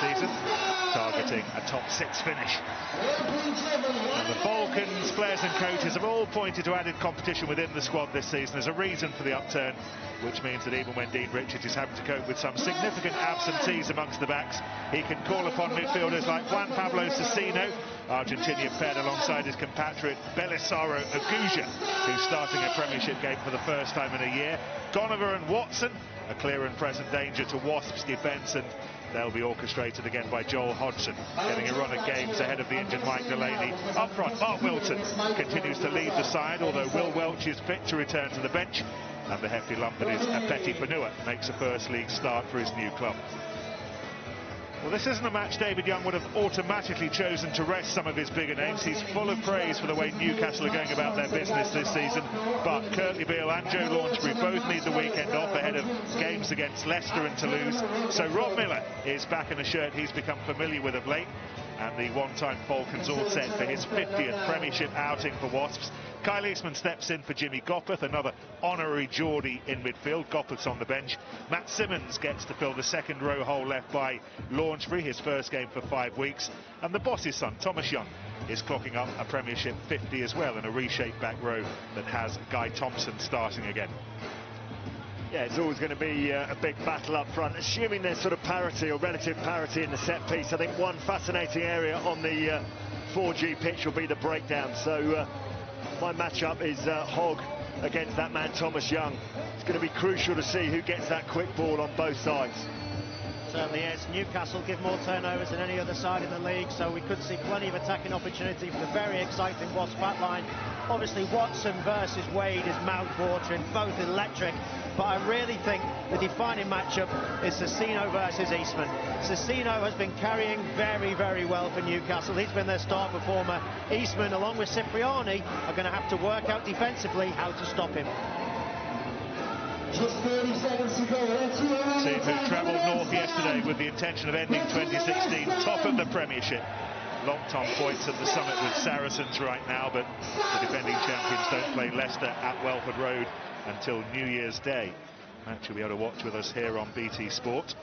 season, targeting a top 6 finish. And the Falcons, players and coaches have all pointed to added competition within the squad this season. There's a reason for the upturn, which means that even when Dean Richards is having to cope with some significant absentees amongst the backs, he can call upon midfielders like Juan Pablo Cecino, Argentinian paired alongside his compatriot Belisario Aguja, who's starting a Premiership game for the first time in a year. Donovan and Watson, a clear and present danger to Wasps' defence, and they'll be orchestrated again by Joel Hodgson, getting a run at games ahead of the injured Mike Delaney. Up front, Mark Wilton continues to lead the side, although Will Welch is fit to return to the bench, and the hefty Lombardis Apeti Panua makes a first league start for his new club. Well, this isn't a match David Young would have automatically chosen to rest some of his bigger names. He's full of praise for the way Newcastle are going about their business this season, but Curtly Beale and Joe Launchbury both need the weekend off ahead of games against Leicester and Toulouse. So Rob Miller is back in a shirt he's become familiar with of late, and the one-time Falcons all set for his 50th Premiership outing for Wasps. Kyle Eastman steps in for Jimmy Gopperth, another honorary Geordie in midfield. Gopperth's on the bench. Matt Simmons gets to fill the second row hole left by Launchbury, his first game for 5 weeks. And the boss's son, Thomas Young, is clocking up a Premiership 50 as well in a reshaped back row that has Guy Thompson starting again. Yeah, it's always going to be a big battle up front, assuming there's sort of parity or relative parity in the set piece. I think one fascinating area on the 4G pitch will be the breakdown. So my matchup is Hogg against that man Thomas Young. It's going to be crucial to see who gets that quick ball on both sides. Certainly is. Newcastle give more turnovers than any other side in the league, so we could see plenty of attacking opportunity from the very exciting Wasps back line. Obviously Watson versus Wade is mouth-watering, both electric, but I really think the defining matchup is Cecino versus Eastman. Cecino has been carrying very, very well for Newcastle. He's been their star performer. Eastman, along with Cipriani, are going to have to work out defensively how to stop him. Just 30 seconds to go. Team who travelled north yesterday with the intention of ending 2016 top of the Premiership. Locked on points at the summit with Saracens right now, but the defending champions don't play Leicester at Welford Road until New Year's Day. Match you'll be able to watch with us here on BT Sport.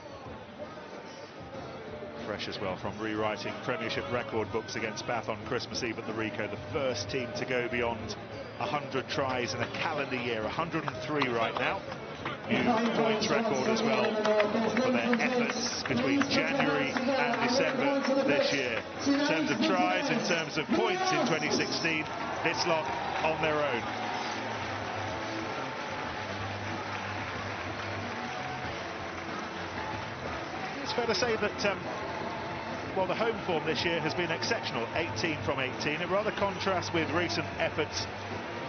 Fresh as well from rewriting Premiership record books against Bath on Christmas Eve at the Ricoh, the first team to go beyond 100 tries in a calendar year, 103 right now. New points record as well for their efforts between January and December this year. In terms of tries, in terms of points in 2016, this lot on their own. It's fair to say that well, the home form this year has been exceptional, 18 from 18. It rather contrasts with recent efforts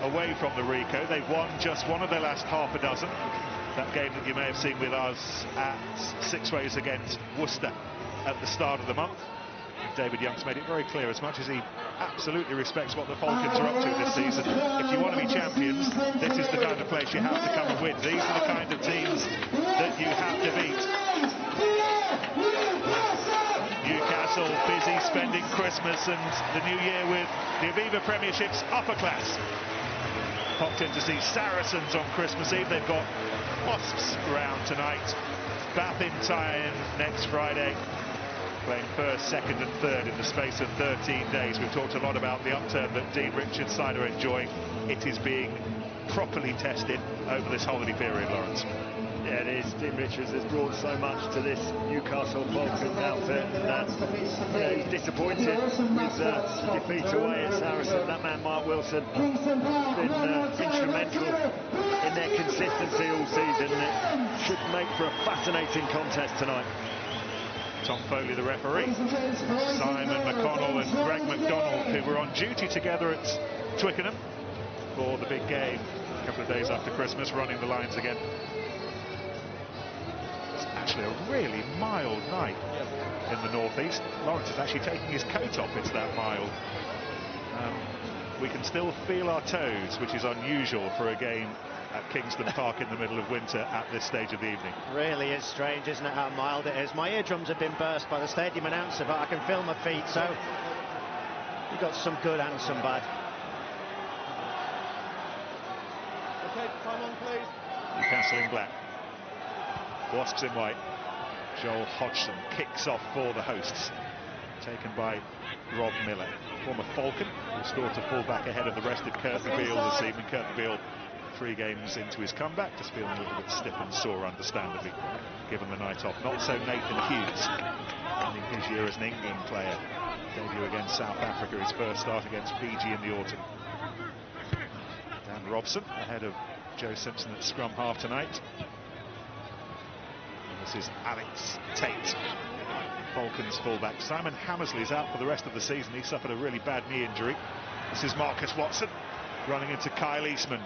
away from the Ricoh. They've won just one of their last half a dozen. That game that you may have seen with us at Six Ways against Worcester at the start of the month. David Young's made it very clear, as much as he absolutely respects what the Falcons are up to this season, if you want to be champions, this is the kind of place you have to come and win. These are the kind of teams that you have to beat. Newcastle busy spending Christmas and the New Year with the Aviva Premiership's upper class. Popped in to see Saracens on Christmas Eve. They've got Wasps round tonight. Bath in Tyne next Friday. Playing first, second and third in the space of 13 days. We've talked a lot about the upturn that Dean Richards' side are enjoying. It is being properly tested over this holiday period, Lawrence. Yeah, it is. Dean Richards has brought so much to this Newcastle Falcons outfit, and he's disappointed with the defeat away at Saracen. That man Mark Wilson has been instrumental in their consistency all season. It should make for a fascinating contest tonight. Tom Foley, the referee, Simon McConnell and Greg McDonald, who were on duty together at Twickenham for the big game a couple of days after Christmas, running the lines again. It's actually a really mild night in the northeast. Lawrence is actually taking his coat off, it's that mild. We can still feel our toes, which is unusual for a game at Kingston Park in the middle of winter at this stage of the evening. Really is strange, isn't it, how mild it is. My eardrums have been burst by the stadium announcer, but I can feel my feet, so you've got some good and some bad. Okay, time on, please. Newcastle in black, Wasps in white. Joel Hodgson kicks off for the hosts, taken by Rob Miller, former Falcon, who scored to full-back ahead of the rested Kurt Beale this evening. Kurt Beale 3 games into his comeback, just feeling a little bit stiff and sore, understandably, given the night off. Not so Nathan Hughes, ending his year as an England player. Debut against South Africa, his first start against Fiji in the autumn. Dan Robson ahead of Joe Simpson at scrum half tonight. And this is Alex Tate, Falcons fullback. Simon Hammersley is out for the rest of the season. He suffered a really bad knee injury. This is Marcus Watson running into Kyle Eastman.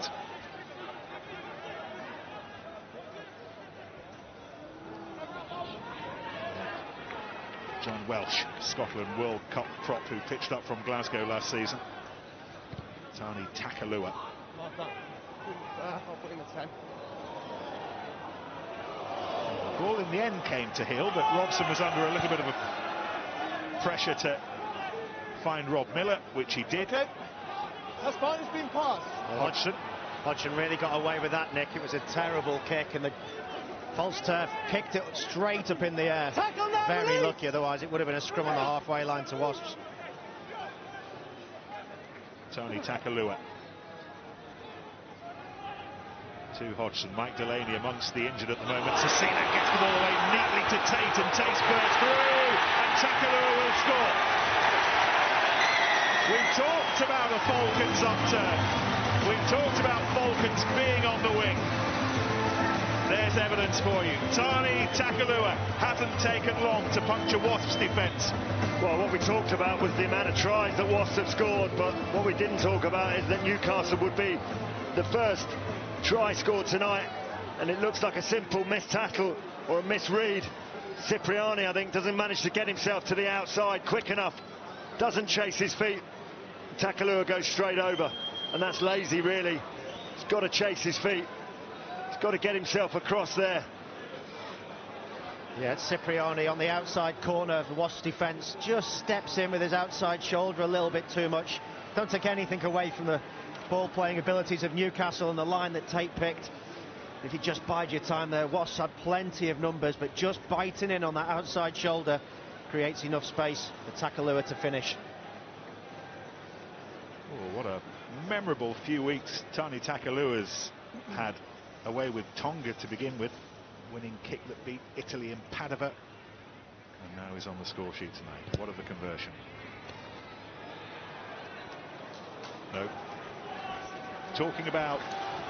John Welsh, Scotland World Cup prop, who pitched up from Glasgow last season. Tani Takalua. The ball in the end came to Hill, but Robson was under a little bit of a pressure to find Rob Miller, which he did. Okay. That's fine, it's been passed. Hodgson really got away with that, Nick. It was a terrible kick, and the false turf kicked it straight up in the air. Very lucky, otherwise it would have been a scrum on the halfway line to Wasps. Tony Takalua to Hodgson. Mike Delaney amongst the injured at the moment. Cecina gets the ball away neatly to Tate, and Tate squares through, and Takalua will score. We've talked about a Falcons upturn. We've talked about Falcons being on the wing. There's evidence for you. Tani Takalua hasn't taken long to puncture Wasps' defence. Well, what we talked about was the amount of tries that Wasps have scored, but what we didn't talk about is that Newcastle would be the first try scored tonight, and it looks like a simple missed tackle or a misread. Cipriani, I think, doesn't manage to get himself to the outside quick enough, doesn't chase his feet. Takalua goes straight over, and that's lazy, really. He's got to chase his feet. Got to get himself across there. Yeah, Cipriani on the outside corner of the Wasps defence, just steps in with his outside shoulder a little bit too much. Don't take anything away from the ball-playing abilities of Newcastle and the line that Tate picked. If you just bide your time there, Wasps had plenty of numbers, but just biting in on that outside shoulder creates enough space for Takalua to finish. Oh, what a memorable few weeks Tani Takalua's had. Away with Tonga to begin with, winning kick that beat Italy in Padova, and now he's on the score sheet tonight. What of the conversion? No. Talking about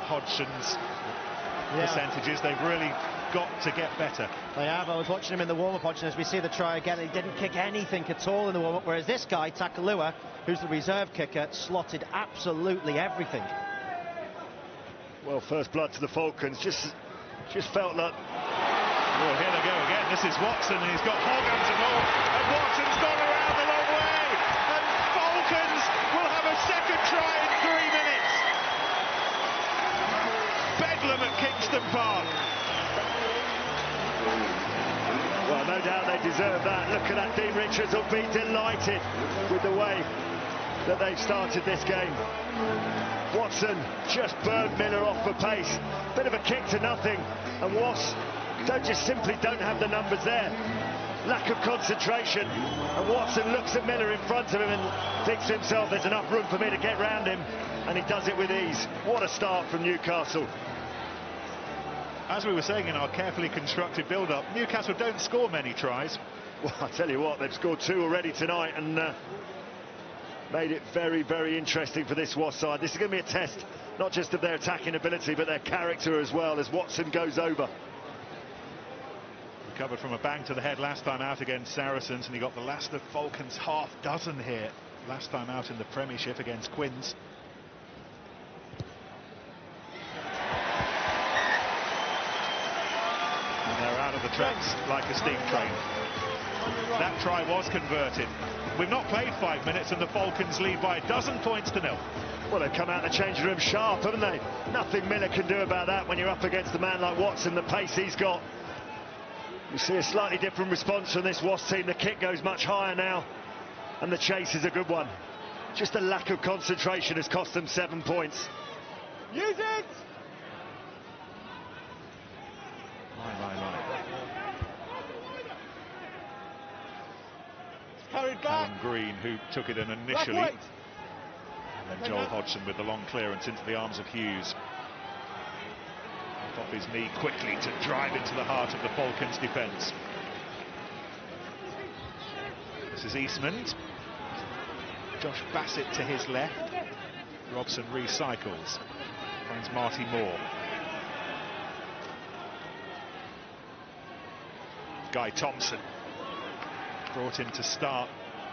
Hodgson's percentages, they've really got to get better. They have. I was watching him in the warm-up, Hodgson, as we see the try again. He didn't kick anything at all in the warm-up, whereas this guy, Takalua, who's the reserve kicker, slotted absolutely everything. Well, first blood to the Falcons. Just felt like... Well, here they go again. This is Watson, and he's got Hoggans involved, and Watson's gone around the long way, and Falcons will have a second try in 3 minutes. Bedlam at Kingston Park. Well, no doubt they deserve that. Look at that. Dean Richards will be delighted with the way that they've started this game. Watson just burned Miller off for pace. Bit of a kick to nothing, and Wasps simply don't have the numbers there. Lack of concentration, and Watson looks at Miller in front of him and thinks to himself, there's enough room for me to get round him, and he does it with ease. What a start from Newcastle. As we were saying in our carefully constructed build-up, Newcastle don't score many tries. Well, I tell you what, they've scored 2 already tonight, and made it very, very interesting for this Wasps side. This is going to be a test, not just of their attacking ability, but their character as well, as Watson goes over. Recovered from a bang to the head last time out against Saracens, and he got the last of Falcons' half dozen here last time out in the Premiership against Quins. And they're out of the tracks like a steam train. That try was converted. We've not played 5 minutes, and the Falcons lead by 12 points to 0. Well, they've come out of the changing room sharp, haven't they? Nothing Miller can do about that when you're up against a man like Watson, the pace he's got. You see a slightly different response from this Wasps team. The kick goes much higher now, and the chase is a good one. Just a lack of concentration has cost them 7 points. Use it! carried back. Alan Green, who took it in initially. Back weight. And then Joel Hodgson with the long clearance into the arms of Hughes. Off his knee quickly to drive into the heart of the Falcons' defence. This is Eastman. Josh Bassett to his left. Robson recycles. Finds Marty Moore. Guy Thompson brought in to start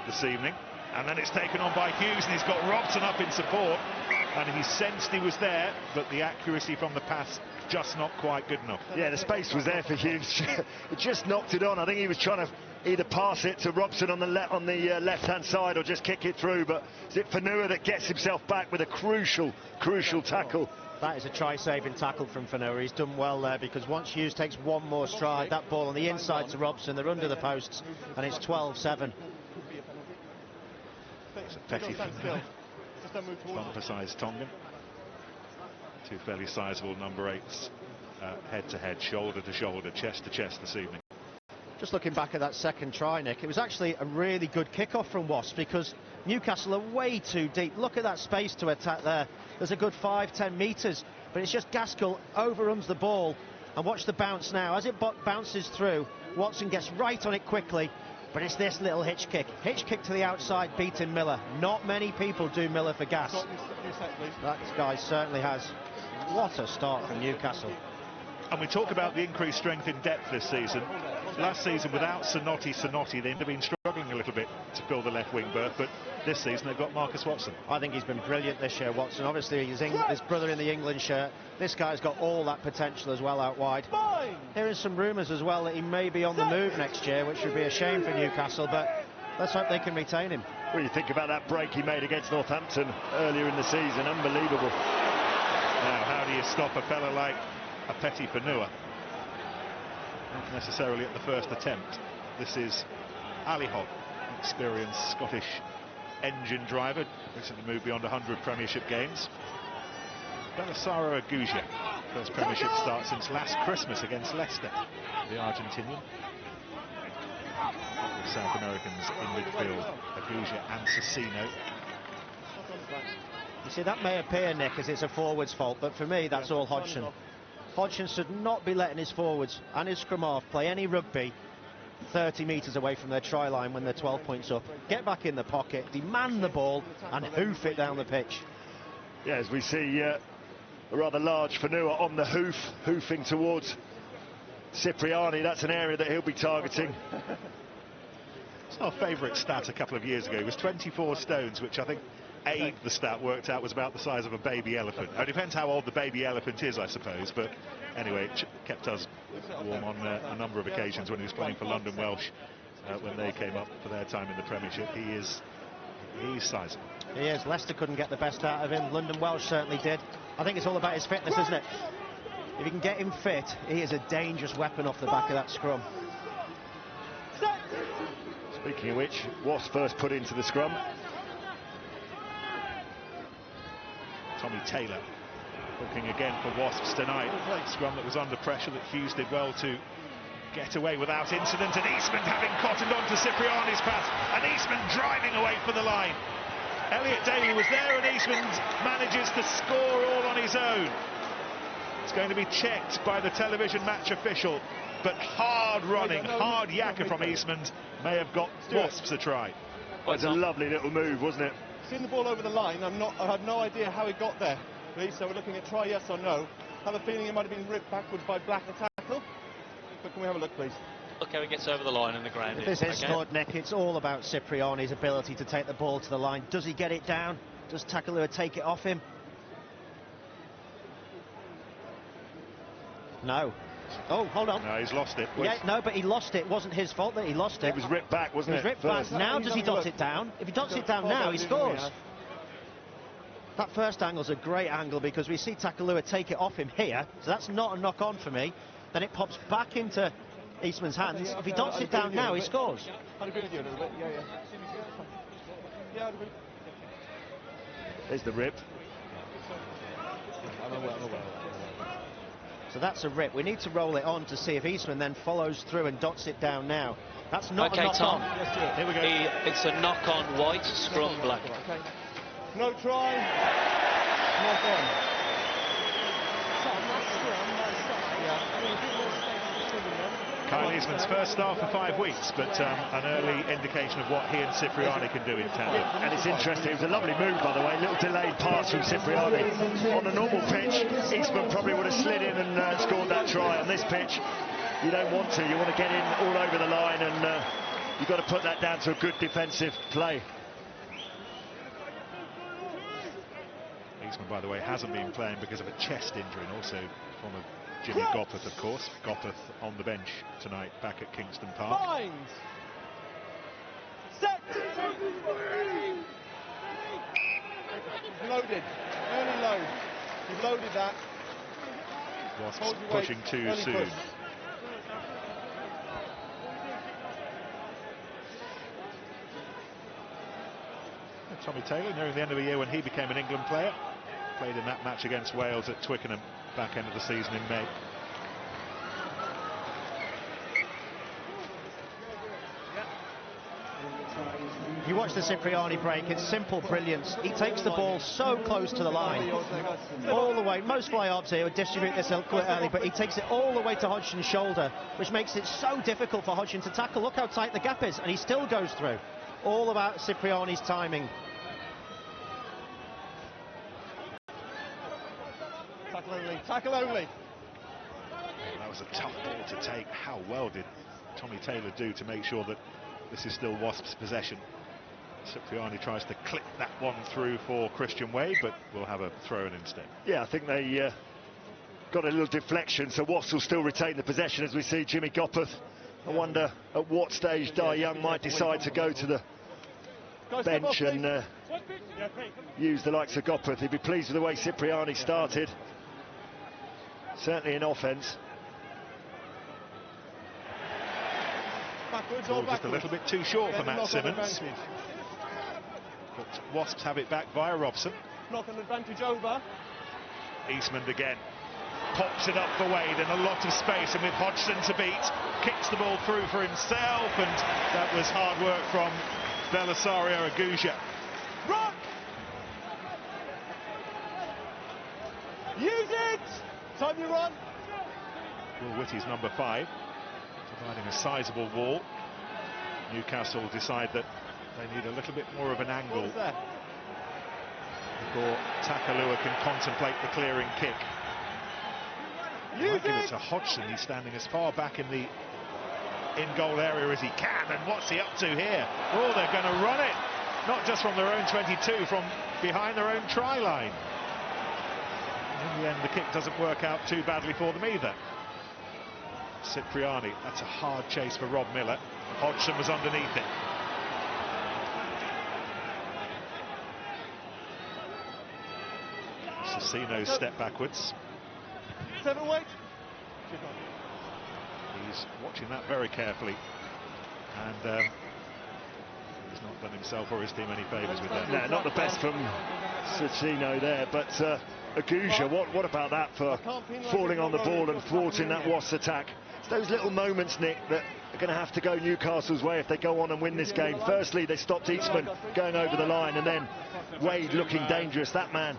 this evening, and then it's taken on by Hughes, and he's got Robson up in support, and he sensed he was there, but the accuracy from the pass just not quite good enough. Yeah, the space was there for Hughes. It just knocked it on. I think he was trying to either pass it to Robson on the left-hand side or just kick it through, but is it Fanua that gets himself back with a crucial tackle? That is a try-saving tackle from Fanua. He's done well there, because once Hughes takes one more stride, that ball on the inside to Robson, they're under the posts, and it's 12-7. It's a petty Fanua. Bumper-sized Tongan. Two fairly sizable number 8s, head-to-head, shoulder-to-shoulder, chest-to-chest this evening. Just looking back at that second try, Nick, it was actually a really good kick-off from Wasps, because Newcastle are way too deep. Look at that space to attack there. There's a good 5-10 metres, but it's just Gaskell overruns the ball, and watch the bounce now. As it bounces through, Watson gets right on it quickly, but it's this little hitch kick. Hitch kick to the outside, beating Miller. Not many people do Miller for gas. That guy certainly has. What a start from Newcastle. And we talk about the increased strength in depth this season. Last season, without Sonotti, they'd have been struggling a little bit to fill the left wing berth, but this season they've got Marcus Watson. I think he's been brilliant this year, Watson. Obviously, his brother in the England shirt. This guy's got all that potential as well out wide. There is some rumours as well that he may be on the move next year, which would be a shame for Newcastle, but let's hope they can retain him. Well, you think about that break he made against Northampton earlier in the season, unbelievable. Now, how do you stop a fella like a Petty Fanua? Not necessarily at the first attempt. This is Ali Hogg, experienced Scottish engine driver, recently moved beyond 100 Premiership games. Belisaro Aguja, first Premiership start since last Christmas against Leicester, the Argentinian. With South Americans in midfield, Aguja and Cecino. You see, that may appear, Nick, as it's a forwards fault, but for me, that's all Hodgson. Hodgson should not be letting his forwards and his scrum half play any rugby 30 metres away from their try line when they're 12 points up. Get back in the pocket, demand the ball, and hoof it down the pitch. Yeah, as we see a rather large Fanua on the hoofing towards Cipriani. That's an area that he'll be targeting. It's our favourite stat a couple of years ago. It was 24 stones, which I think the stat worked out was about the size of a baby elephant. It depends how old the baby elephant is, I suppose, but anyway, it kept us warm on a number of occasions when he was playing for London Welsh when they came up for their time in the Premiership. He's sizable. He is. Leicester couldn't get the best out of him. London Welsh certainly did. I think it's all about his fitness, isn't it? If you can get him fit, he is a dangerous weapon off the back of that scrum. Speaking of which, Wasps first put into the scrum. Tommy Taylor looking again for Wasps tonight. Scrum that was under pressure that Hughes did well to get away without incident, and Eastman having cottoned onto Cipriani's pass, and Eastman driving away for the line. Elliot Daly was there, and Eastman manages to score all on his own. It's going to be checked by the television match official, but hard running, hard yakka from Eastman may have got Wasps a try. Well, it's a lovely little move, wasn't it? Seen the ball over the line. I have no idea how it got there. Please, so we're looking at try yes or no. I have a feeling it might have been ripped backwards by Black the tackle. But can we have a look, please? Look how he gets over the line and the ground. If this is scored, Nick, it's all about Cipriani's ability to take the ball to the line. Does he get it down? Does Takalua take it off him? No. Oh, hold on. No, he's lost it. Yeah, no, but he lost it. It wasn't his fault that he lost it. It was ripped back, wasn't it? It was ripped back. Now does he dot it down? If he dots it down now, he scores. That first angle's a great angle because we see Takalua take it off him here, so that's not a knock-on for me. Then it pops back into Eastman's hands. If he dots it down now, he scores. There's the rip. So that's a rip. We need to roll it on to see if Eastman then follows through and dots it down now. That's not a knock Tom. on. Here we go. It's a knock on white, scrum black. Okay. No try. Knock on. Kyle Eastman's first start for 5 weeks, but an early indication of what he and Cipriani can do in tandem. And it's interesting, it was a lovely move, by the way, little delayed pass from Cipriani. On a normal pitch, Eastman probably would have slid in and scored that try. On this pitch, you don't want to. You want to get in all over the line, and you've got to put that down to a good defensive play. Eastman, by the way, hasn't been playing because of a chest injury, and also from a Jimmy Gopperth, of course. Gopperth on the bench tonight back at Kingston Park. Binds. Set. You've loaded. Early load. You've loaded that. Wasps pushing too soon. Push. Tommy Taylor, nearing the end of the year when he became an England player. Played in that match against Wales at Twickenham back end of the season in May. You watch the Cipriani break, it's simple brilliance. He takes the ball so close to the line, all the way. Most fly-ups here would distribute this quite early, but he takes it all the way to Hodgson's shoulder, which makes it so difficult for Hodgson to tackle. Look how tight the gap is, and he still goes through. All about Cipriani's timing. Tackle only. Tackle only. That was a tough ball to take. How well did Tommy Taylor do to make sure that this is still Wasps' possession? Cipriani tries to clip that one through for Christian Wade, but we'll have a throw-in instead. Yeah, I think they got a little deflection, so Wasps will still retain the possession as we see Jimmy Gopperth. I wonder at what stage Dai Young might decide to go to the bench and use the likes of Gopperth. He'd be pleased with the way Cipriani started. Certainly in offence. Backwards Oh, or just a little bit too short for Matt Simmons. But Wasps have it back via Robson. Knock an advantage over. Eastman again. Pops it up for Wade in a lot of space, and with Hodgson to beat, kicks the ball through for himself, and that was hard work from Belisario Aguja. Rock! Use it! Time you run. Will Whitty's number 5, providing a sizable wall. Newcastle decide that they need a little bit more of an angle before Takalua can contemplate the clearing kick. Might give it to Hodgson. He's standing as far back in the in-goal area as he can, and what's he up to here? Oh, they're going to run it, not just from their own 22, from behind their own try line. In the end, the kick doesn't work out too badly for them either. Cipriani, that's a hard chase for Rob Miller. Hodgson was underneath it. Cecino's step backwards. 7 weight. He's watching that very carefully, and he's not done himself or his team any favours with that. No, not the best from Cecino there, but Aguja, what about that for falling on the ball and thwarting that Wasps attack? It's those little moments, Nick, that are going to have to go Newcastle's way if they go on and win this game. Firstly, they stopped Eastman going over the line, and then Wade looking dangerous. That man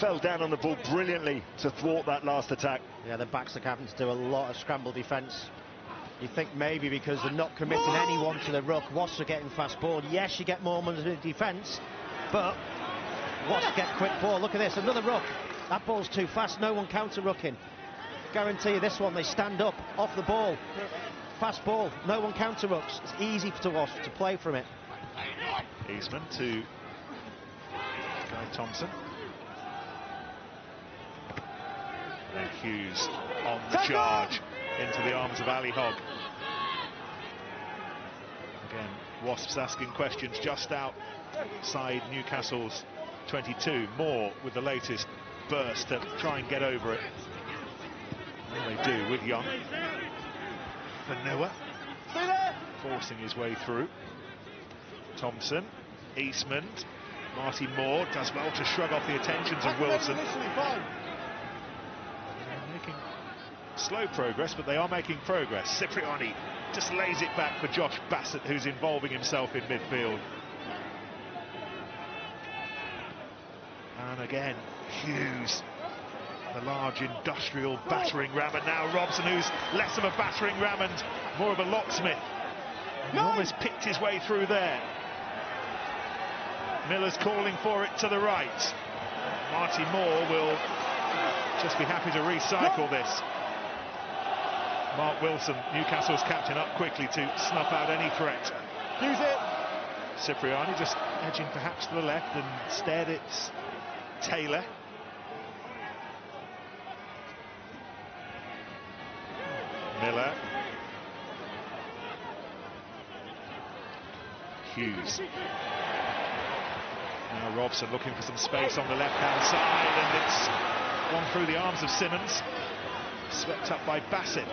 fell down on the ball brilliantly to thwart that last attack. Yeah, the backs are having to do a lot of scramble defence. You think maybe because they're not committing anyone to the ruck, Wasps are getting fast ball. Yes, you get more money in defence, but Wasps get quick ball. Look at this, another ruck. That ball's too fast, no one counter-rucking. Guarantee you this one, they stand up, off the ball. Fast ball, no one counter-rucks. It's easy to Wasps to play from it. Eastman to Guy Thompson. And then Hughes on the charge into the arms of Ali Hogg. Again, Wasps asking questions just outside Newcastle's 22. Moore with the latest burst to try and get over it. And they do with Young. Vanilla forcing his way through. Thompson, Eastman, Marty Moore does well to shrug off the attentions of Wilson. Slow progress, but they are making progress. Cipriani just lays it back for Josh Bassett, who's involving himself in midfield. And again, Hughes, the large industrial battering ram, and now Robson, who's less of a battering ram and more of a locksmith. He almost picked his way through there. Miller's calling for it to the right. Marty Moore will just be happy to recycle this. Mark Wilson, Newcastle's captain, up quickly to snuff out any threat. Use it. Cipriani just edging perhaps to the left, and instead it's Taylor. Miller. Hughes. Now Robson looking for some space on the left-hand side, and it's gone through the arms of Simmons. Swept up by Bassett.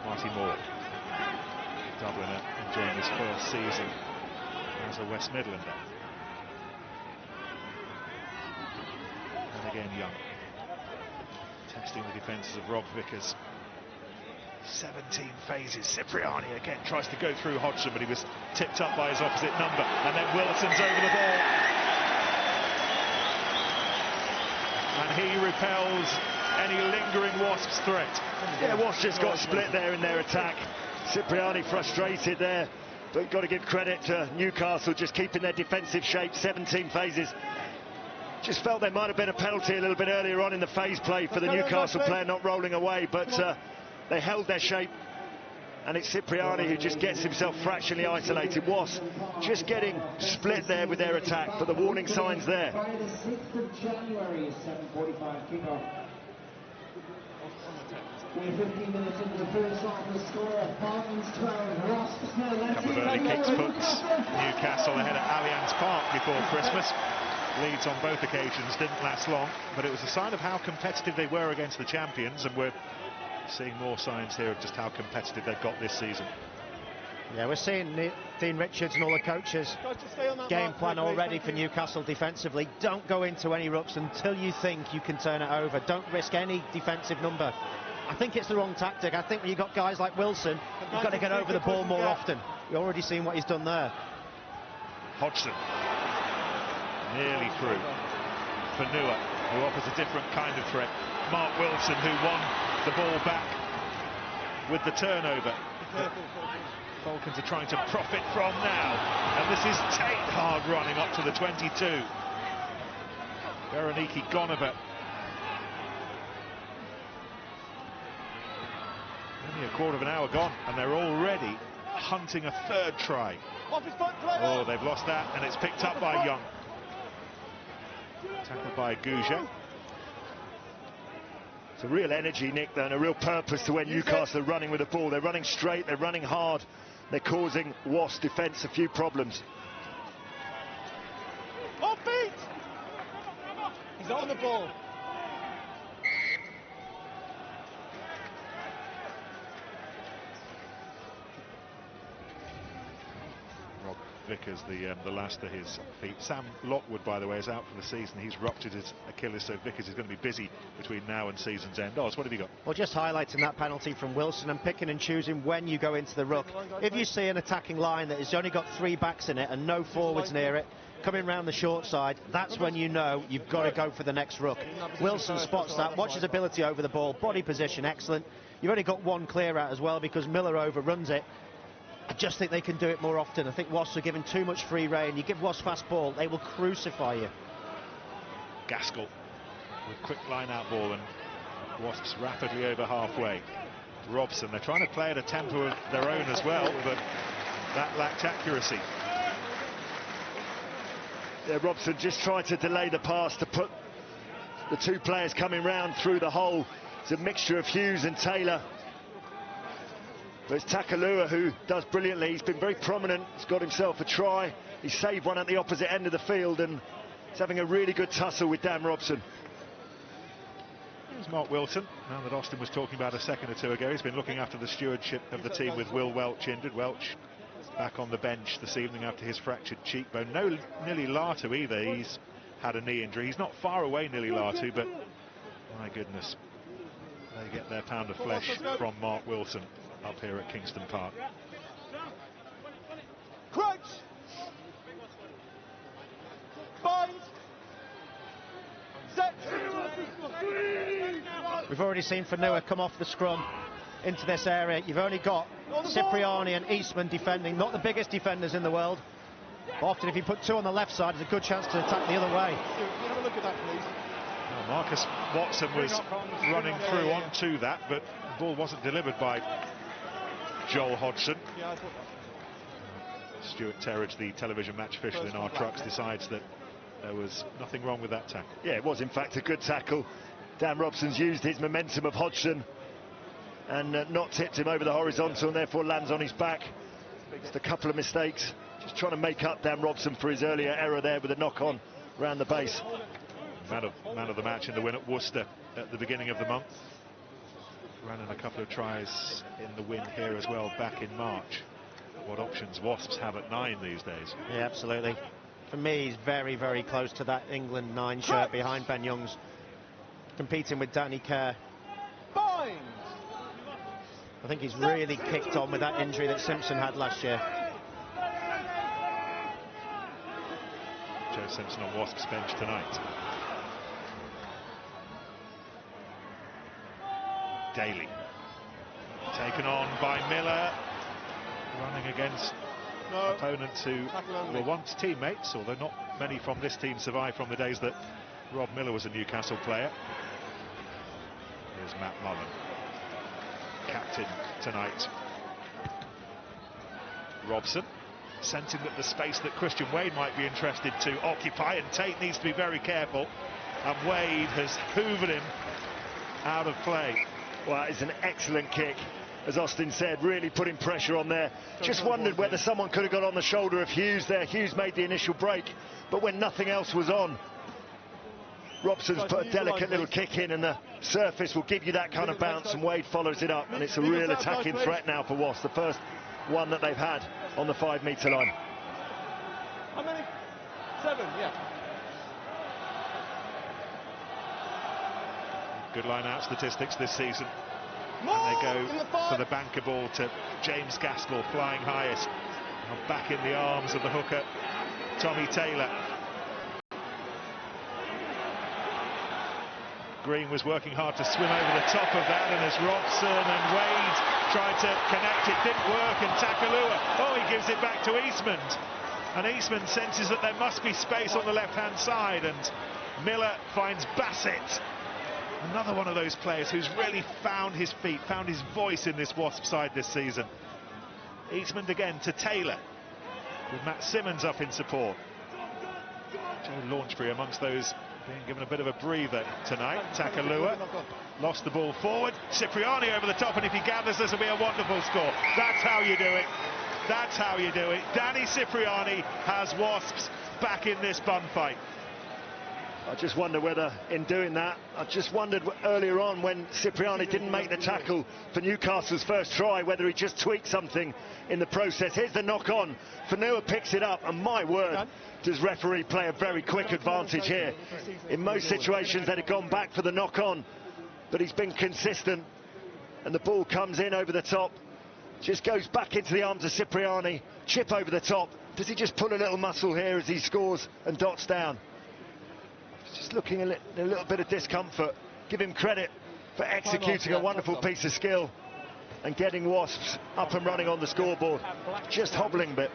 Marty Moore, Dubliner, enjoying his first season as a West Midlander. And again Young, testing the defences of Rob Vickers. 17 phases. Cipriani again tries to go through Hodgson, but he was tipped up by his opposite number. And then Wilson's over the ball. And he repels any lingering Wasps threat. Yeah, Wasps just got split there in their attack. Cipriani frustrated there, but you've got to give credit to Newcastle just keeping their defensive shape. 17 phases. Just felt there might have been a penalty a little bit earlier on in the phase play for the Newcastle player not rolling away, but they held their shape, and it's Cipriani who just gets himself fractionally isolated. Wasps just getting split there with their attack, but the warning signs there. Friday the 6th of January is 7:45 kickoff. We're 15 minutes into the first half. The score, Barton's 12, Wasps 0. A couple of early kicks puts Newcastle ahead at Allianz Park before Christmas. Leads on both occasions didn't last long, but it was a sign of how competitive they were against the champions, and we're seeing more signs here of just how competitive they've got this season. Yeah, we're seeing Dean Richards and all the coaches game plan already for Newcastle defensively. Don't go into any rucks until you think you can turn it over. Don't risk any defensive number. I think it's the wrong tactic. I think when you've got guys like Wilson, you've got to get over the ball more often. You've already seen what he's done there. Hodgson nearly through. Fanua, who offers a different kind of threat. Mark Wilson, who won the ball back with the turnover. Falcons are trying to profit from now, and this is Tate hard running up to the 22. Berenike Gonova. Only a quarter of an hour gone, and they're already hunting a third try. Oh, they've lost that, and it's picked up by Young. Tackled by Gouget. It's a real energy, Nick, though, and a real purpose to when Newcastle are running with the ball. They're running straight, they're running hard, they're causing Wasps defence a few problems. Off feet! He's on the ball. Rob Vickers, the last of his feet. Sam Lockwood, by the way, is out for the season. He's ruptured his Achilles, so Vickers is going to be busy between now and season's end. Oz, what have you got? Well, just highlighting that penalty from Wilson and picking and choosing when you go into the ruck. If you see an attacking line that has only got 3 backs in it and no forwards near it, coming round the short side, that's when you know you've got to go for the next ruck. Wilson spots that, watch his ability over the ball, body position excellent. You've only got 1 clear out as well because Miller overruns it. I just think they can do it more often. I think Wasps are given too much free rein. You give Wasps fast ball, they will crucify you. Gaskell with quick line-out ball, and Wasps rapidly over halfway. Robson, they're trying to play at a tempo of their own as well, but that lacked accuracy. Yeah, Robson just tried to delay the pass to put the 2 players coming round through the hole. It's a mixture of Hughes and Taylor. But it's Takalua who does brilliantly. He's been very prominent. He's got himself a try. He saved one at the opposite end of the field, and he's having a really good tussle with Dan Robson. Here's Mark Wilson, now that Austin was talking about a second or two ago. He's been looking after the stewardship of the team with Will Welch injured. Welch back on the bench this evening after his fractured cheekbone. No Nili Latu either. He's had a knee injury. He's not far away, nearly Latu, but my goodness, they get their pound of flesh from Mark Wilson up here at Kingston Park. Crouch! Bind! Set! We've already seen Fanua come off the scrum into this area. You've only got Cipriani and Eastman defending, not the biggest defenders in the world. Often if you put two on the left side, there's a good chance to attack the other way. Have a look at that, please. Well, Marcus Watson was running through onto that, but the ball wasn't delivered by Joel Hodgson. Yeah, I thought that. Stuart Terridge, the television match official in our trucks, decides that there was nothing wrong with that tackle. Yeah, it was in fact a good tackle. Dan Robson's used his momentum of Hodgson and not tipped him over the horizontal, and therefore lands on his back. Just a couple of mistakes. Just trying to make up Dan Robson for his earlier error there with a knock-on around the base. Man of the match in the win at Worcester at the beginning of the month. Ran in a couple of tries in the win here as well back in March. What options Wasps have at 9 these days. Yeah, absolutely. For me, he's very, very close to that England 9 shirt behind Ben Youngs, competing with Danny Kerr. Bind! I think he's really kicked on with that injury that Simpson had last year. Joe Simpson on Wasps bench tonight. Daly taken on by Miller, running against opponents who were once teammates, although not many from this team survived from the days that Rob Miller was a Newcastle player. Here's Matt Mullen, captain tonight. Robson sensing that the space that Christian Wade might be interested to occupy, and Tate needs to be very careful, and Wade has hoovered him out of play. Well, it's an excellent kick, as Austin said, really putting pressure on there. Just wondered whether someone could have got on the shoulder of Hughes there. Hughes made the initial break, but when nothing else was on, Robson's put a delicate little kick in, and the surface will give you that kind of bounce, and Wade follows it up, and it's a real attacking threat now for Wasps, the first one that they've had on the 5-metre line. How many? 7, yeah. Good line-out statistics this season. And they go for the banker ball to James Gaskell, flying highest. And back in the arms of the hooker, Tommy Taylor. Green was working hard to swim over the top of that, and as Robson and Wade tried to connect, it didn't work, and Takalua, he gives it back to Eastman. And Eastman senses that there must be space on the left-hand side, and Miller finds Bassett. Another one of those players who's really found his feet, found his voice in this Wasp side this season. Eastman again to Taylor, with Matt Simmons up in support. Joe Launchbury amongst those being given a bit of a breather tonight. Takalua lost the ball forward. Cipriani over the top, and if he gathers, this will be a wonderful score. That's how you do it. That's how you do it. Danny Cipriani has Wasps back in this bun fight. I just wonder whether, in doing that, I just wondered earlier on when Cipriani didn't make the tackle for Newcastle's first try, whether he just tweaked something in the process. Here's the knock-on. Fanua picks it up, and my word, does referee play a very quick advantage here. In most situations, they'd have gone back for the knock-on, but he's been consistent, and the ball comes in over the top, just goes back into the arms of Cipriani, chip over the top. Does he just pull a little muscle here as he scores and dots down? Just looking a little bit of discomfort. Give him credit for executing a wonderful piece of skill and getting Wasps up and running on the scoreboard. Just hobbling a bit.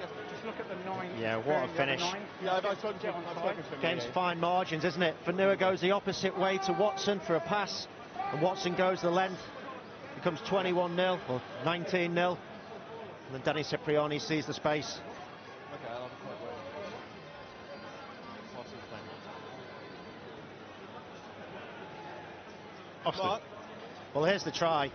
Yeah, what a finish. Yeah, I've spoken to him. Game's fine margins, isn't it? Fanua goes the opposite way to Watson for a pass, and Watson goes the length. Becomes 21-0 or 19-0. And then Danny Cipriani sees the space. Okay, I'll have a quick word. Austin. Well, here's the try.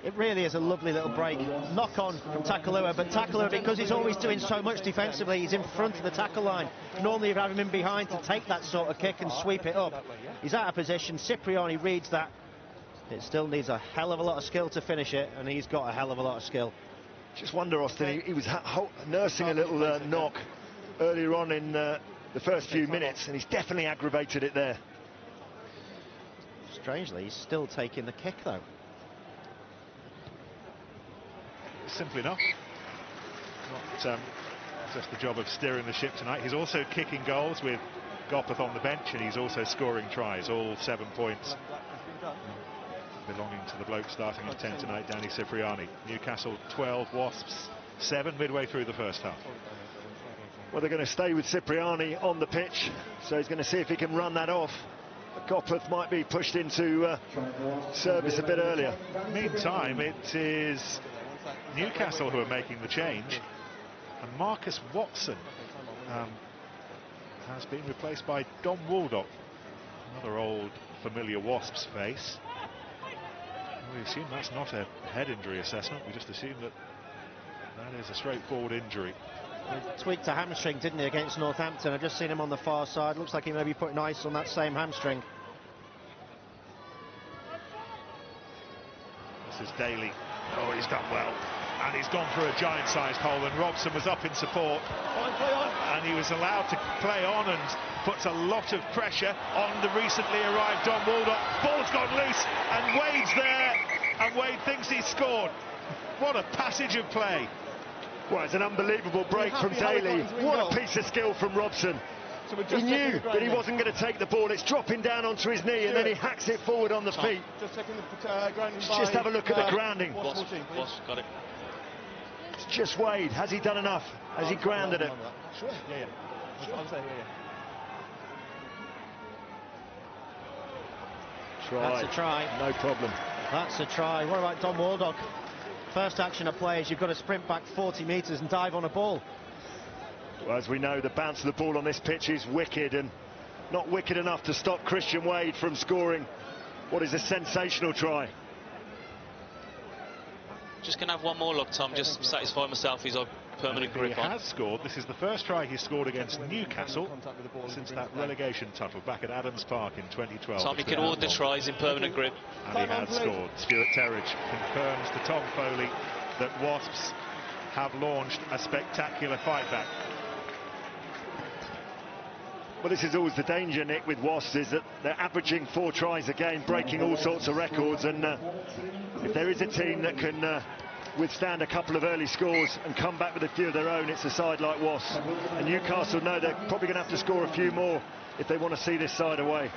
It really is a lovely little break. Knock on from Takalua, but Takalua, because he's always doing so much defensively, he's in front of the tackle line. Normally you'd have him in behind to take that sort of kick and sweep it up. He's out of position. Cipriani reads that. It still needs a hell of a lot of skill to finish it, and he's got a hell of a lot of skill. Just wonder, Austin, he was nursing a little knock earlier on in the first few minutes, and he's definitely aggravated it there. Strangely, he's still taking the kick, though. Simply not. Not just the job of steering the ship tonight. He's also kicking goals with Gopeth on the bench, and he's also scoring tries, all 7 points belonging to the bloke starting at 10 tonight, Danny Cipriani. Newcastle 12, Wasps 7 midway through the first half. Well, they're going to stay with Cipriani on the pitch, so he's going to see if he can run that off. Gopeth might be pushed into service a bit earlier. Meantime, it is Newcastle who are making the change, and Marcus Watson has been replaced by Dom Waldock, another old familiar Wasps face. We assume that's not a head injury assessment, we just assume that that is a straightforward injury. He tweaked a hamstring, didn't he, against Northampton? I've just seen him on the far side. Looks like he may be putting ice on that same hamstring. This is Daly. Oh, he's done well. And he's gone through a giant-sized hole, and Robson was up in support. And he was allowed to play on and puts a lot of pressure on the recently arrived Dom Waldock. Ball's gone loose, and Wade's there, and Wade thinks he's scored. What a passage of play. Well, it's an unbelievable break from Daly. What a piece of skill from Robson. He knew that he wasn't going to take the ball. It's dropping down onto his knee, and then he hacks it forward on the feet. Just checking the grounding. Just have a look at the grounding. Wasp, got it. It's just Wade. Has he done enough? Has he grounded it? Sure. Yeah. I'll say, Try. That's a try. No problem. That's a try. What about Dom Waldock? First action of play is you've got to sprint back 40 metres and dive on a ball. Well, as we know, the bounce of the ball on this pitch is wicked, and not wicked enough to stop Christian Wade from scoring what is a sensational try. Just going to have one more look, Tom, just satisfy myself he's on permanent grip He on. has scored. This is the first try he's scored against Newcastle since that relegation tussle back at Adams Park in 2012. Tom, he can order tries in permanent grip. And he has scored. Stuart Terridge confirms to Tom Foley that Wasps have launched a spectacular fight back. Well, this is always the danger, Nick, with Wasps, is that they're averaging 4 tries a game, breaking all sorts of records, and if there is a team that can withstand a couple of early scores and come back with a few of their own, it's a side like Wasps. And Newcastle know they're probably going to have to score a few more if they want to see this side away.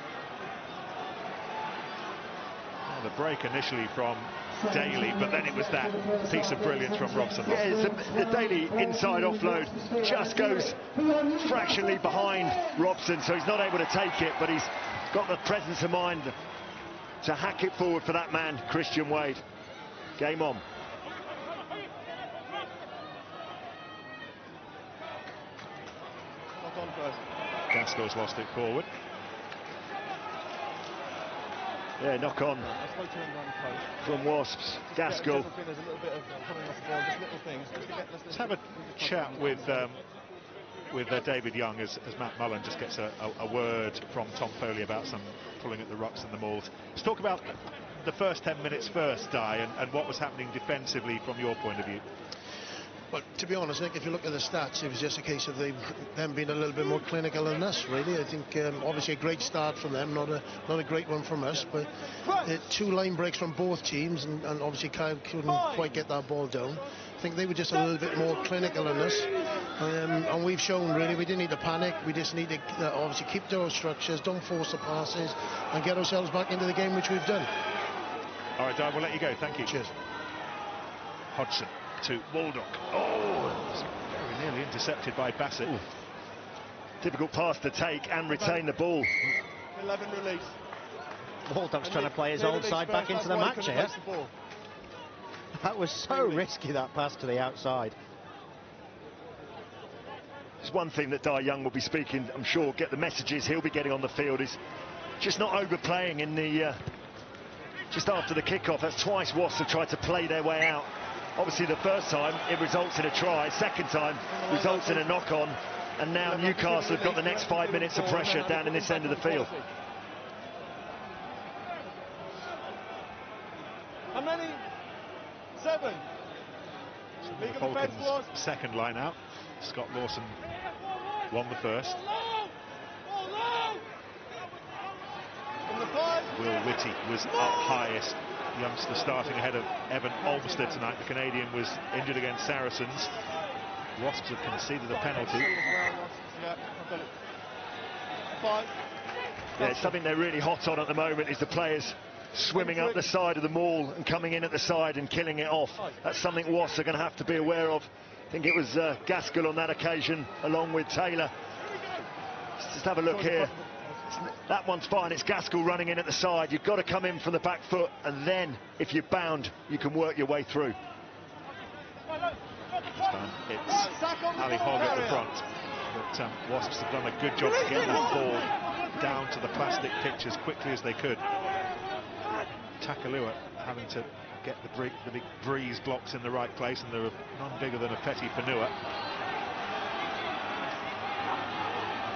Well, the break initially from Daly, but then it was that piece of brilliance from Robson. Yeah, it's the Daly inside offload just goes fractionally behind Robson, so he's not able to take it, but he's got the presence of mind to hack it forward for that man, Christian Wade. Game on. Knock on first. Gaskell's lost it forward. Yeah, knock on I spoke to him on the post. from Wasps. Gaskell. There's a little bit of coming off the ball, just little things. Let's have a chat with David Young as Matt Mullen just gets a word from Tom Foley about some pulling at the rucks and the mauls. Let's talk about the first 10 minutes first, Di, and what was happening defensively from your point of view. Well, to be honest, Nick, if you look at the stats, it was just a case of them being a little bit more clinical than us, really. I think obviously a great start from them, not a great one from us, but 2 line breaks from both teams, and obviously Kyle couldn't quite get that ball down. I think they were just a little bit more clinical than us, and we've shown really we didn't need to panic. We just need to obviously keep to our structures, don't force the passes, and get ourselves back into the game, which we've done. All right, Di, we'll let you go. Thank you. Cheers. Hodgson to Waldock. Oh, it was very nearly intercepted by Bassett. Ooh. Difficult pass to take and retain the ball. 11 release. Waldock's trying to play his old side back into the match here. That was so risky, that pass to the outside. It's one thing that Di Young will be speaking, I'm sure, get the messages he'll be getting on the field is just not overplaying in the just after the kickoff. That's twice Wasps have tried to play their way out. Obviously the first time it results in a try, second time results in a knock-on, and now Newcastle have got the next 5 minutes of pressure down in this end of the field. How many? 7. The Falcons' second line out. Scott Lawson won the first. Will Whitty was up highest. Youngster starting ahead of Evan Olmsted tonight. The Canadian was injured against Saracens. Wasps have conceded a penalty. Yeah, something they're really hot on at the moment is the players swimming up the side of the maul and coming in at the side and killing it off. That's something Wasps are going to have to be aware of. I think it was Gaskell on that occasion, along with Taylor. Let's just have a look here. That one's fine. It's Gaskell running in at the side. You've got to come in from the back foot, and then, if you're bound, you can work your way through. This time it's Ali Hogg at the front. But Wasps have done a good job to get that ball down to the plastic pitch as quickly as they could. Takalua having to get the big breeze blocks in the right place, and there are none bigger than a Petty Fanua.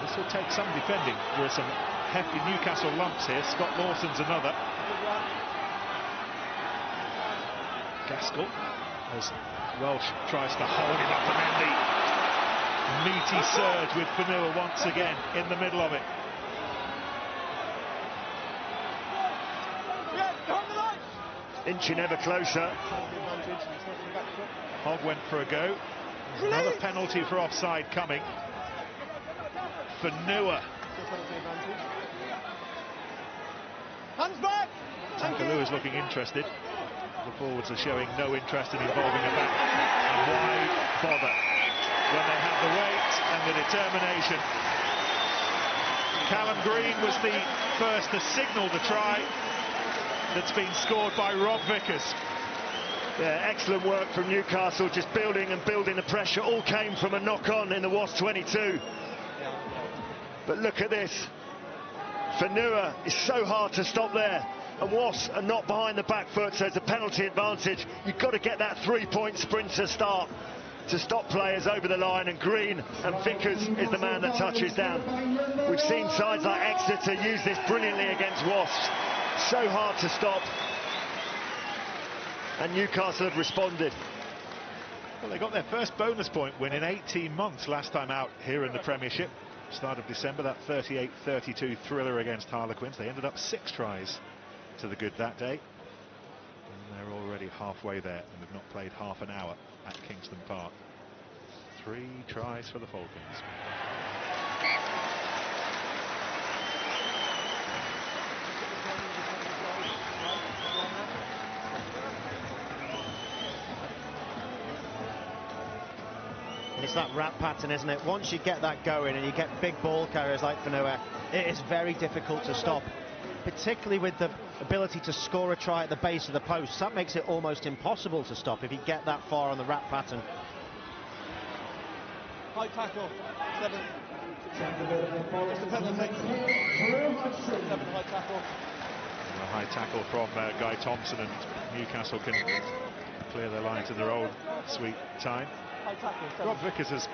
This will take some defending. There are some hefty Newcastle lumps here. Scott Lawson's another. Gaskell as Welsh tries to hold it up, and then the meaty surge with Fanua once again in the middle of it. Inching ever closer. Hogg went for a go. There's another penalty for offside coming. Fanua. Hands back! Takalua is looking interested. The forwards are showing no interest in involving a back. And why bother when they have the weight and the determination? Callum Green was the first to signal the try that's been scored by Rob Vickers. Yeah, excellent work from Newcastle, just building and building the pressure. All came from a knock-on in the Wasps 22. But look at this. Fanua is so hard to stop there. And Wasps are not behind the back foot, so it's a penalty advantage. You've got to get that three-point sprinter start to stop players over the line, and Green and Vickers is the man that touches down. We've seen sides like Exeter use this brilliantly against Wasps. So hard to stop. And Newcastle have responded. Well, they got their first bonus point win in 18 months last time out here in the Premiership. Start of December, that 38-32 thriller against Harlequins. They ended up 6 tries to the good that day. And they're already halfway there and have not played half an hour at Kingston Park. 3 tries for the Falcons. It's that wrap pattern, isn't it? Once you get that going and you get big ball carriers like Fanua, it is very difficult to stop, particularly with the ability to score a try at the base of the post. That makes it almost impossible to stop if you get that far on the wrap pattern. High tackle. 7. Just a penalty. 7 high tackle. A high tackle from Guy Thompson, and Newcastle can clear their line to their old sweet time. Rob Vickers has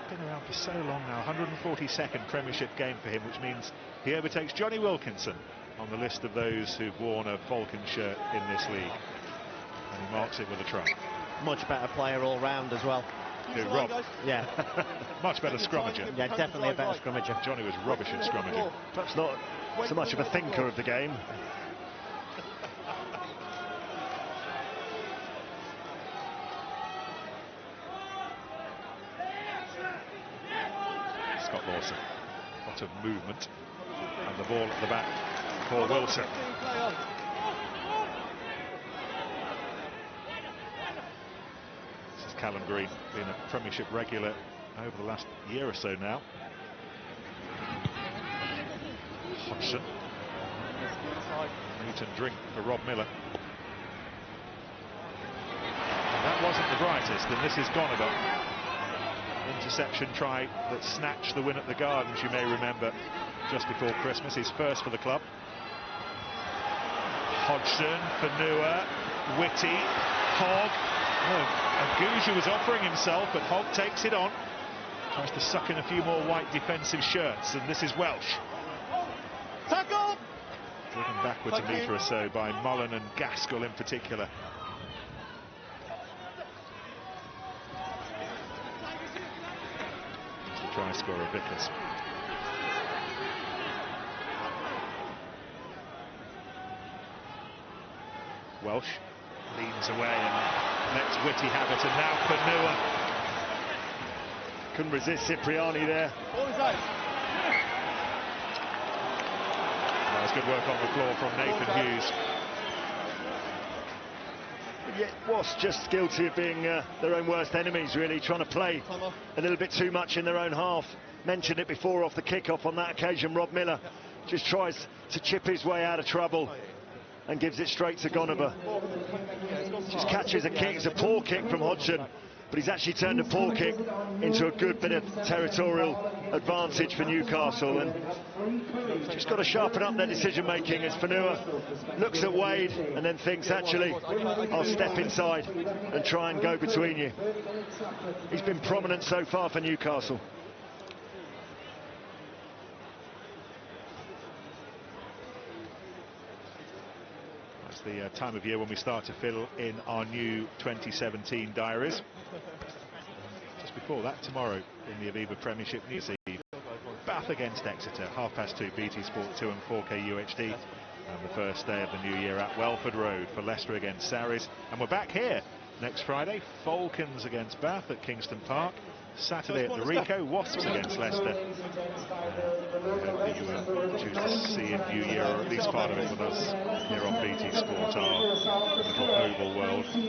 been around for so long now, 142nd Premiership game for him, which means he overtakes Johnny Wilkinson on the list of those who've worn a Falcon shirt in this league. And he marks it with a try. Much better player all round as well. Who, Rob? Yeah. Much better scrummager. Yeah, definitely a better scrummager. Johnny was rubbish at scrummaging. Perhaps not so much of a thinker of the game. Scott Lawson. Lot of movement. And the ball at the back for Wilson. This is Callum Green, being a Premiership regular over the last year or so now. Hodgson. Meat and drink for Rob Miller. That wasn't the brightest, and this is Gonaber. Interception try that snatched the win at the Gardens, you may remember, just before Christmas. His first for the club. Hodgson, Fanua, Whitty, Hogg. Aguja was offering himself, but Hogg takes it on. Tries to suck in a few more white defensive shirts, and this is Welsh. Tackle! Driven backwards a metre or so by Mullen and Gaskell in particular. Try scorer Vickers. Welsh leans away and lets Whitty have it, and now Panua. Couldn't resist Cipriani there. That was good work on the floor from Nathan Hughes. But yet Wasps just guilty of being their own worst enemies, really, trying to play a little bit too much in their own half. Mentioned it before off the kick-off on that occasion. Rob Miller just tries to chip his way out of trouble and gives it straight to Gonover. Just catches a kick. It's a poor kick from Hodgson, but he's actually turned a poor kick into a good bit of territorial advantage for Newcastle, and just got to sharpen up their decision making as Fanua looks at Wade and then thinks, actually, I'll step inside and try and go between you. He's been prominent so far for Newcastle. That's the time of year when we start to fill in our new 2017 diaries. Just before that, tomorrow in the Aviva Premiership News Eve, Bath against Exeter, 2:30 BT Sport 2 and 4K UHD. And the first day of the new year at Welford Road for Leicester against Sarries. And we're back here next Friday, Falcons against Bath at Kingston Park. Saturday at the Rico, Wasps against Leicester. We hope that you will choose to see a new year, or at least part of it, with us here on BT Sport, our little oval world. Some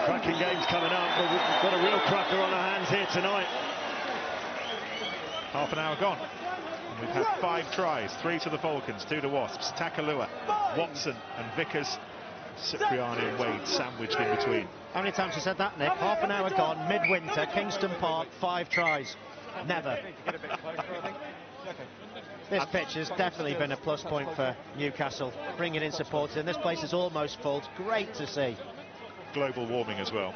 cracking games coming up, but we've got a real cracker on our hands here tonight. Half an hour gone. And we've had 5 tries, 3 to the Falcons, 2 to Wasps. Takalua, Watson and Vickers. Cipriani and Wade sandwiched in between. How many times you said that, Nick? Half an hour gone, midwinter, Kingston Park, 5 tries. Never. This pitch has definitely been a plus point for Newcastle, bringing in supporters, and this place is almost full. It's great to see. Global warming as well.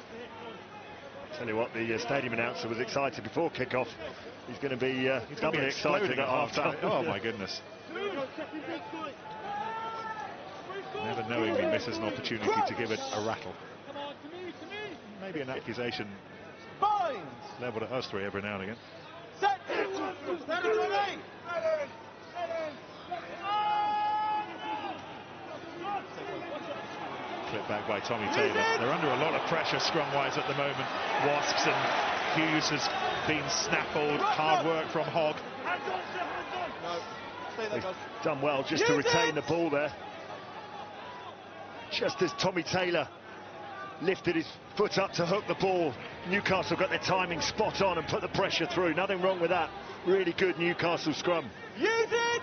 Tell you what, the stadium announcer was excited before kick-off. He's going to be doubly excited at half-time. Oh my goodness. Never knowingly misses an opportunity to give it a rattle. Maybe an accusation levelled at us 3 every now and again. Clipped back by Tommy Taylor. They're under a lot of pressure scrum-wise at the moment. Wasps, and Hughes has been snaffled. Hard work from Hogg. He's done well just to retain the ball there. Just as Tommy Taylor lifted his foot up to hook the ball, Newcastle got their timing spot on and put the pressure through. Nothing wrong with that. Really good Newcastle scrum. Use it!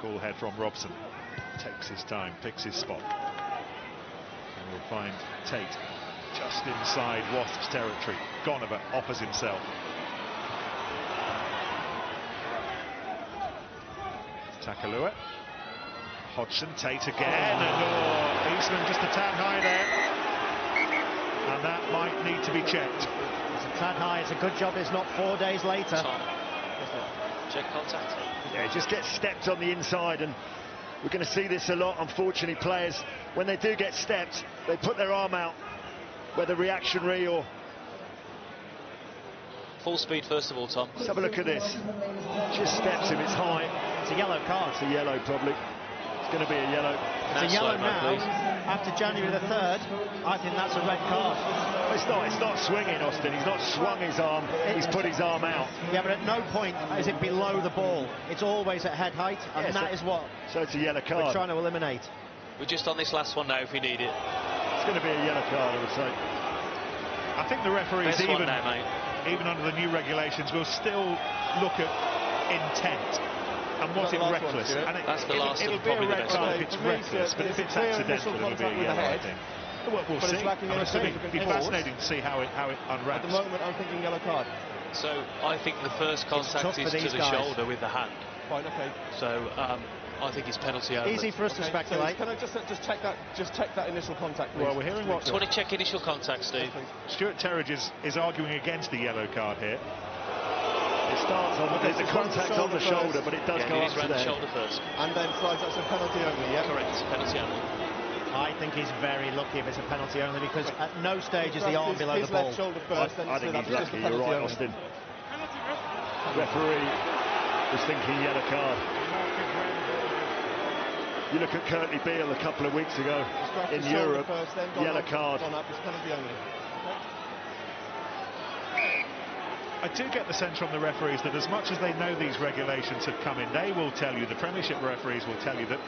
Cool head from Robson. Takes his time, picks his spot. And we'll find Tate just inside Wasps territory. Gonover offers himself. Takalua. Hodgson, Tate again, and Eastman just a tad high there. And that might need to be checked. It's a tad high. It's a good job it's not 4 days later. Tom, check contact. Yeah, it just gets stepped on the inside, and we're going to see this a lot. Unfortunately, players, when they do get stepped, they put their arm out, whether reactionary or... Full speed first of all, Tom. Let's have a look at this. Just steps him, it's high. It's a yellow card. It's a yellow, probably. It's going to be a yellow. It's a yellow now. After January the 3rd, I think that's a red card. It's not swinging, Austin. He's not swung his arm. He's put his arm out. Yeah, but at no point is it below the ball. It's always at head height, and that is what so it's a yellow card. we're trying to eliminate. We're just on this last one now if we need it. It's going to be a yellow card, I would say. I think the referees, Best one now, mate. even under the new regulations, will still look at intent. And was it reckless? And That's the last it'll and be a probably the red best card one. if it's reckless, but if it's accidental, it'll be a yellow, I think. We'll see. It'll be fascinating to see how it unwraps. At the moment, I'm thinking yellow card. So I think the first contact is to the shoulder with the hand. Fine, okay. So I think it's penalty only. Easy for us to speculate. So can I just check that initial contact, please? Well, we're hearing what... Do you want to check initial contact, Steve? Stuart Terridge is arguing against the yellow card here. It starts on the contact on the shoulder, but it does go up to the there. shoulder first. And then slides, that's a penalty only, yeah? Correct, penalty only. I think he's very lucky if it's a penalty only, because at no stage is the arm below the ball. His left shoulder first, I think he's lucky, you're right, Austin. Referee was thinking yellow card. You look at Curtly Beale a couple of weeks ago in Europe, yellow card. I do get the sense from the referees that as much as they know these regulations have come in, they will tell you, the Premiership referees will tell you that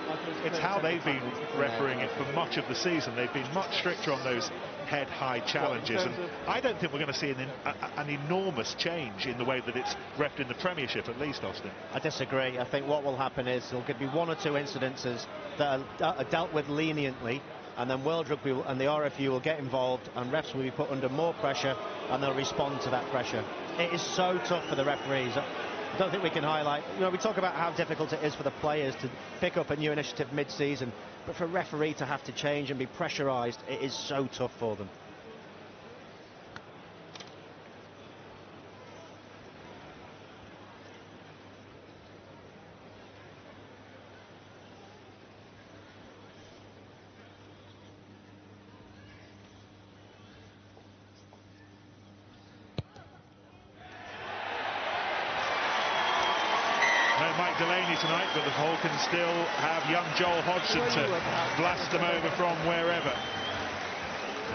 it's how they've been refereeing it for much of the season. They've been much stricter on those head-high challenges, and I don't think we're going to see an enormous change in the way that it's reffed in the Premiership, at least, Austin. I disagree. I think what will happen is there'll be one or two incidences that are dealt with leniently, and then World Rugby and the RFU will get involved, and refs will be put under more pressure, and they'll respond to that pressure. It is so tough for the referees. I don't think we can highlight, we talk about how difficult it is for the players to pick up a new initiative mid-season, but for a referee to have to change and be pressurised, it is so tough for them. Tonight, but the Falcons still have young Joel Hodgson to blast them over from wherever.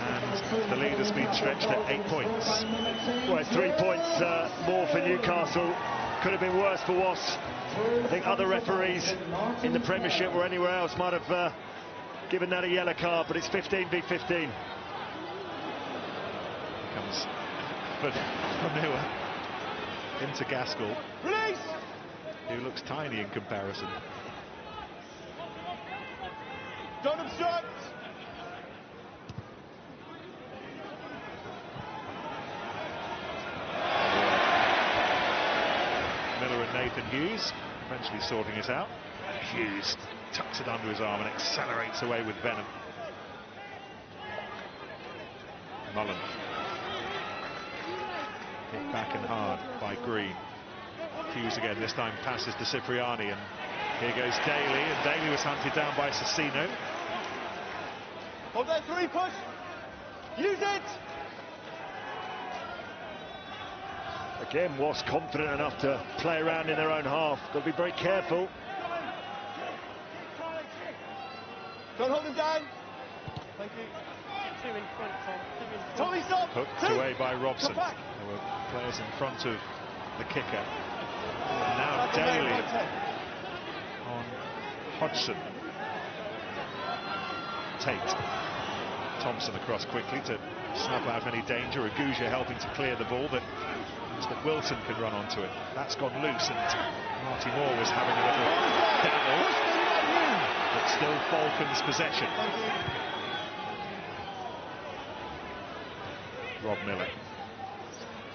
And the lead has been stretched at 8 points. Well, it's 3 points more for Newcastle. Could have been worse for Wasps. I think other referees in the Premiership or anywhere else might have given that a yellow card, but it's 15 v 15. Comes Vanilla into Gaskell. Release! Who looks tiny in comparison. Don't obstruct! Miller and Nathan Hughes eventually sorting it out. Hughes tucks it under his arm and accelerates away with venom. Mullen. Hit back and hard by Green. Hughes again, this time passes to Cipriani, and here goes Daly, and Daly was hunted down by Cecino. Hold that 3, push! Use it! Again, Wasps confident enough to play around in their own half. Got to be very careful. Don't hold him down. Thank you. 2 in front, Tom. 2 in front. Tommy, stop! Hooked away by Robson. There were players in front of the kicker. And now Daly on Hodgson. Tate. Thompson across quickly to snuff out any danger. Aguja helping to clear the ball, but means that Wilson can run onto it. That's gone loose, and Marty Moore was having a little dabble, but still Falcons' possession. Rob Miller.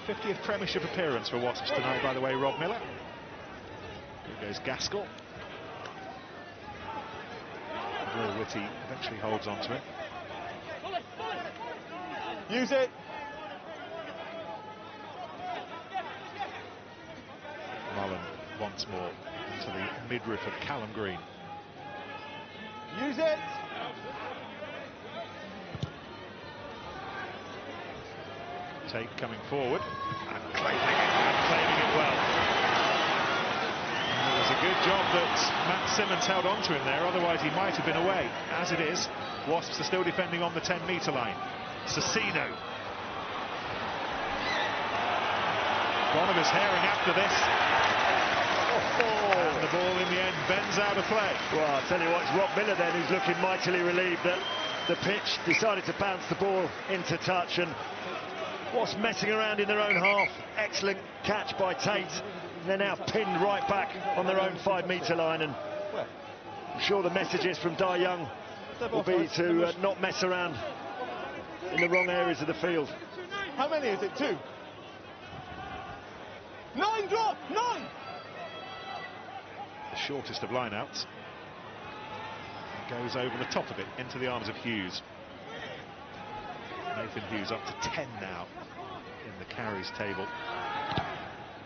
50th Premiership appearance for Wasps tonight, by the way, Rob Miller. Here goes Gaskell. Will Whitty eventually holds on to it. Use it. Mullen once more into the midriff of Callum Green. Use it. Tate coming forward and claiming it well. And it was a good job that Matt Simmons held on to him there, otherwise he might have been away. As it is, Wasps are still defending on the 10-metre line. Cecino. Bonner's herring after this. And the ball in the end bends out of play. Well, I'll tell you what, it's Rob Miller then who's looking mightily relieved that the pitch decided to bounce the ball into touch, and Wasps messing around in their own half. Excellent catch by Tate. They're now pinned right back on their own 5-metre line, and I'm sure the messages from Dai Young will be to not mess around in the wrong areas of the field. How many is it? 2? 9 drop! 9! The shortest of lineouts. Goes over the top of it into the arms of Hughes. Nathan Hughes up to 10 now in the carries table.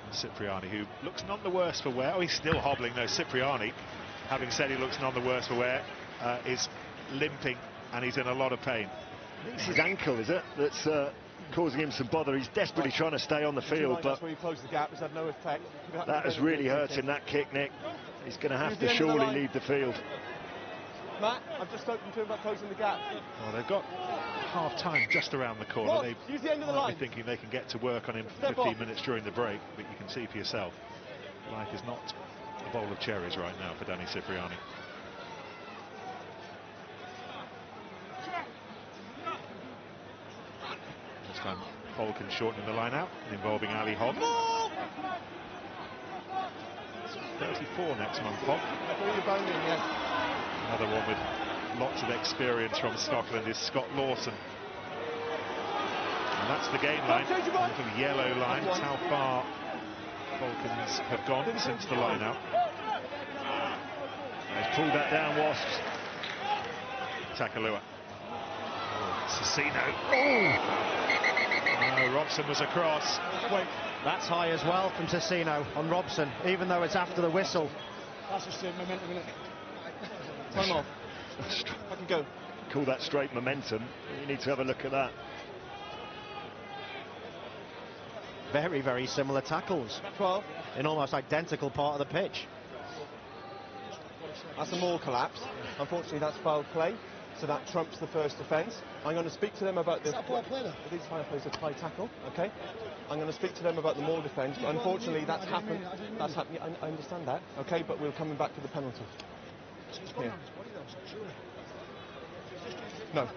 And Cipriani, who looks none the worse for wear. Oh, he's still hobbling though. Cipriani, having said he looks none the worse for wear, is limping and he's in a lot of pain. I think it's his ankle, is it, that's causing him some bother. He's desperately trying to stay on the field, but when he closed the gap, it's had no effect. That has really hurt him, that kick, Nick. He's going to have to surely leave the field. Matt, I've just spoken to him about closing the gap. Well, they've got half-time just around the corner. Ross, They use the end of the might line. be thinking they can get to work on him for Step 15 off. minutes during the break, but you can see for yourself, life is not a bowl of cherries right now for Danny Cipriani. This time, Falcon shortening the line out, involving Ali Hogg. 34 next month, Hogg. Another one with lots of experience from Scotland is Scott Lawson. And that's the game line, the little yellow line. It's how far Falcons have gone since the line out. They've pulled that down, Wasps. Takalua. Cecino. No, Robson was across. Wait, that's high as well from Cecino on Robson, even though it's after the whistle. That's just momentum, isn't it? Time off. I can go. Call that straight momentum. You need to have a look at that. Very, very similar tackles 12. in almost identical part of the pitch. That's a maul collapse. Unfortunately, that's foul play, so that trumps the first offence. I'm going to speak to them about the... Is that foul play? It is foul play, so it's high tackle, okay? I'm going to speak to them about the maul defence, but unfortunately that's happened. That's happening. I understand that, okay? But we're coming back to the penalty. Here. No.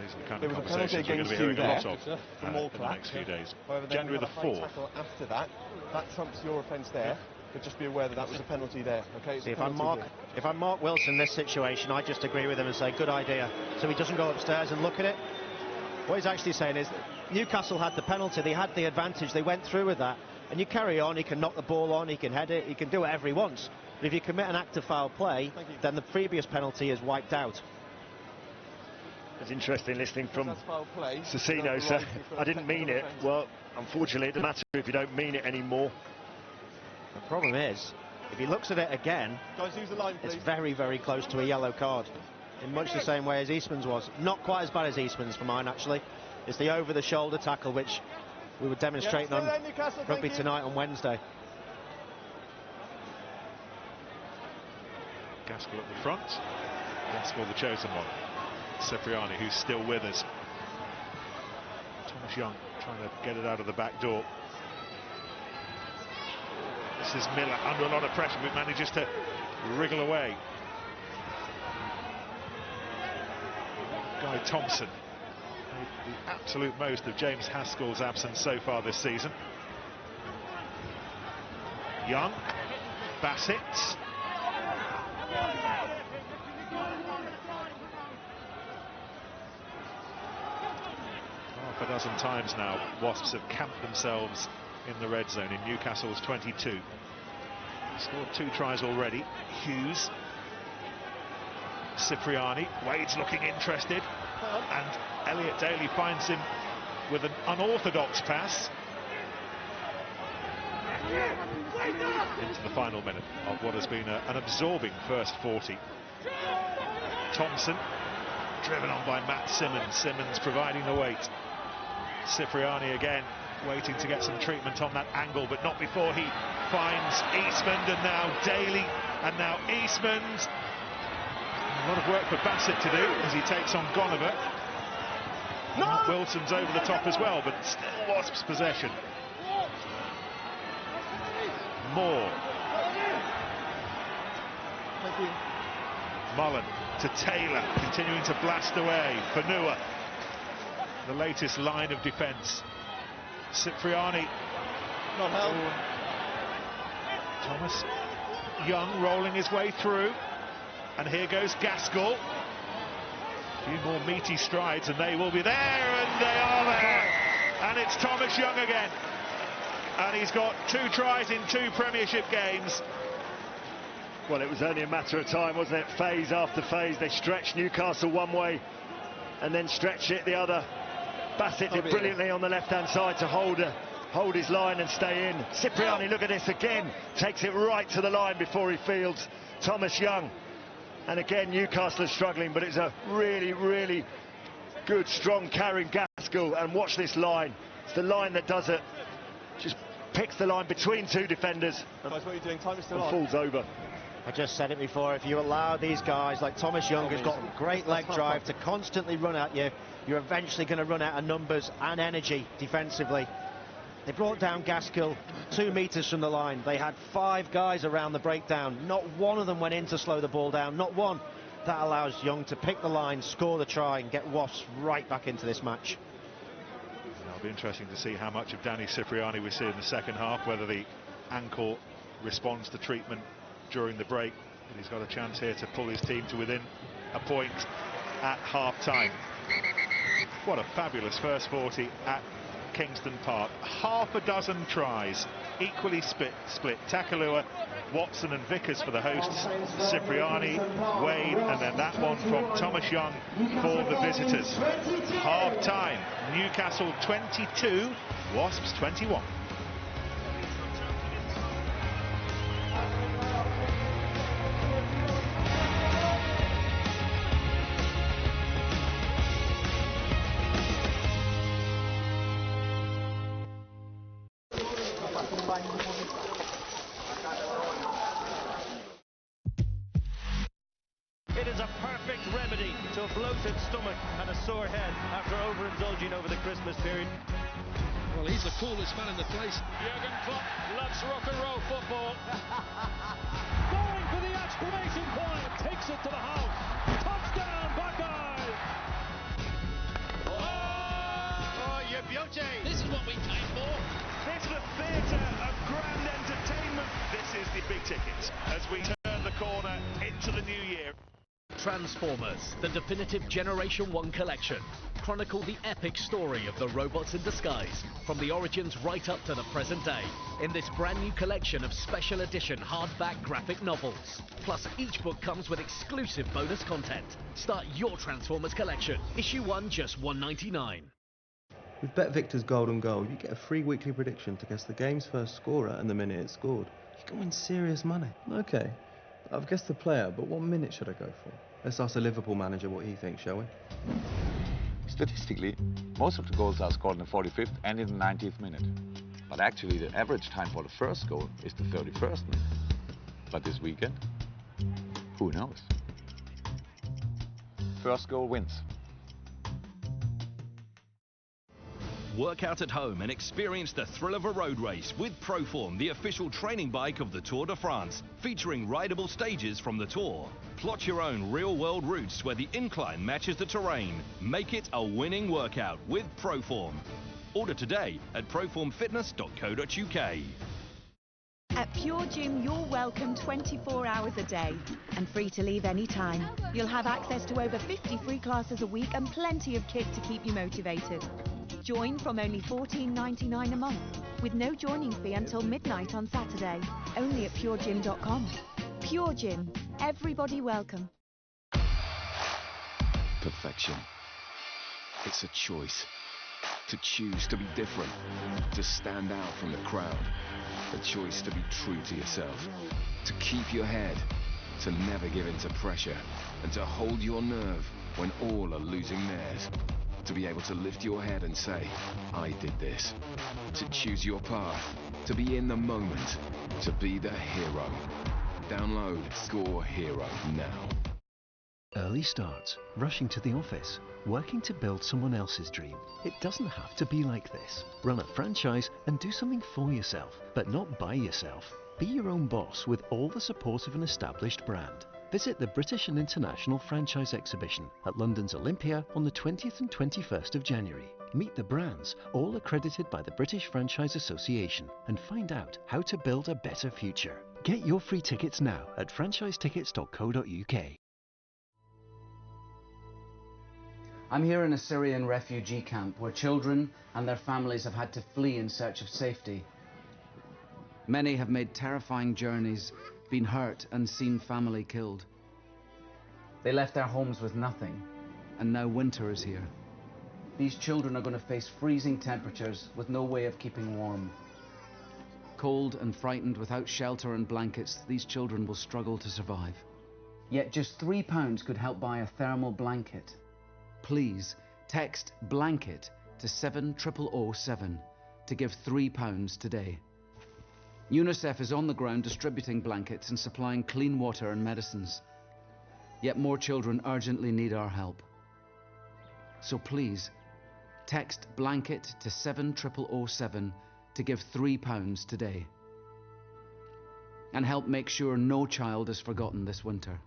These are the kind There of was a penalty conversations we're going to be against you hearing a lot there of for in maul the collapse. next few days. However, then January you the have a high 4th. tackle after that, that trumps your offence there. But just be aware that that was a penalty there, okay? See, if I'm Mark Wilson in this situation, I just agree with him and say, good idea. So he doesn't go upstairs and look at it. What he's actually saying is, Newcastle had the penalty, they had the advantage, they went through with that. And you carry on, he can knock the ball on, he can head it, he can do whatever he wants. But if you commit an act of foul play, then the previous penalty is wiped out. It's interesting listening from play, Cecino, so I didn't mean it. Well, unfortunately, it doesn't matter if you don't mean it anymore. The problem is, if he looks at it again, guys, use the line, it's please. very, very close to a yellow card. In much the same way as Eastman's was. Not quite as bad as Eastman's for mine, actually. It's the over-the-shoulder tackle, which we were demonstrating on Rugby Tonight on Wednesday. Gaskell at the front. Gaskell the chosen one. Cipriani, who's still with us. Thomas Young trying to get it out of the back door. This is Miller under a lot of pressure, but manages to wriggle away. Guy Thompson made the absolute most of James Haskell's absence so far this season. Young, Bassett. Half a dozen times now, Wasps have camped themselves in the red zone in Newcastle's 22. Scored 2 tries already. Hughes, Cipriani, Wade's looking interested, and Elliot Daly finds him with an unorthodox pass into the final minute of what has been an absorbing first 40. Thompson, driven on by Matt Simmons. Simmons providing the weight. Cipriani again, waiting to get some treatment on that angle, but not before he finds Eastman, and now Daly, and now Eastman's. A lot of work for Bassett to do as he takes on Gonover. No! Wilson's over the top as well, but still Wasps possession. Moore. Mullen to Taylor, continuing to blast away. Fanua, the latest line of defence. Cipriani. Not held. Thomas Young rolling his way through. And here goes Gaskell. A few more meaty strides and they will be there, and they are there. And it's Thomas Young again. And he's got 2 tries in 2 Premiership games. Well, it was only a matter of time, wasn't it? Phase after phase, they stretched Newcastle one way and then stretched it the other. Bassett did brilliantly on the left-hand side to hold his line and stay in. Cipriani, look at this again, takes it right to the line before he fields Thomas Young. And again, Newcastle is struggling, but it's a really, really good, strong carrying Gaskell. And watch this line. It's the line that does it. Just picks the line between 2 defenders and, guys, what are you doing? Time is still and on. falls over. I just said it before, if you allow these guys like Thomas Young, who's got great leg drive, to constantly run at you, you're eventually going to run out of numbers and energy defensively. They brought down Gaskill 2 metres from the line. They had 5 guys around the breakdown. Not one of them went in to slow the ball down, not one. That allows Young to pick the line, score the try, and get Wasps right back into this match. It'll be interesting to see how much of Danny Cipriani we see in the second half, whether the ankle responds to treatment during the break. But he's got a chance here to pull his team to within a point at half-time. What a fabulous first 40 at Kingston Park. Half a dozen tries, equally split. Takalua, Watson and Vickers for the hosts, Cipriani, Wade, and then that one from Thomas Young for the visitors. Half-time, Newcastle 22, Wasps 21. It is a perfect remedy to a bloated stomach and a sore head after overindulging over the Christmas period. Well, he's the coolest man in the place. Jurgen Klopp loves rock and roll football. Going for the exclamation point, takes it to the house. Touchdown, Buckeye! Oh, you beauty! This is what we came for. It's the theatre of grand entertainment. This is the big ticket as we turn the corner into the new year. Transformers, the definitive Generation 1 collection, chronicle the epic story of the robots in disguise, from the origins right up to the present day, in this brand new collection of special edition hardback graphic novels. Plus, each book comes with exclusive bonus content. Start your Transformers collection. Issue 1 just $1.99. With Bet Victor's Golden Goal, you get a free weekly prediction to guess the game's first scorer and the minute it scored. You can win serious money. Okay, I've guessed the player, but what minute should I go for? Let's ask the Liverpool manager what he thinks, shall we? Statistically, most of the goals are scored in the 45th and in the 90th minute. But actually, the average time for the first goal is the 31st minute. But this weekend, who knows? First goal wins. Work out at home and experience the thrill of a road race with Proform, the official training bike of the Tour de France, featuring rideable stages from the Tour. Plot your own real-world routes where the incline matches the terrain. Make it a winning workout with Proform. Order today at proformfitness.co.uk. At Pure Gym, you're welcome 24 hours a day and free to leave any time. You'll have access to over 50 free classes a week and plenty of kit to keep you motivated. Join from only $14.99 a month, with no joining fee until midnight on Saturday, only at puregym.com. Pure Gym, everybody welcome. Perfection. It's a choice. To choose to be different, to stand out from the crowd. A choice to be true to yourself, to keep your head, to never give in to pressure, and to hold your nerve when all are losing theirs. To be able to lift your head and say, I did this. To choose your path, to be in the moment, to be the hero. Download Score Hero now. Early starts, rushing to the office, working to build someone else's dream. It doesn't have to be like this. Run a franchise and do something for yourself, but not by yourself. Be your own boss with all the support of an established brand. Visit the British and International Franchise Exhibition at London's Olympia on the 20th and 21st of January. Meet the brands, all accredited by the British Franchise Association, and find out how to build a better future. Get your free tickets now at franchisetickets.co.uk. I'm here in a Syrian refugee camp where children and their families have had to flee in search of safety. Many have made terrifying journeys, been hurt and seen family killed. They left their homes with nothing, and now winter is here. These children are going to face freezing temperatures with no way of keeping warm. Cold and frightened, without shelter and blankets, these children will struggle to survive. Yet just £3 could help buy a thermal blanket. Please text BLANKET to 70007 to give £3 today. UNICEF is on the ground distributing blankets and supplying clean water and medicines. Yet more children urgently need our help. So please, text blanket to 70007 to give £3 today. And help make sure no child is forgotten this winter.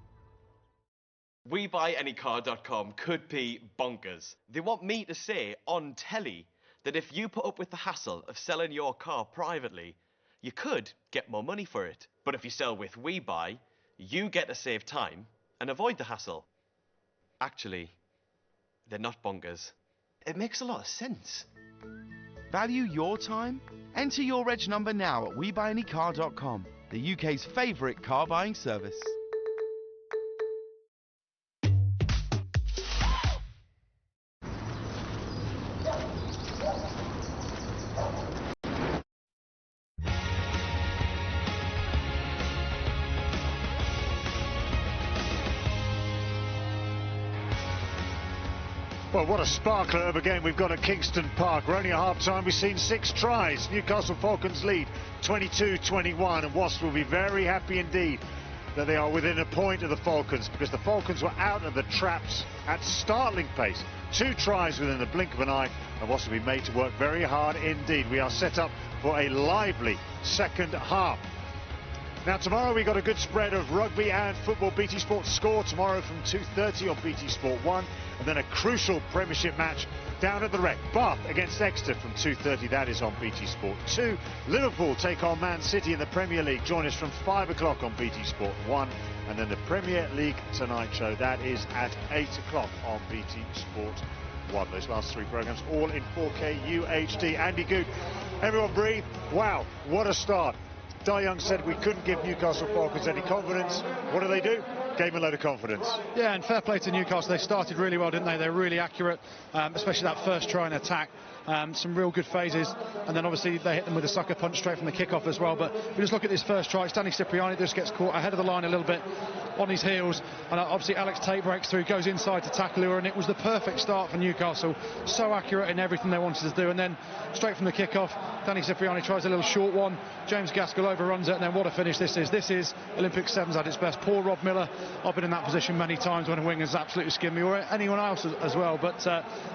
WeBuyAnyCar.com could be bonkers. They want me to say on telly that if you put up with the hassle of selling your car privately, you could get more money for it. But if you sell with WeBuy, you get to save time and avoid the hassle. Actually, they're not bonkers. It makes a lot of sense. Value your time? Enter your reg number now at WeBuyAnyCar.com, the UK's favourite car buying service. Well, what a sparkler of a game we've got at Kingston Park. We're only at half-time. We've seen 6 tries. Newcastle Falcons lead 22-21, and Wasps will be very happy indeed that they are within a point of the Falcons, because the Falcons were out of the traps at startling pace. 2 tries within the blink of an eye, and Wasps will be made to work very hard indeed. We are set up for a lively second half. Now tomorrow we've got a good spread of rugby and football. BT Sport Score tomorrow from 2:30 on BT Sport 1, and then a crucial Premiership match down at the Rec. Bath against Exeter from 2:30, that is on BT Sport 2. Liverpool take on Man City in the Premier League. Join us from 5 o'clock on BT Sport 1, and then the Premier League Tonight Show, that is at 8 o'clock on BT Sport 1. Those last 3 programmes all in 4K UHD. Andy Goode, everyone breathe. Wow, what a start. Di Young said we couldn't give Newcastle Falcons any confidence. What do? Gave them a load of confidence. Yeah, and fair play to Newcastle. They started really well, didn't they? They're really accurate, especially that first try and attack. Some real good phases, and then obviously they hit them with a sucker punch straight from the kickoff as well. But we just look at this first try. Danny Cipriani just gets caught ahead of the line a little bit on his heels, and obviously Alex Tate breaks through, goes inside to tackle her, and it was the perfect start for Newcastle. So accurate in everything they wanted to do, and then straight from the kickoff, Danny Cipriani tries a little short one. James Gaskell overruns it, and then what a finish this is. This is Olympic Sevens at its best. Poor Rob Miller. I've been in that position many times when a wing has absolutely skimmed me, or anyone else as well. But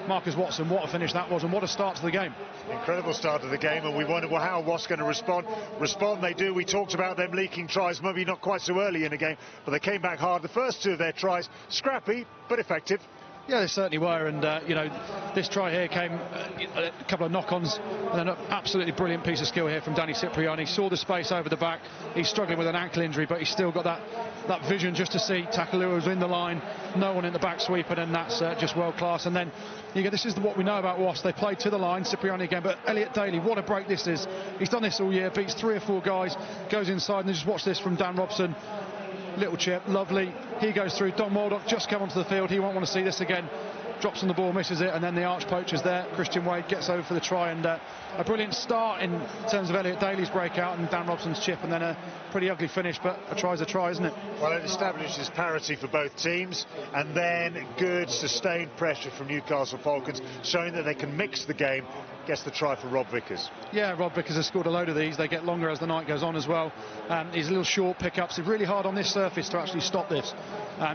Marcus Watson, what a finish that was, and what a start to the game. Incredible start to the game, and we wondered, well, how Wasps going to respond. Respond they do. We talked about them leaking tries, maybe not quite so early in the game, but they came back hard. The first 2 of their tries, scrappy but effective. Yeah, they certainly were, and you know, this try here came a couple of knock-ons, and then an absolutely brilliant piece of skill here from Danny Cipriani. Saw the space over the back. He's struggling with an ankle injury, but he's still got that vision just to see Takalua was in the line, no one in the back sweeping, and that's just world class. And then this is what we know about Wasps. They played to the line, Cipriani again, but Elliot Daly, what a break this is. He's done this all year, beats 3 or 4 guys, goes inside, and just watch this from Dan Robson. Little chip, lovely. He goes through. Don Waldock just come onto the field. He won't want to see this again. Drops on the ball, misses it, and then the arch poacher's there. Christian Wade gets over for the try, and a brilliant start in terms of Elliot Daly's breakout and Dan Robson's chip, and then a pretty ugly finish, but a try's a try, isn't it? Well, it establishes parity for both teams, and then good sustained pressure from Newcastle Falcons, showing that they can mix the game. Gets the try for Rob Vickers. Yeah, Rob Vickers has scored a load of these. They get longer as the night goes on as well. These little short pickups. It's really hard on this surface to actually stop this.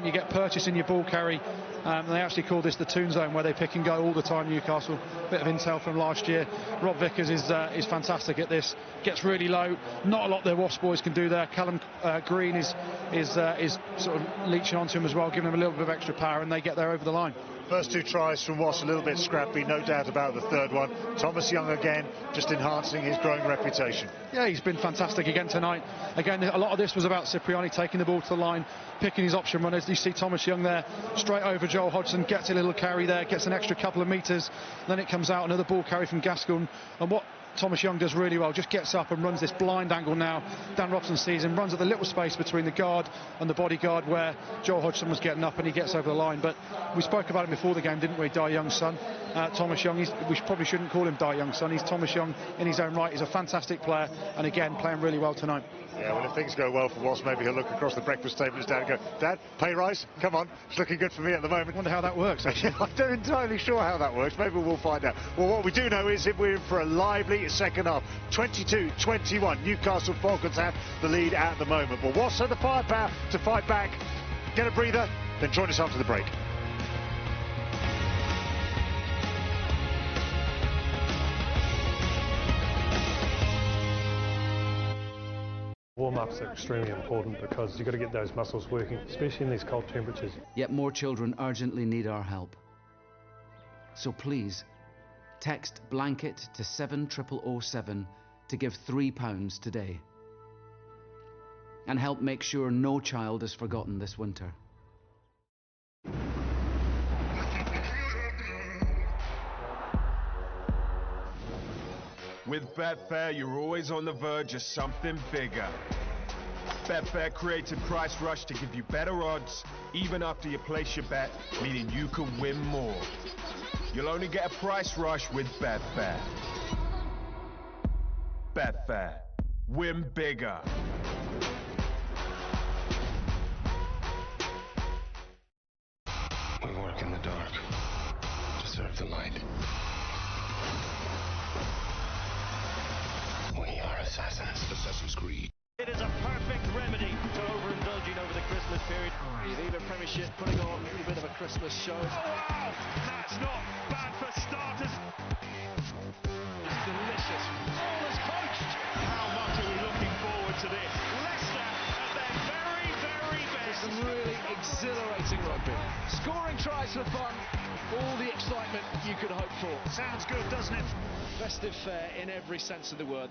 You get purchase in your ball carry. They actually call this the Toon Zone, where they pick and go all the time, Newcastle. Bit of intel from last year. Rob Vickers is fantastic at this. Gets really low. Not a lot the Wasps boys can do there. Callum Green is sort of leeching onto him as well, giving him a little bit of extra power, and they get there over the line. First 2 tries from Wasps, a little bit scrappy, no doubt about the third one. Thomas Young again, just enhancing his growing reputation. Yeah, he's been fantastic again tonight. Again, a lot of this was about Cipriani taking the ball to the line, picking his option runners. You see Thomas Young there, straight over Joel Hodgson, gets a little carry there, gets an extra couple of metres. Then it comes out, another ball carry from Gaskell. And what Thomas Young does really well, just gets up and runs this blind angle now. Dan Robson sees him, runs at the little space between the guard and the bodyguard where Joel Hodgson was getting up, and he gets over the line. But we spoke about him before the game, didn't we? Di Young's son, Thomas Young. We probably shouldn't call him Di Young's son. He's Thomas Young in his own right. He's a fantastic player, and again, playing really well tonight. Yeah, well, if things go well for Wasps, maybe he'll look across the breakfast table and Dad and go, Dad, pay rise, come on, it's looking good for me at the moment. Wonder how that works, actually. I'm not entirely sure how that works, maybe we'll find out. Well, what we do know is that we're in for a lively second half. 22-21, Newcastle Falcons have the lead at the moment. But Wasps have the firepower to fight back. Get a breather, then join us after the break. Warm-ups are extremely important because you've got to get those muscles working, especially in these cold temperatures. Yet more children urgently need our help. So please, text blanket to 70007 to give £3 today. And help make sure no child is forgotten this winter. With Betfair, you're always on the verge of something bigger. Betfair created Price Rush to give you better odds, even after you place your bet, meaning you can win more. You'll only get a Price Rush with Betfair. Betfair. Win bigger. We work in the dark to serve the light. We are assassins. Assassin's Creed. It is a perfect remedy to overindulging over the Christmas period. The Aviva Premiership putting on a little bit of a Christmas show. Oh, wow! That's not bad for starters. It's delicious. All is coached. How much are we looking forward to this? Leicester at their very, very best. Some really exhilarating rugby. Scoring tries for fun. All the excitement you could hope for. Sounds good, doesn't it? Festive fare in every sense of the word.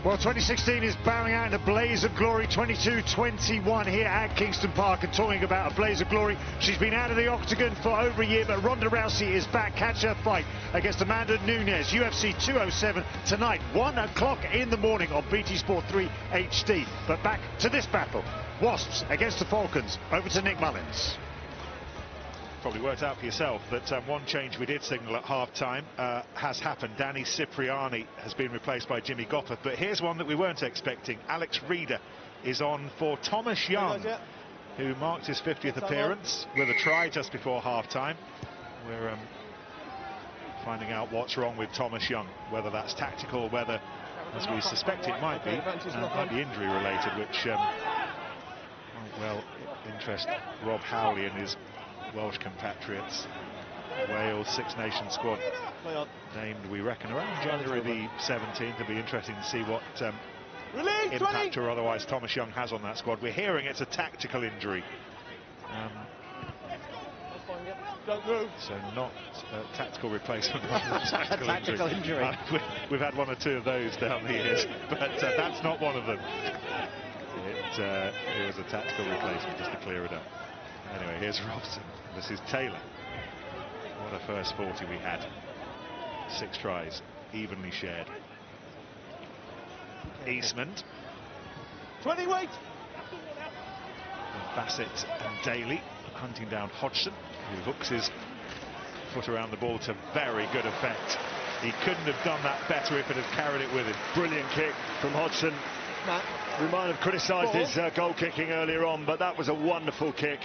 Well, 2016 is bowing out in a blaze of glory. 22-21 here at Kingston Park, and talking about a blaze of glory, she's been out of the octagon for over a year, but Ronda Rousey is back. Catch her fight against Amanda Nunes, UFC 207 tonight, 1 o'clock in the morning on BT Sport 3 HD. But back to this battle, Wasps against the Falcons. Over to Nick Mullins. Probably worked out for yourself that one change we did signal at half-time has happened. Danny Cipriani has been replaced by Jimmy Goffert, but here's one that we weren't expecting. Alex Reeder is on for Thomas Young, who marked his 50th appearance with a try just before half-time. We're finding out what's wrong with Thomas Young, whether that's tactical, whether, as we suspect it might be injury related, which might well interest Rob Howley and his Welsh compatriots. Wales Six Nations squad named, we reckon, around January the 17th. It'll be interesting to see what impact or otherwise Thomas Young has on that squad. We're hearing it's a tactical injury, so not a tactical replacement, tactical injury. We've had one or two of those down the years, but that's not one of them. It was a tactical replacement, just to clear it up. Anyway, here's Robson. This is Taylor. What a first 40 we had. 6 tries, evenly shared. Eastman. 20 weight. Bassett and Daly hunting down Hodgson, who hooks his foot around the ball to very good effect. He couldn't have done that better if it had carried it with him. Brilliant kick from Hodgson. We might have criticised his goal kicking earlier on, but that was a wonderful kick,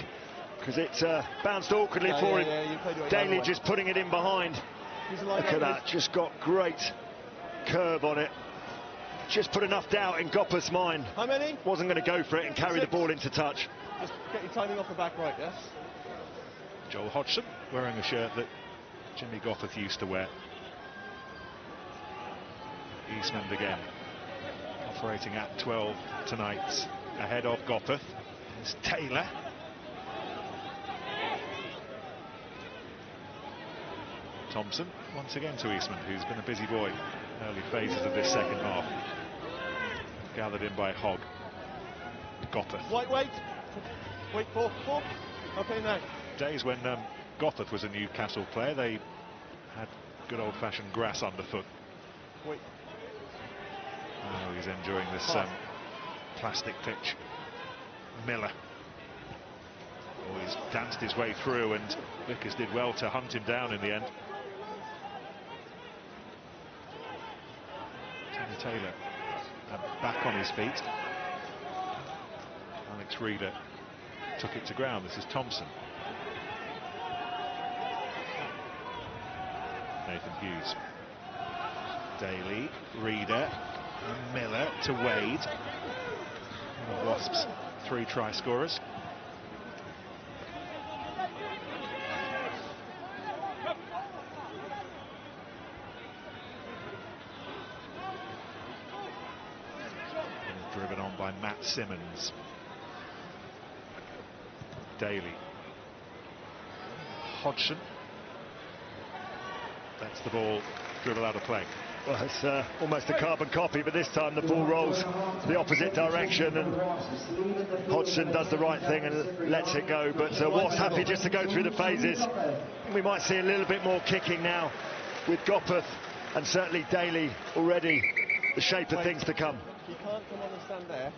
because it bounced awkwardly for him. Daly just putting it in behind. Look at that, just got great curve on it. Just put enough doubt in Gopper's mind. How many? Wasn't going to go for it and carry the ball into touch. Just get your timing off the back right, yes? Joel Hodgson wearing a shirt that Jimmy Goffert used to wear. Eastman again, operating at 12 tonight, ahead of Goffert. It's Taylor. Thompson once again to Eastman, who's been a busy boy in early phases of this second half. Gathered in by Hogg. Goffert. Wait. Four. Okay, now. Days when Goffert was a Newcastle player, they had good old-fashioned grass underfoot. Wait. Oh, he's enjoying this plastic pitch. Miller. Oh, he's danced his way through, and Vickers did well to hunt him down in the end. Tommy Taylor back on his feet. Alex Reeder took it to ground. This is Thompson. Nathan Hughes. Daly, Reeder, and Miller to Wade. The Wasps, 3 try scorers. Driven on by Matt Simmons. Daly. Hodgson. That's the ball, dribble out of play. Well, it's almost a carbon copy, but this time the ball rolls the opposite direction, and Hodgson does the right thing and lets it go. But Wasps happy just to go through the phases. We might see a little bit more kicking now with Gopeth and certainly Daly already the shape of things to come. You can't come on and stand there.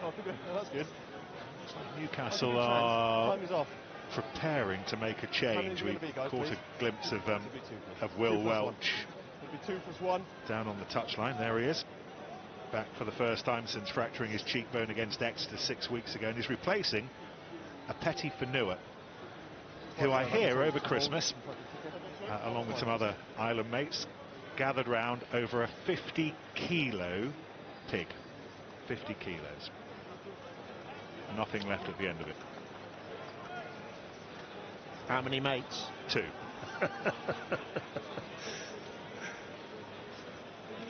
Oh, that's good. Newcastle are preparing to make a change. We caught a glimpse of Will Welch. It'll be 2+1. Down on the touchline, there he is. Back for the first time since fracturing his cheekbone against Exeter 6 weeks ago, and he's replacing a Petty Fanua, who I hear over Christmas, along with some other island mates, gathered round over a 50-kilo pig. 50 kilos. Nothing left at the end of it. How many mates? 2.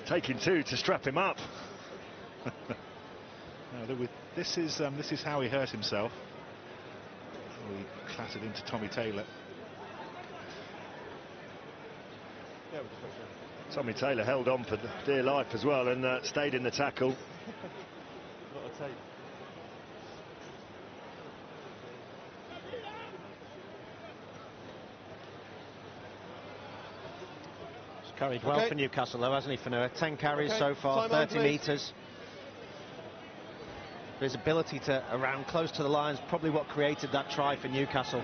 Taking 2 to strap him up. No, this is how he hurt himself. He clattered into Tommy Taylor. Tommy Taylor held on for dear life as well and stayed in the tackle. Lot of tape. He's carried well for Newcastle though, hasn't he, Fanua? 10 carries so far, 30 metres. His ability to around close to the lines, probably what created that try for Newcastle.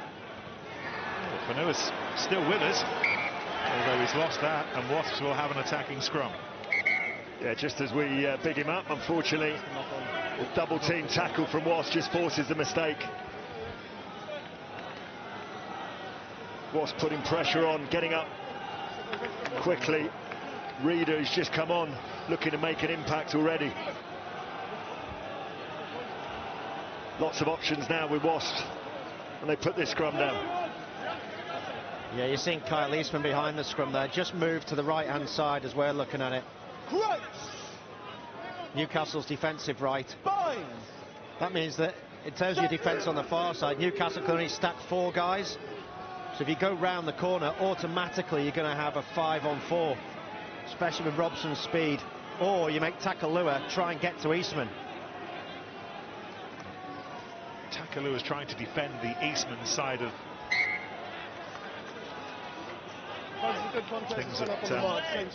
Fanua's still with us, although he's lost that, and Wasps will have an attacking scrum. Yeah, just as we big him up, unfortunately, the double team tackle from Wasps just forces the mistake. Wasps putting pressure on, getting up quickly. Reeder, who's just come on, looking to make an impact already. Lots of options now with Wasps, and they put this scrum down. Yeah, you're seeing Kyle Eastman behind the scrum there, just moved to the right-hand side as we're looking at it. Newcastle's defensive right. That means that in terms of your defence on the far side, Newcastle can only stack 4 guys. So if you go round the corner, automatically you're going to have a 5-on-4, especially with Robson's speed. Or you make Takalua try and get to Eastman. Takalua is trying to defend the Eastman side of things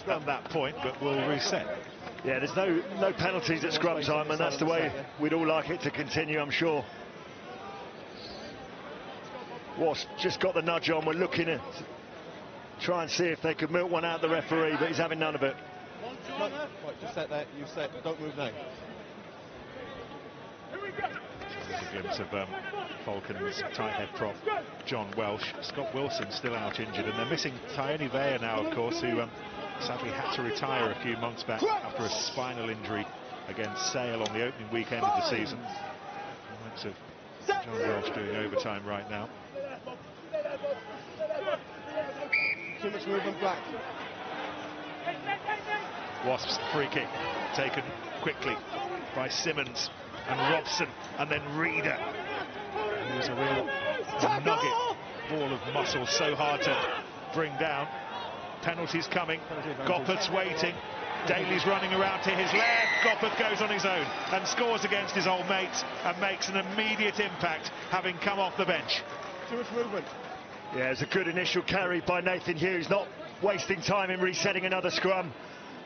at that point, but we'll reset. Yeah, there's no penalties at scrum time, and that's the way we'd all like it to continue, I'm sure. Wasp just got the nudge on. We're looking to try and see if they could milk one out the referee, but he's having none of it. Right, just set there. You set. Don't move now. There's a glimpse of Falcons tight head prop John Welsh. Scott Wilson still out injured, and they're missing Tyone Vea now, of course, who sadly had to retire a few months back after a spinal injury against Sale on the opening weekend of the season. Lots of John Welsh doing overtime right now. Too much movement back. Wasps free kick taken quickly by Simmons and Robson, and then Reeder. It was a real nugget ball of muscle, so hard to bring down. Penalties coming. Gopeth's waiting. Daly's running around to his left. Gopeth goes on his own and scores against his old mates and makes an immediate impact, having come off the bench. Too much movement. Yeah, it's a good initial carry by Nathan Hughes, not wasting time in resetting another scrum.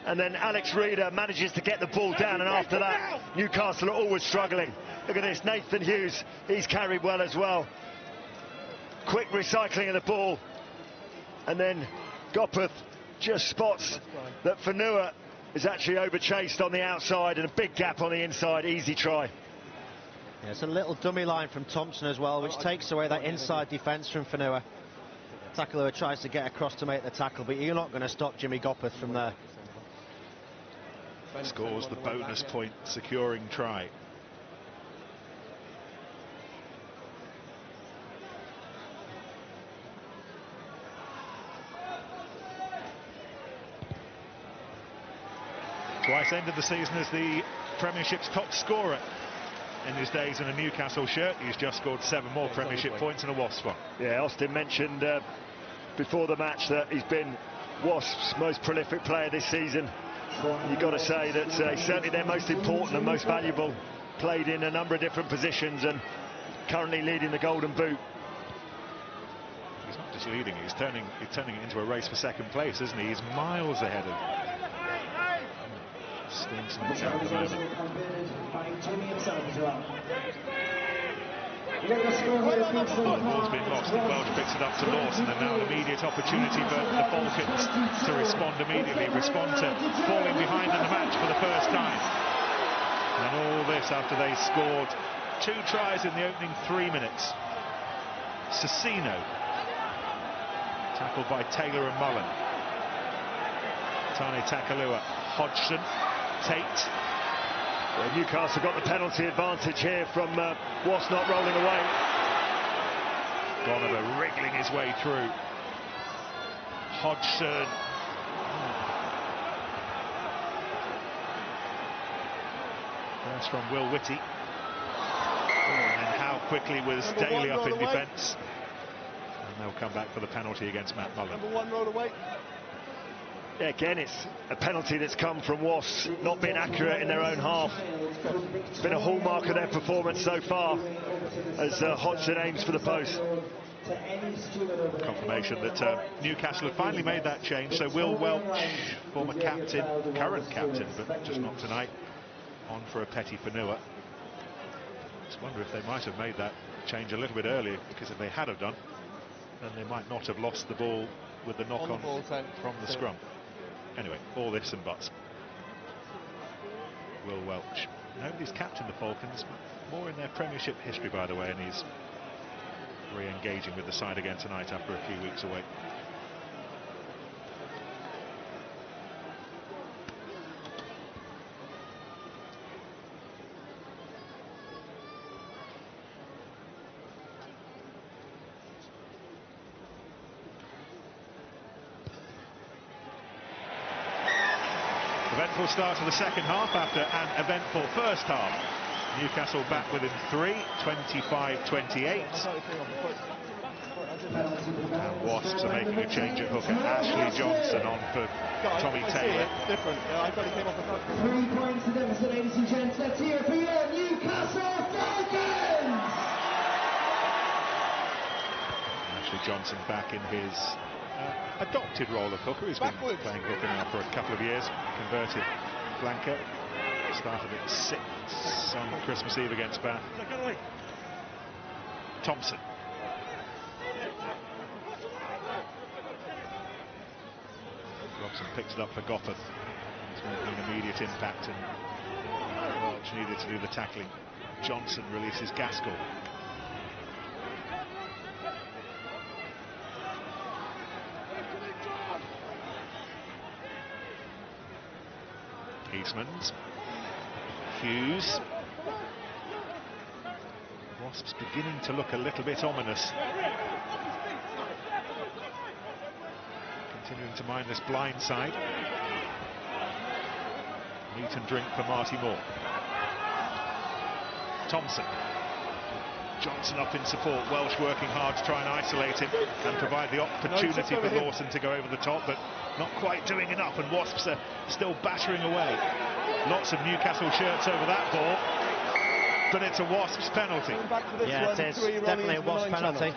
And then Alex Reeder manages to get the ball down, and after that, Newcastle are always struggling. Look at this, Nathan Hughes, he's carried well as well. Quick recycling of the ball. And then Gopeth just spots that Fanua is actually overchased on the outside, and a big gap on the inside. Easy try. Yeah, it's a little dummy line from Thompson as well, which takes away that inside defence from Fanua. Takalua tries to get across to make the tackle, but you're not going to stop Jimmy Gopeth from there. Scores the bonus point securing try. Twice ended the season as the Premiership's top scorer in his days in a Newcastle shirt. He's just scored 7 more Premiership points in a Wasps one. Yeah, Austin mentioned before the match that he's been Wasps' most prolific player this season. You've got to say that he's certainly their most important and most valuable. Played in a number of different positions and currently leading the Golden Boot. He's not just leading, he's turning it into a race for second place, isn't he? He's miles ahead of Stinson at the moment. The ball's been lost and Welsh picks it up to Lawson, and now an immediate opportunity for the Falcons to respond immediately, respond to falling behind in the match for the first time. And all this after they scored 2 tries in the opening 3 minutes. Cecino, tackled by Taylor and Mullen. Tane Takalua, Hodgson, Tate. Well, Newcastle got the penalty advantage here from Wasps not rolling away. Donovan wriggling his way through. Hodgson. First from Will Whitty. And how quickly was Daly up in defence. And they'll come back for the penalty against Matt Mullen. Number 1 roll away. Yeah, again, it's a penalty that's come from Wasps not being accurate in their own half. It's been a hallmark of their performance so far as Hodgson aims for the post. Confirmation that Newcastle have finally made that change, so Will Welch, former captain, current captain, but just not tonight, on for a Petty Fanua. Just wonder if they might have made that change a little bit earlier, because if they had have done, then they might not have lost the ball with the knock-on from the scrum. Anyway, all ifs and buts. Will Welch. Nobody's captained the Falcons, more in their Premiership history, by the way, and he's re-engaging with the side again tonight after a few weeks away. Eventful start to the second half after an eventful first half. Newcastle back within 3, 25-28. And Wasps are making a change at hooker. Ashley Johnson on for Tommy Taylor. Different. Yeah, I thought he came off the front. 3 points to deficit, ladies and gents. Let's hear it for your Newcastle Falcons! Ashley Johnson back in his adopted role of hooker. He's been playing hooker now for a couple of years. Converted flanker. Started at 6 on Christmas Eve against Bath. Thompson. Robson picks it up for Gopeth. He's making an immediate impact, and Welch needed to do the tackling. Johnson releases Gaskell. Eastman's. Hughes. Wasps beginning to look a little bit ominous. Continuing to mind this blind side. Meat and drink for Marty Moore. Thompson. Johnson up in support. Welsh working hard to try and isolate him and provide the opportunity for Lawson to go over the top, but not quite doing enough, and Wasps are still battering away. Lots of Newcastle shirts over that ball, but it's a Wasps penalty. Yeah, it is definitely a Wasps penalty.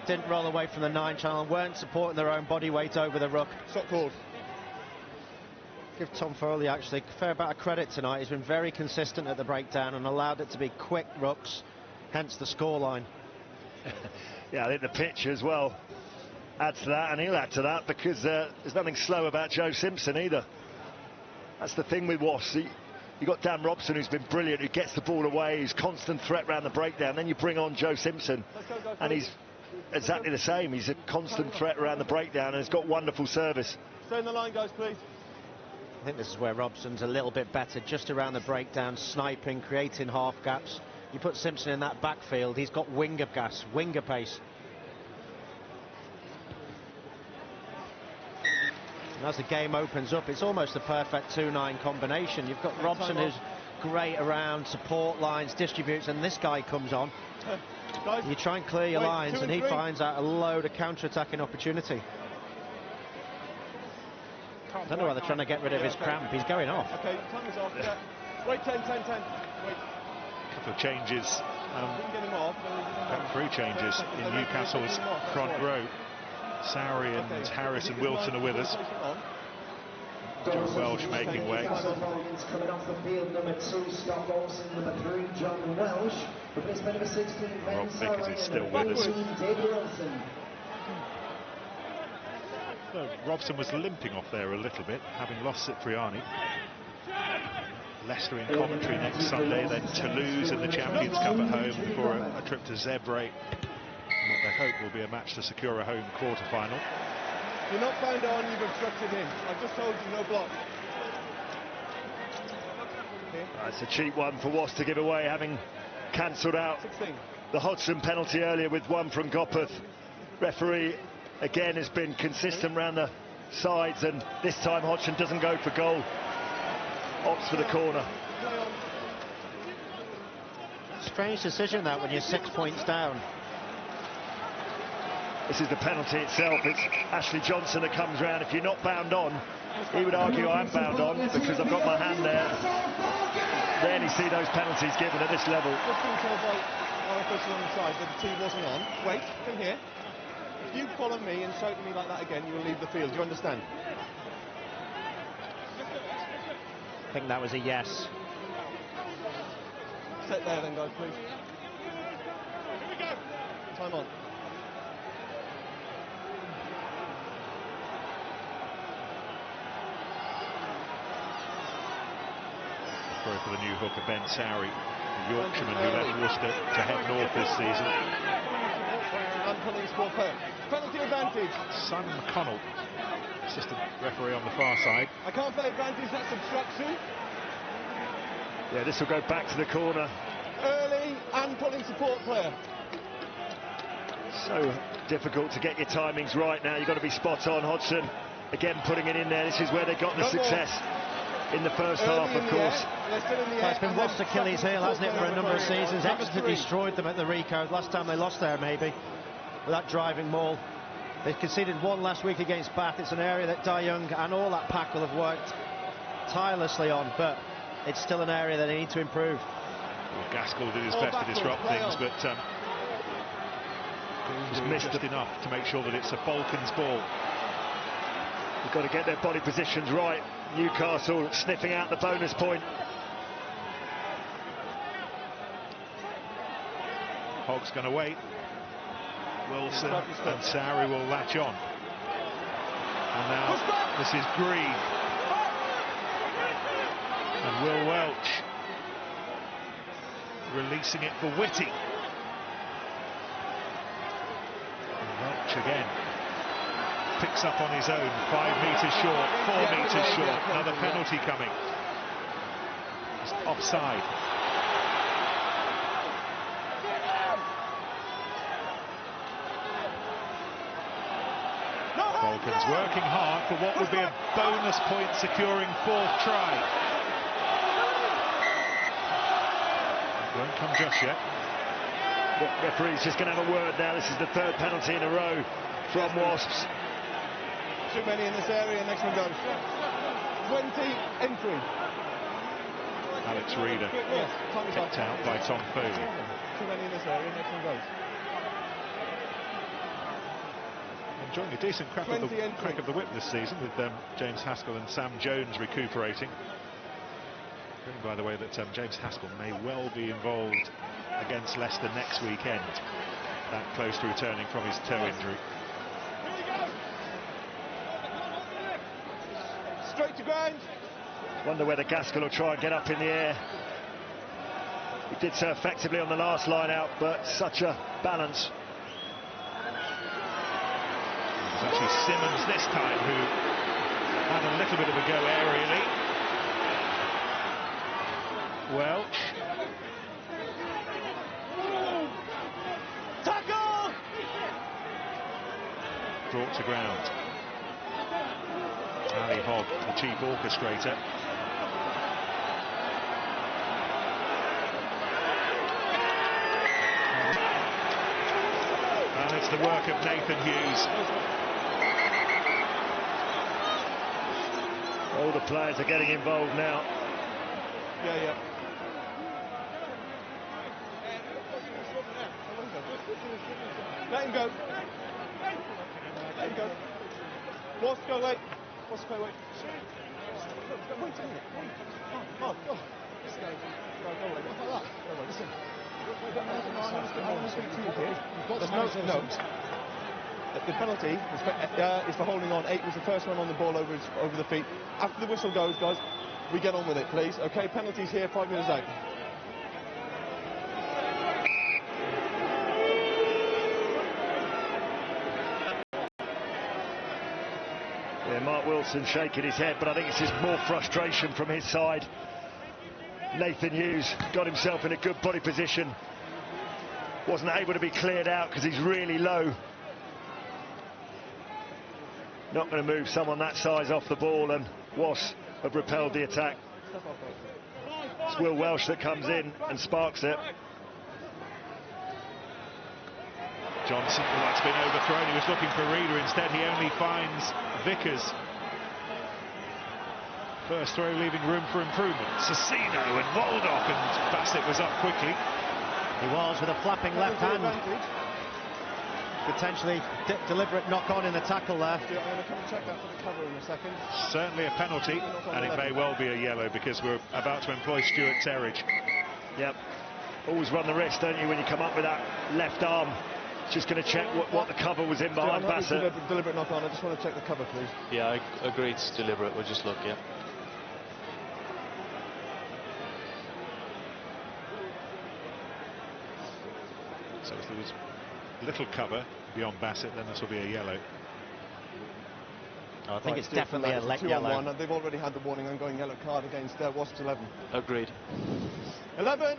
didn't roll away from the 9 channel and weren't supporting their own body weight over the ruck. Shot called. Give Tom Foley actually a fair bit of credit tonight. He's been very consistent at the breakdown and allowed it to be quick rucks, hence the scoreline. Yeah, I think the pitch as well adds to that, and he'll add to that, because there's nothing slow about Joe Simpson either. That's the thing with Wasps. You've got Dan Robson, who's been brilliant, who gets the ball away, who's constant threat around the breakdown. Then you bring on Joe Simpson, and he's exactly the same. He's a constant threat around the breakdown, and he's got wonderful service. Stay in the line, guys, please. I think this is where Robson's a little bit better, just around the breakdown, sniping, creating half gaps. You put Simpson in that backfield, he's got winger gas, winger pace. And as the game opens up, it's almost the perfect 2-9 combination. You've got Robson, who's great around support lines, distributes, and this guy comes on. You try and clear your lines, and he finds out a load of counter-attacking opportunity. I don't know why they're trying to get rid of his cramp. He's going off. Okay, time is off. Yeah. Wait, 10. Wait. A couple of changes. Three changes in Newcastle's front row. Sowry and Harris and Wilson are with us. John Welsh making way. Coming off the field, number 2, Scott Lawson, number 3, John Welsh. Replacement number 16, Rob Vickers is still with us. David Wilson. So Robson was limping off there a little bit, having lost Cipriani. Leicester in commentary next Sunday, then Toulouse in the Champions Cup at home before a trip to Zebre. What they hope will be a match to secure a home quarter-final. You're not bound on, you've obstructed him. I've just told you, no block. It's a cheap one for Wasps to give away, having cancelled out the Hodgson penalty earlier with one from Gopeth. Referee again has been consistent round the sides, and this time Hodgson doesn't go for goal, opts for the corner. Strange decision that when you're 6 points down. This is the penalty itself. It's Ashley Johnson that comes round. If you're not bound on, he would argue I'm bound on because I've got my hand there. Rarely see those penalties given at this level. Just been told by our official on the side that the tee wasn't on. Wait, come here. If you follow me and shout at me like that again, you will leave the field. Do you understand? I think that was a yes. Sit there then, guys, please. Time on. For the new hooker Ben Sowry, the Yorkshireman who left Worcester to head north this season. Penalty advantage. Simon McConnell, assistant referee on the far side. I can't play advantage, that's obstruction. Yeah, this will go back to the corner. Early and pulling support player. So difficult to get your timings right now. You've got to be spot on. Hodgson again putting it in there. This is where they got the success in the first half, of course. It's been Wasps' Achilles heel, hasn't it, for a number of seasons. Exeter destroyed them at the Ricoh. Last time they lost there, maybe, with that driving maul. They conceded one last week against Bath. It's an area that Di Young and all that pack will have worked tirelessly on, but it's still an area that they need to improve. Well, Gaskell did his best to disrupt things, but just missed enough to make sure that it's a Falcons ball. You've got to get their body positions right. Newcastle sniffing out the bonus point. Hogg's going to wait. Wilson and Sowry will latch on. And now this is Green. And Will Welch releasing it for Whitty. And Welch again picks up on his own, 5 metres short, 4 metres short, another penalty coming. Just offside. Falcons working hard for what would be a bonus point securing 4th try. Won't come just yet. The referee's just going to have a word now. This is the 3rd penalty in a row from Wasps. Too many in this area, next one goes. 20 entry. Alex Reader picked out by Tom Foley. Too many in this area, next one goes. enjoying a decent crack of the whip this season with James Haskell and Sam Jones recuperating. Hearing, by the way, that James Haskell may well be involved against Leicester next weekend, that close to returning from his toe injury. Straight to ground. Wonder whether Gaskell will try and get up in the air. He did so effectively on the last line out, but such a balance. It was actually Simmons this time who had a little bit of a go aerially. Welch. Tackle! Brought to ground. Ali Hogg, the chief orchestrator. And it's the work of Nathan Hughes. All the players are getting involved now. Yeah. Let him go. Let him go. Wasp, go away. Wasp, go away. Wait a minute. Oh. Let's go. Go away. What about that? Go away. Listen. I want to speak to you here. There's no. The penalty is for holding on. 8 was the first one on the ball over the feet. After the whistle goes, guys, we get on with it, please. Okay, penalties here, 5 minutes out. Yeah, Mark Wilson shaking his head, but I think it's just more frustration from his side. Nathan Hughes got himself in a good body position. Wasn't able to be cleared out because he's really low. Not going to move someone that size off the ball, and Wasps have repelled the attack. It's Will Welsh that comes in and sparks it. Johnson, well, that's been overthrown. He was looking for Reeder. Instead, he only finds Vickers. First throw leaving room for improvement. Cecino and Baldock, and Bassett was up quickly. He was, with a flapping left hand. Potentially deliberate knock-on in the tackle there. I'm going to come and check that for the cover in a second. Certainly a penalty, and it may well be a yellow because we're about to employ Stuart Terridge. Yep. Always run the risk, don't you, when you come up with that left arm. Just going to check what the cover was in behind Bassett. Deliberate knock-on. I just want to check the cover, please. Yeah, I agree. It's deliberate. We'll just look, yeah. So if there was little cover beyond Bassett, then this will be a yellow. I think it's definitely a yellow. 2-on-1, and they've already had the warning ongoing yellow card against Wasps 11. Agreed. 11.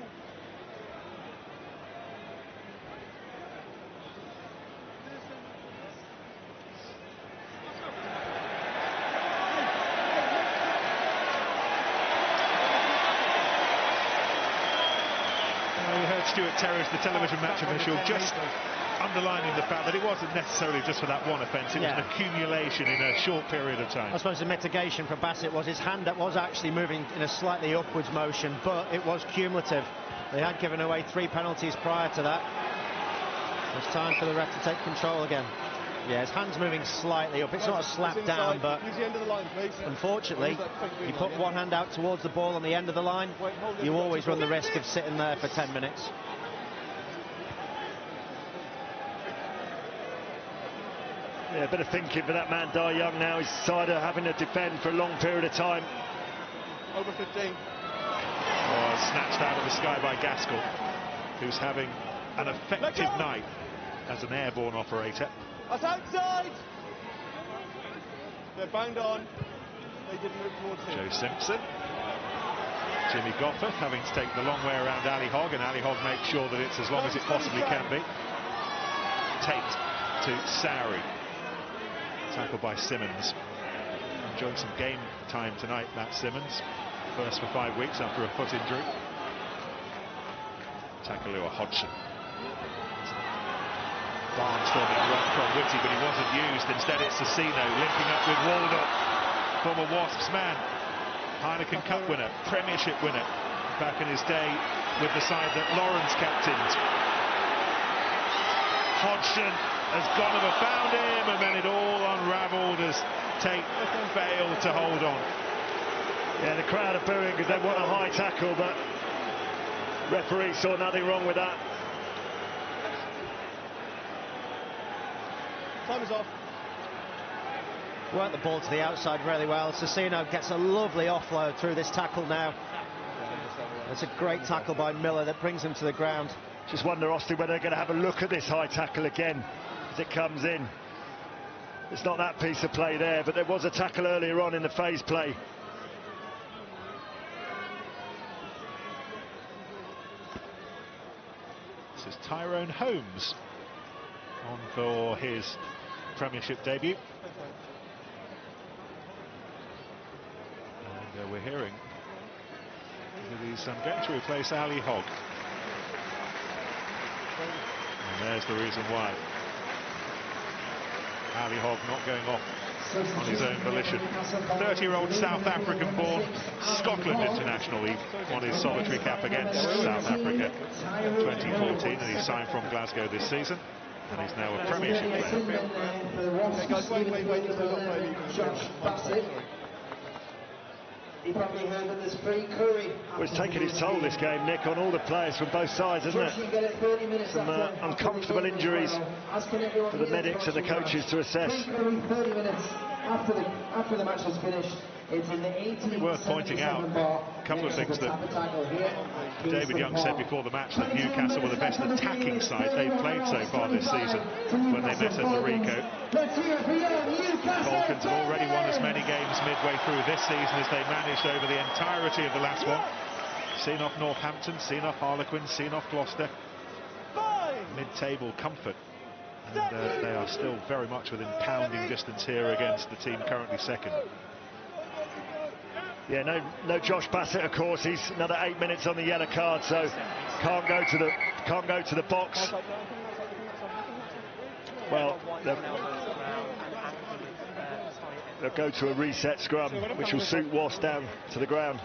Stuart Terridge, the television match official, just underlining the fact that it wasn't necessarily just for that one offence, it was an accumulation in a short period of time. I suppose the mitigation for Bassett was his hand that was actually moving in a slightly upwards motion, but it was cumulative. They had given away 3 penalties prior to that. It's time for the ref to take control again. Yeah, his hand's moving slightly up. It's not a slap down, but use the end of the line, please. Unfortunately, you put one hand out towards the ball on the end of the line, you always run the risk of sitting there for 10 minutes. Yeah, a bit of thinking for that man, Dai Young now. He's decided having to defend for a long period of time. Over 15. Snatched out of the sky by Gaskell, who's having an effective night as an airborne operator. That's outside! They're bound on. They didn't move towards him. Joe Simpson. Jimmy Goffert having to take the long way around Ali Hogg, and Ali Hogg makes sure that it's as long as it possibly can be. Tate to Sowry. Tackled by Simmons. Enjoying some game time tonight, Matt Simmons. First for 5 weeks after a foot injury. Takalua Hodgson. Barnstorming run from Whitty, but he wasn't used. Instead, it's Cecino limping up with Waldock, former Wasps man, Heineken Cup winner, Premiership winner, back in his day with the side that Lawrence captained. Hodgson as Gonover found him, and then it all unravelled as Tate failed to hold on. Yeah, the crowd are booing because they want a high tackle, but referee saw nothing wrong with that. Time is off. Worked the ball to the outside really well. Cecino gets a lovely offload through this tackle now. It's a great tackle by Miller that brings him to the ground. Just wonder, Austin, whether they're going to have a look at this high tackle again as it comes in. It's not that piece of play there, but there was a tackle earlier on in the phase play. This is Tyrone Holmes on for his Premiership debut. And we're hearing that he's going to replace Ali Hogg. And there's the reason why. Ali Hogg not going off on his own volition. 30-year-old South African-born Scotland international. He won his solitary cap against South Africa in 2014, and he signed from Glasgow this season. And he's now a Premiership player. Well, it's taken its toll this game, Nick, on all the players from both sides, isn't it? Some uncomfortable injuries for the medics and the coaches to assess. 30 minutes after the match was finished. It's in the 18th. Worth pointing out a couple of things that David Young said before the match, that Newcastle were the best attacking side they've played so far this season when they met at Larico. Falcons have already won as many games midway through this season as they managed over the entirety of the last one. Seen off Northampton, seen off Harlequins, seen off Gloucester. Mid-table comfort. And they are still very much within pounding distance here against the team currently second. Yeah, no Josh Bassett, of course. He's another 8 minutes on the yellow card, so can't go to the box. Well, they'll go to a reset scrum, which will suit Wasps down to the ground.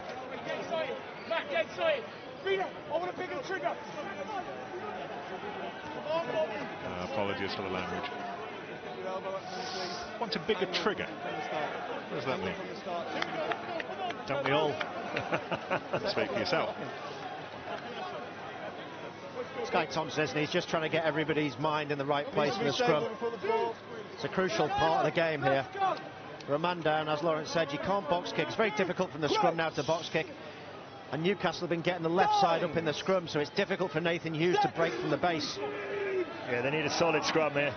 Apologies for the language. Want a bigger trigger? What does that mean? Don't we all? Speak for yourself. Sky Thompson, isn't he? He's just trying to get everybody's mind in the right place for the scrum. It's a crucial part of the game here. For a man down, as Lawrence said, you can't box kick. It's very difficult from the scrum now to box kick. And Newcastle have been getting the left side up in the scrum, so it's difficult for Nathan Hughes to break from the base. Yeah, they need a solid scrum here.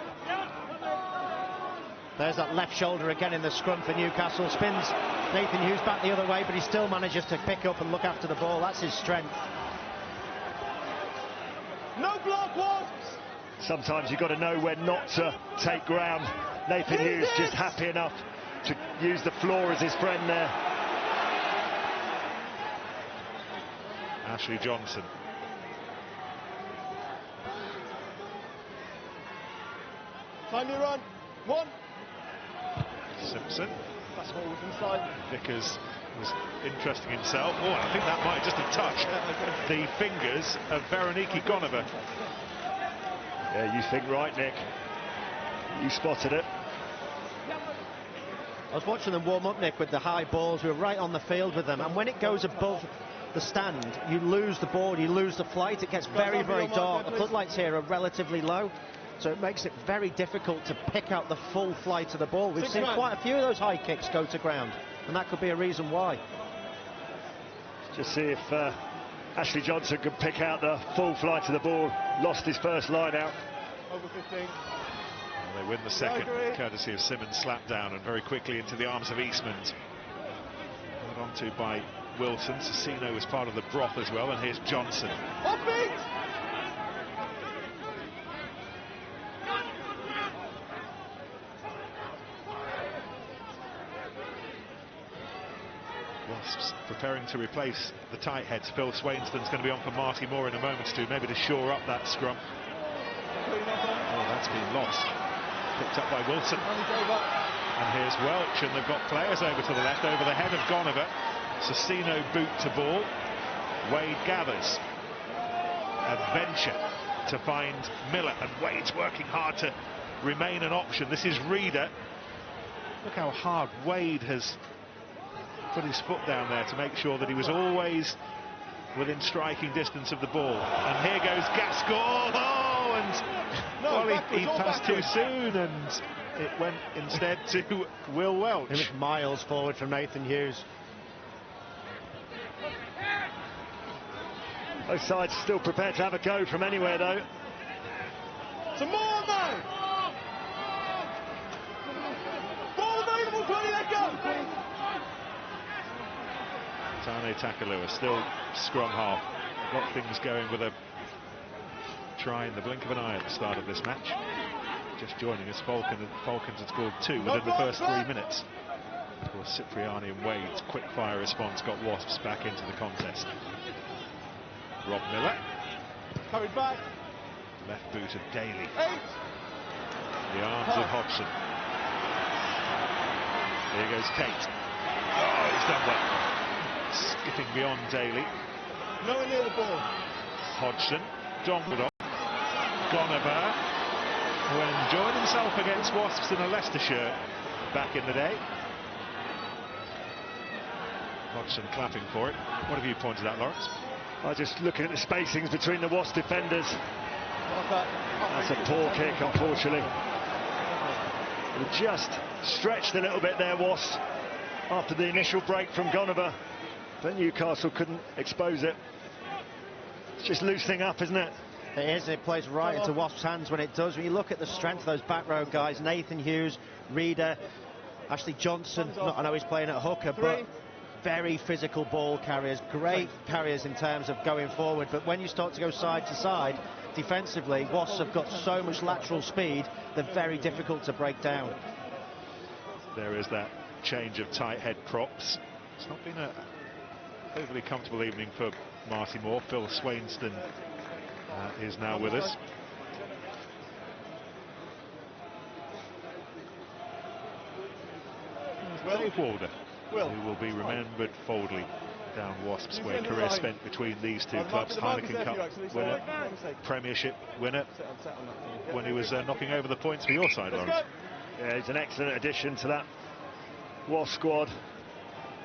There's that left shoulder again in the scrum for Newcastle. Spins Nathan Hughes back the other way, but he still manages to pick up and look after the ball. That's his strength. No block, Wasps! Sometimes you've got to know when not to take ground. Nathan Hughes just happy enough to use the floor as his friend there. Ashley Johnson. Time to run. One. Simpson. That's all inside. Vickers was interesting himself. Oh, I think that might just have touched the fingers of Veronique Gonover. Yeah, you think right, Nick. You spotted it. I was watching them warm up, Nick, with the high balls. We were right on the field with them, and when it goes above the stand, you lose the ball, you lose the flight. It gets very, very dark. The floodlights here are relatively low, so it makes it very difficult to pick out the full flight of the ball. We've seen quite a few of those high kicks go to ground, and that could be a reason why. Just see if Ashley Johnson could pick out the full flight of the ball. Lost his first line out. Over 15. Well, they win the second, courtesy of Simmons' slap down, and very quickly into the arms of Eastman. Held on to by Wilson. Cecino was part of the broth as well, and here's Johnson. Wasps preparing to replace the tight heads. Phil Swainston's going to be on for Marty Moore in a moment or two, maybe to shore up that scrum. Oh, that's been lost. Picked up by Wilson. And here's Welch, and they've got players over to the left, over the head of Gonover. Cecino boot to ball. Wade gathers. A venture to find Miller, and Wade's working hard to remain an option. This is Reader. Look how hard Wade has put his foot down there to make sure that he was always within striking distance of the ball. And here goes Gascoigne. Oh, and well, he passed too soon, and it went instead to Will Welch. He was miles forward from Nathan Hughes. Both sides still prepared to have a go from anywhere, though. Some more, man! Ball available, buddy, let go! Tane Takalua still scrum half. Got things going with a try in the blink of an eye at the start of this match. Just joining us, Falcons had scored 2 within the first 3 minutes. Of course, Cipriani and Wade's quick fire response got Wasps back into the contest. Rob Miller. Carried back. Left boot of Daly. 8. The arms of Hodgson. Here goes Kate. Oh, he's done well. Skipping beyond Daly. Nowhere near the ball. Hodgson. Donaldon. Gonover, who enjoyed himself against Wasps in a Leicestershire back in the day. Hodgson clapping for it. What have you pointed out, Lawrence? I was just looking at the spacings between the Wasp defenders. That's a poor kick, unfortunately. They just stretched a little bit there, Wasps, after the initial break from Gonover. But Newcastle couldn't expose it. It's just loosening up, isn't it? It is. It plays right into Wasps' hands when it does. When you look at the strength of those back row guys, Nathan Hughes, Reader, Ashley Johnson, I know he's playing at hooker, but very physical ball carriers, great carriers in terms of going forward. But when you start to go side to side, defensively, Wasps have got so much lateral speed, they're very difficult to break down. There is that change of tight head props. It's not been a overly comfortable evening for Marty Moore. Phil Swainston is now with us. Dave Walder, who will be remembered fondly down Wasps' way. Career spent between these two clubs. Heineken Cup winner, Premiership winner, when he was knocking over the points for your side, Lawrence. Yeah, he's an excellent addition to that Wasp squad.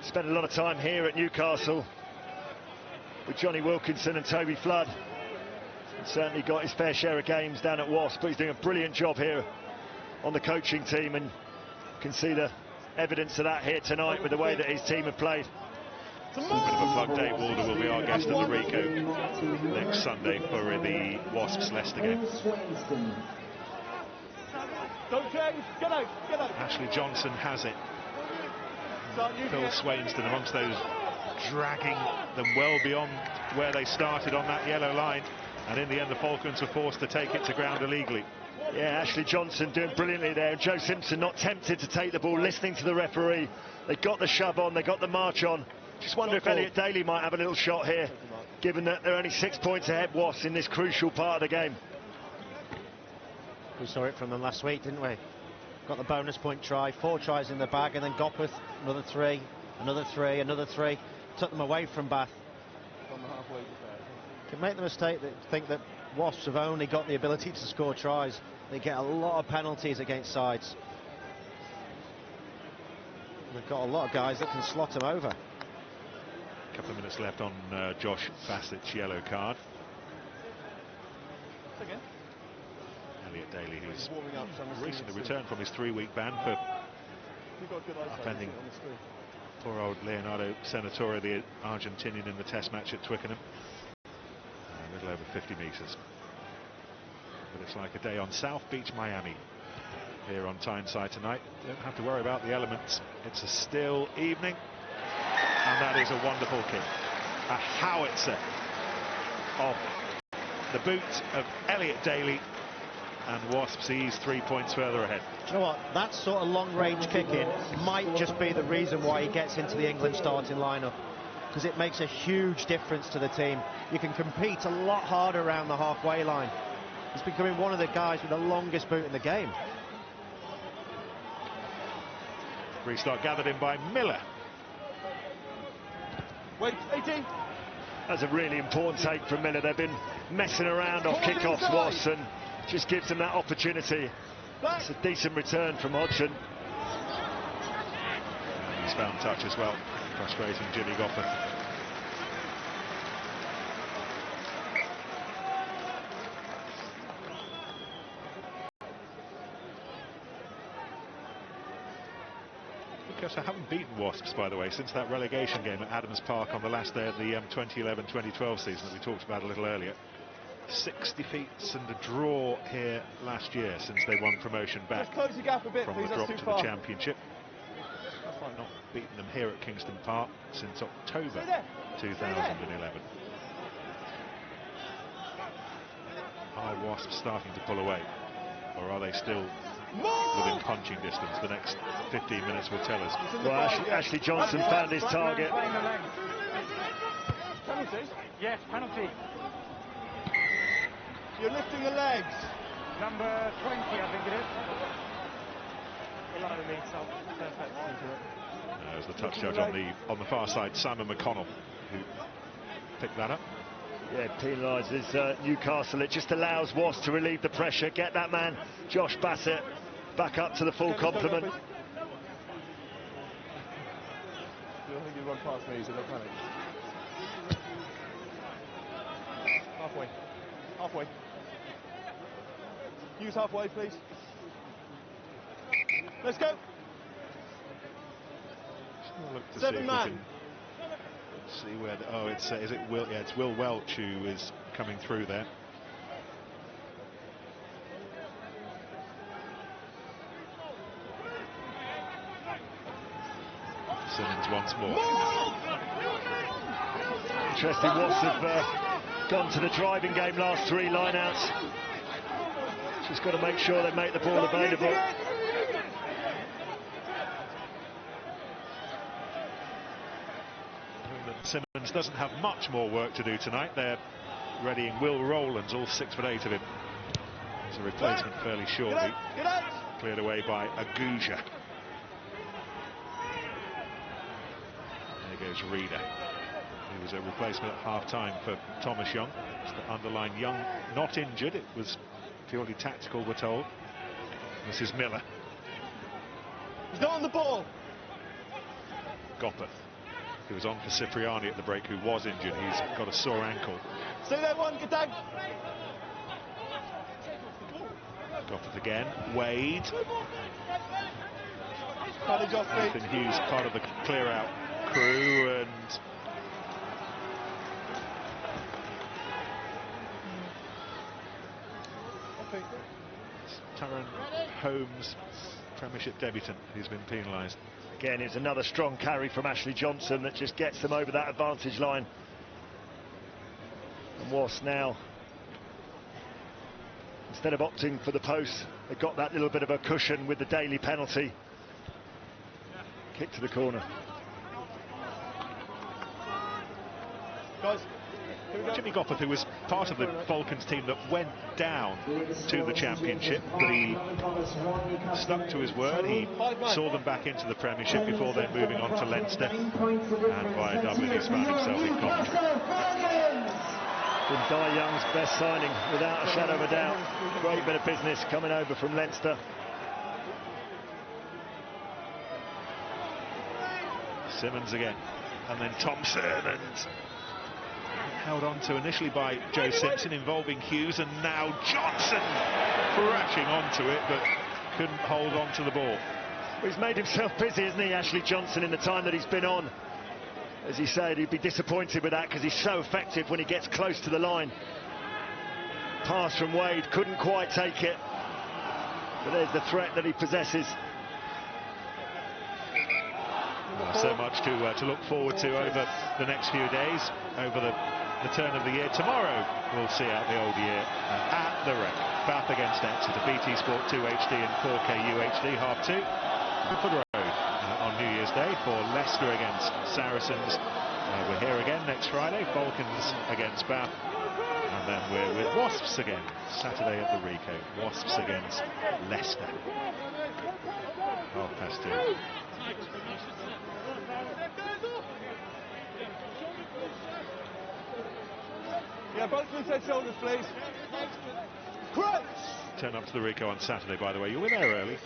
Spent a lot of time here at Newcastle with Johnny Wilkinson and Toby Flood. Certainly got his fair share of games down at Wasp, but he's doing a brilliant job here on the coaching team, and you can see the evidence of that here tonight with the way that his team have played. So a bit of a plug. Dave Walder will be our guest at the Rico next Sunday for the Wasps Leicester game. Ashley Johnson has it. Phil Swainston amongst those, dragging them well beyond where they started on that yellow line, and in the end the Falcons were forced to take it to ground illegally. Yeah, Ashley Johnson doing brilliantly there. Joe Simpson not tempted to take the ball, listening to the referee. They got the shove on, they got the march on. Just wonder if Elliot Daly might have a little shot here, given that they're only 6 points ahead, Wasps, in this crucial part of the game. We saw it from them last week, didn't we? Got the bonus point try, 4 tries in the bag, and then Gopeth, another 3, another 3, another 3. Took them away from Bath. Can make the mistake that think that Wasps have only got the ability to score tries. They get a lot of penalties against sides. They've got a lot of guys that can slot them over. A couple of minutes left on Josh Bassett's yellow card. Elliot Daly, who's recently returned from his 3-week ban for upending poor old Leonardo Senatore, the Argentinian, in the test match at Twickenham. A little over 50 metres. But it's like a day on South Beach, Miami, here on Tyneside tonight. Don't have to worry about the elements. It's a still evening, and that is a wonderful kick. A howitzer off the boot of Elliot Daly, and Wasps ease 3 points further ahead. Do you know what? That sort of long-range kicking might just be the reason why he gets into the England starting lineup, because it makes a huge difference to the team. You can compete a lot harder around the halfway line. He's becoming one of the guys with the longest boot in the game. Restart gathered in by Miller. Wait, 18. That's a really important take from Miller. They've been messing around off kickoffs, Wasps, and just gives them that opportunity It's a decent return from Hodgson. And he's found touch as well, frustrating Jimmy Gopper. Newcastle haven't beaten Wasps, by the way, since that relegation game at Adams Park on the last day of the 2011-2012 season that we talked about a little earlier. 6 defeats and a draw here last year since they won promotion back Just close the gap a bit, from please. the drop That's to too the far. Championship. Not beaten them here at Kingston Park since October 2011. Are Wasps starting to pull away, or are they still within punching distance? The next 15 minutes will tell us. Well, Ashley Johnson found his target. Penalty? Yes, penalty. You're lifting the legs. Number 20, I think it is. There's the touch judge on the far side, Simon McConnell, who picked that up. Yeah, penalises Newcastle. It just allows Wasps to relieve the pressure, get that man, Josh Bassett, back up to the full complement. I think you run past me, so don't panic. Halfway. Halfway. Use halfway, please. Let's go. Look to 7 man. See where is it Will? Yeah, it's Will Welch who is coming through there. Simmons once more. Interesting. Wasps have gone to the driving game last 3 lineouts. Just got to make sure they make the ball available. Simmons doesn't have much more work to do tonight. They're readying Will Rowlands, all 6'8" of him. It's a replacement fairly shortly. Cleared away by Aguja. There goes Reeder. He was a replacement at half-time for Thomas Young. Just to underline, Young not injured. It was purely tactical, we're told. This is Miller. He's not on the ball. Gopper, who was on for Cipriani at the break, who was injured. He's got a sore ankle. Stay there, one, get down. Goppeth again. Wade. Nathan Hughes, part of the clear-out crew, and Taron Holmes, Premiership debutant, who's been penalised. Again, it's another strong carry from Ashley Johnson that just gets them over that advantage line. And Wasps now, instead of opting for the post, they got that little bit of a cushion with the Daly penalty. Kick to the corner. Guys, Jimmy Gopper, who was part of the Falcons team that went down to the Championship, but he stuck to his word. He saw them back into the Premiership before then moving on to Leinster, and via Dublin he's found himself in Coventry. Been Di Young's best signing, without a shadow of a doubt. Great bit of business coming over from Leinster. Simmons again, and then Thompson, and held on to initially by Joe Simpson, involving Hughes, and now Johnson crashing onto it, but couldn't hold on to the ball. He's made himself busy, hasn't he, Ashley Johnson, in the time that he's been on. As he said, he'd be disappointed with that because he's so effective when he gets close to the line. Pass from Wade, couldn't quite take it, but there's the threat that he possesses. So much to look forward to over the next few days, over the turn of the year. Tomorrow we'll see out the old year at the Rec. Bath against Exeter, BT Sport 2 HD and 4K UHD, 2:30. Clifford Road on New Year's Day for Leicester against Saracens. We're here again next Friday, Falcons against Bath, and then we're with Wasps again Saturday at the Rico. Wasps against Leicester, 2:30. Yeah, both inside shoulders, please. Turn up to the Rico on Saturday, by the way. You'll be there early.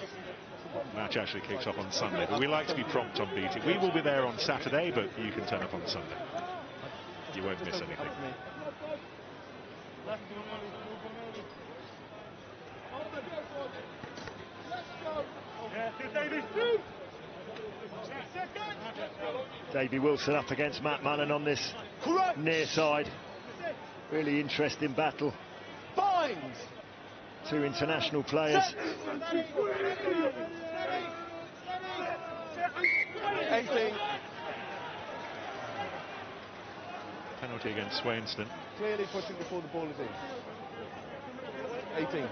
Match actually kicks off on Sunday, but we like to be prompt on beating. We will be there on Saturday, but you can turn up on Sunday. You won't miss anything. Davey Wilson up against Matt Mullen on this near side. Really interesting battle. Fines! Two international players. 18. Penalty against Swainston. Clearly pushing before the ball is in. 18.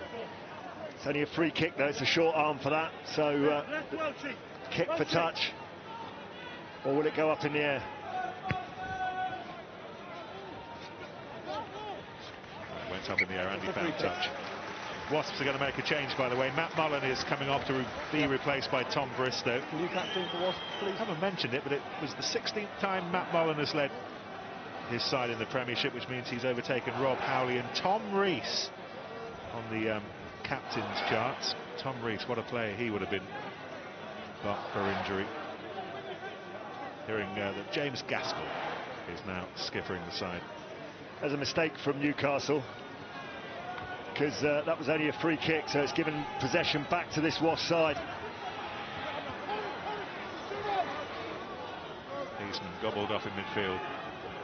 It's only a free kick though, it's a short arm for that, so kick for touch, or will it go up in the air? It went up in the air and he found touch. Wasps are going to make a change, by the way. Matt Mullen is coming off to be replaced by Tom Bristow. Can you captain for Wasps, please? I haven't mentioned it, but it was the 16th time Matt Mullen has led his side in the Premiership, which means he's overtaken Rob Howley and Tom Rees on the captain's charts. Tom Rees, what a player he would have been, but for injury. Hearing that James Gaskell is now skippering the side. There's a mistake from Newcastle, because that was only a free kick, so it's given possession back to this Wasps side. Eastman gobbled up in midfield.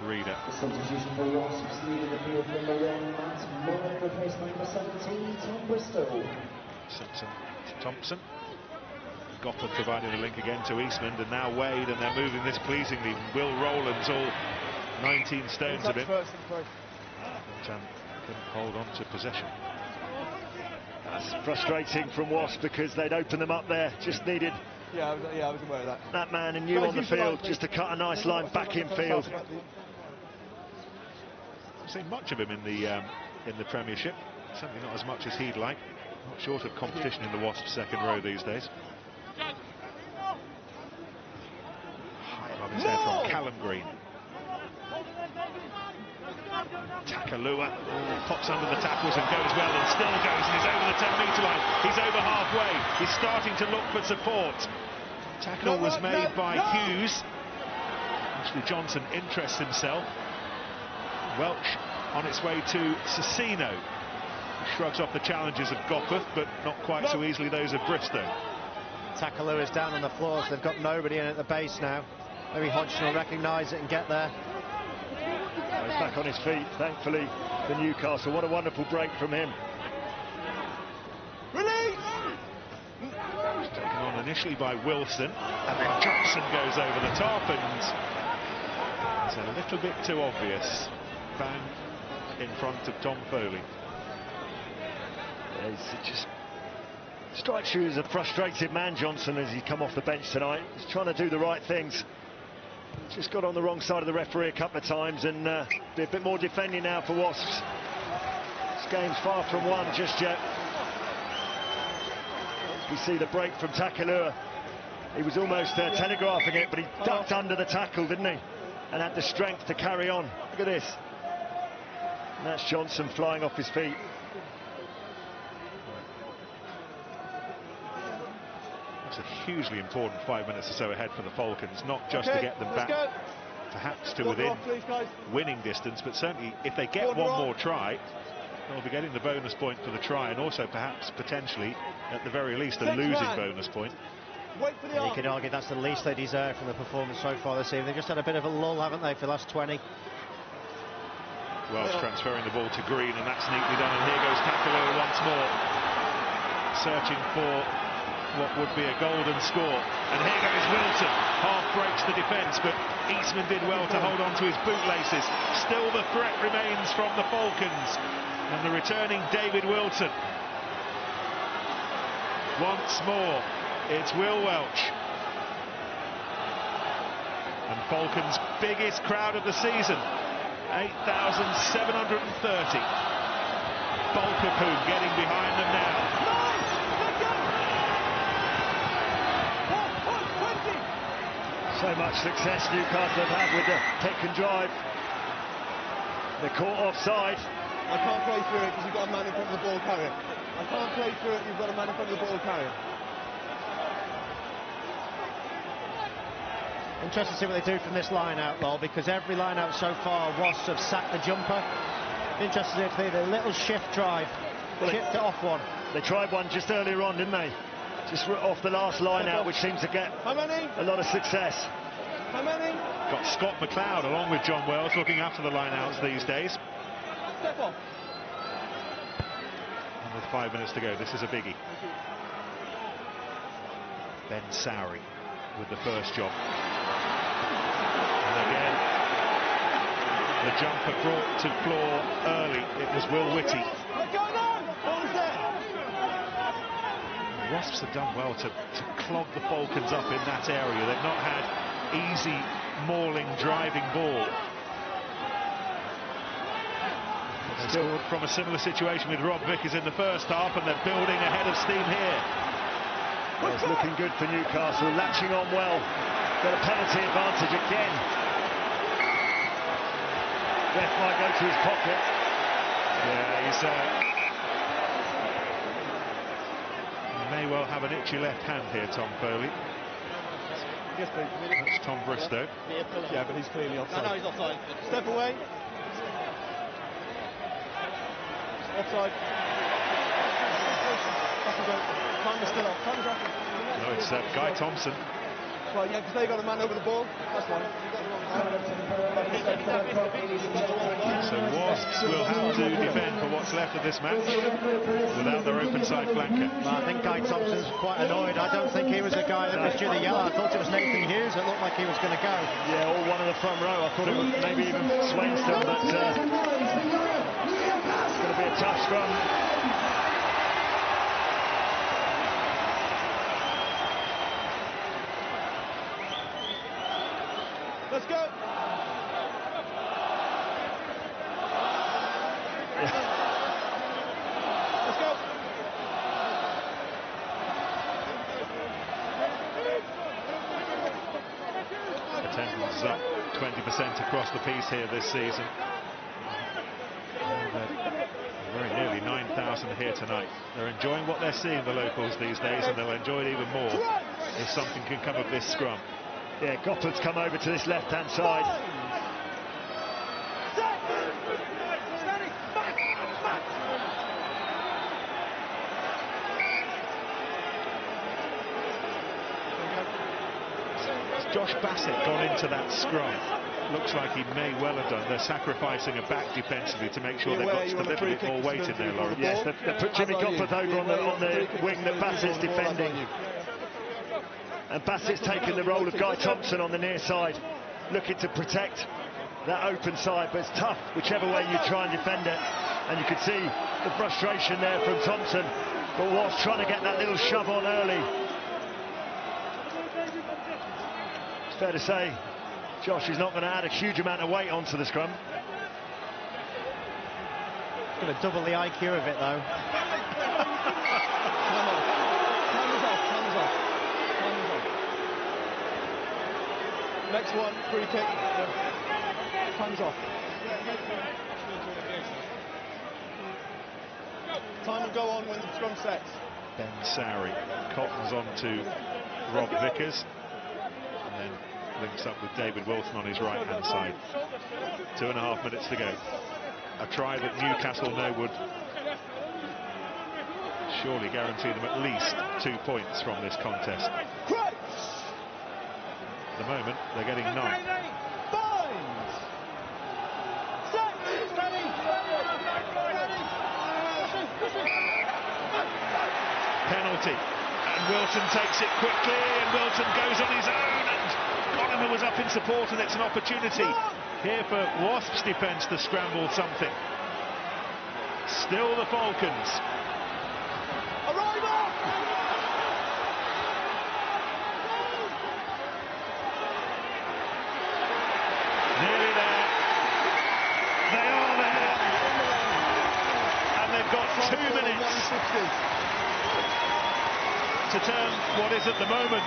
Reader. Substitution for Wasps, leaving the field for number 1, Matt Mullen, replaced by number 17, Tom Bristow. Simpson, Thompson. Gopper providing a link again to Eastman, and now Wade, and they're moving this pleasingly. Will Rowland's all 19 stones of him. But couldn't hold on to possession. That's frustrating from Wasps, because they'd opened them up there, just needed... Yeah, I was aware of that. That man and you on the field just to cut a nice line back in field. I've seen much of him in the Premiership. Certainly not as much as he'd like. Not short of competition in the Wasps' second row these days. High above his head from Callum Green. Takalua pops under the tackles and goes well, and still goes, and he's over the 10-metre line. He's over halfway. He's starting to look for support. Tackle was made by Hughes. Ashley Johnson interests himself. Welch on its way to Cecino. Shrugs off the challenges of Gopeth, but not quite so easily those of Bristow. Takalua is down on the floor, so they've got nobody in at the base now. Maybe Hodgson will recognise it and get there. He's back on his feet, thankfully, for Newcastle. What a wonderful break from him. Release! He's taken on initially by Wilson, and then Johnson goes over the top, and it's a little bit too obvious. Bang in front of Tom Foley. He just strikes you as a frustrated man, Johnson, as he's come off the bench tonight. He's trying to do the right things. Just got on the wrong side of the referee a couple of times, and be a bit more defending now for Wasps. This game's far from won just yet. We see the break from Takalua. He was almost telegraphing it, but he ducked under the tackle, didn't he? And had the strength to carry on. Look at this. And that's Johnson flying off his feet. It's a hugely important 5 minutes or so ahead for the Falcons, not just to get them back perhaps to within winning distance, but certainly if they get one more try, they'll be getting the bonus point for the try, and also perhaps potentially at the very least a losing bonus point. You could argue that's the least they deserve from the performance so far this evening. They've just had a bit of a lull, haven't they, for the last 20. Welsh transferring the ball to Green, and that's neatly done, and here goes Takalua once more, searching for what would be a golden score, and here goes Wilson. Half breaks the defence, but Eastman did well to hold on to his bootlaces. Still the threat remains from the Falcons, and the returning David Wilson. Once more, it's Will Welch. And Falcons' biggest crowd of the season, 8,730. Bulk of whom getting behind them now. So much success Newcastle have had with the pick and drive. They're caught offside. I can't play through it because you've got a man in front of the ball carrier. I can't play through it, you've got a man in front of the ball carrier. Interesting to see what they do from this line-out, Lol, because every line-out so far, Wasps have sacked the jumper. Interesting to see the little shift drive, chipped it off one. They tried one just earlier on, didn't they? Just off the last line-out, which seems to get a lot of success. How many? Got Scott McLeod along with John Wells looking after the line-outs these days. Step off. And with 5 minutes to go, this is a biggie. Ben Sowry with the first job. And again, the jumper brought to floor early. It was Will Whitty. The Wasps have done well to clog the Falcons up in that area. They've not had easy, mauling, driving ball. They scored from a similar situation with Rob Vickers in the first half, and they're building a head of steam here. Well, it's looking good for Newcastle, latching on well. Got a penalty advantage again. Ref might go to his pocket. Yeah, he's may well have an itchy left hand here, Tom Foley. Yes, please. That's Tom Bristow. Yeah, but he's clearly offside. No, he's offside. Step away. Offside. Time is still off. Time is off. No, it's Guy Thompson. Well, yeah, because they got a man over the ball. That's fine. So Wasps will have to defend for what's left of this match without their open side flanker. Well, I think Guy Thompson's quite annoyed. I don't think he was the guy that was due the yellow. I thought it was Nathan Hughes. It looked like he was going to go. Yeah, all one of the front row. I thought it was maybe even Swainston, but it's going to be a tough scrum. Let's go. Let's go. Attendance up 20% across the piece here this season. Very nearly 9,000 here tonight. They're enjoying what they're seeing, the locals these days, and they'll enjoy it even more if something can come of this scrum. Yeah, Goppard's come over to this left-hand side. Has Josh Bassett gone into that scrum? Looks like he may well have done. They're sacrificing a back defensively to make sure they've got just a little bit more weight in there, Lauren. Yes, they've put Jimmy Goppard over on the wing that Bassett's defending. And Bassett's taken the role of Guy Thompson on the near side, looking to protect that open side, but it's tough whichever way you try and defend it. And you could see the frustration there from Thompson, but was trying to get that little shove on early. It's fair to say Josh is not going to add a huge amount of weight onto the scrum. It's going to double the IQ of it, though. Next one, free kick. Time's off. Time will go on when the scrum sets. Ben Sowry cottons on to Rob Vickers and then links up with David Wilson on his right-hand side. 2.5 minutes to go. A try that Newcastle know would surely guarantee them at least 2 points from this contest. At the moment, they're getting none. Penalty, and Wilson takes it quickly, and Wilson goes on his own, and Oliver was up in support, and it's an opportunity here for Wasps defence to scramble something. Still the Falcons. Nearly there. They are there. And they've got 2 minutes to turn what is at the moment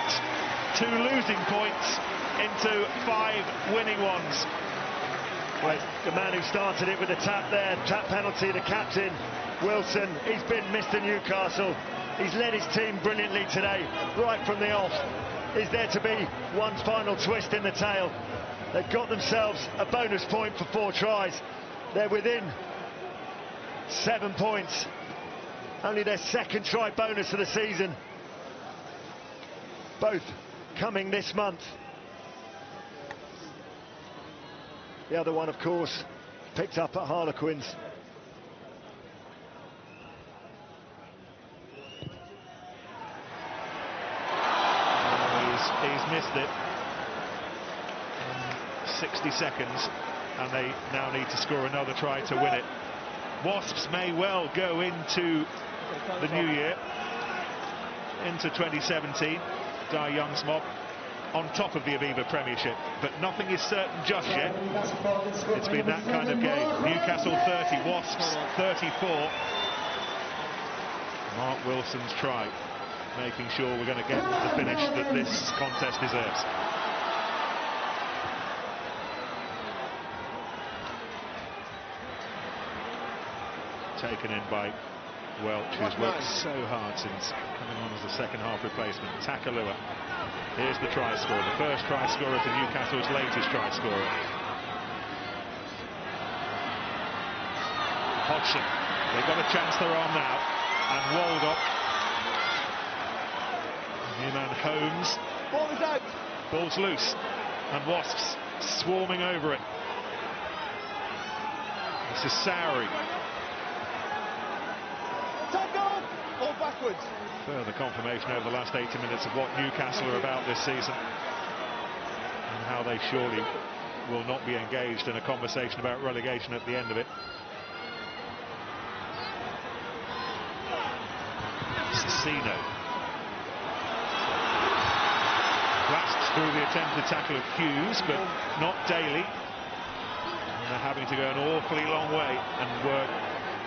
2 losing points into 5 winning ones. Right, the man who started it with the tap there, tap penalty, the captain, Wilson, he's been Mr. Newcastle. He's led his team brilliantly today, right from the off. Is there to be one final twist in the tail? They've got themselves a bonus point for 4 tries. They're within 7 points. Only their second try bonus of the season. Both coming this month. The other one, of course, picked up at Harlequins. He's missed it. 60 seconds, and they now need to score another try to win it. Wasps may well go into the new year, into 2017, Di Young's mob, on top of the Aviva Premiership, but nothing is certain just yet. It's been that kind of game. Newcastle 30, Wasps 34. Mark Wilson's try, making sure we're going to get the finish that this contest deserves. Taken in by Welch, who's worked so hard since coming on as a second half replacement. Takalua. Here's the try scorer, the first try scorer to Newcastle's latest try scorer. Hodgson. They've got a chance they're on now. And Waldock. Him and Holmes. Ball is out. Ball's loose. And Wasps swarming over it. This is Sowry. Ball backwards. Further confirmation over the last 80 minutes of what Newcastle are about this season, and how they surely will not be engaged in a conversation about relegation at the end of it. Cicino blasts through the attempted tackle of Hughes, but not Daly. And they're having to go an awfully long way and work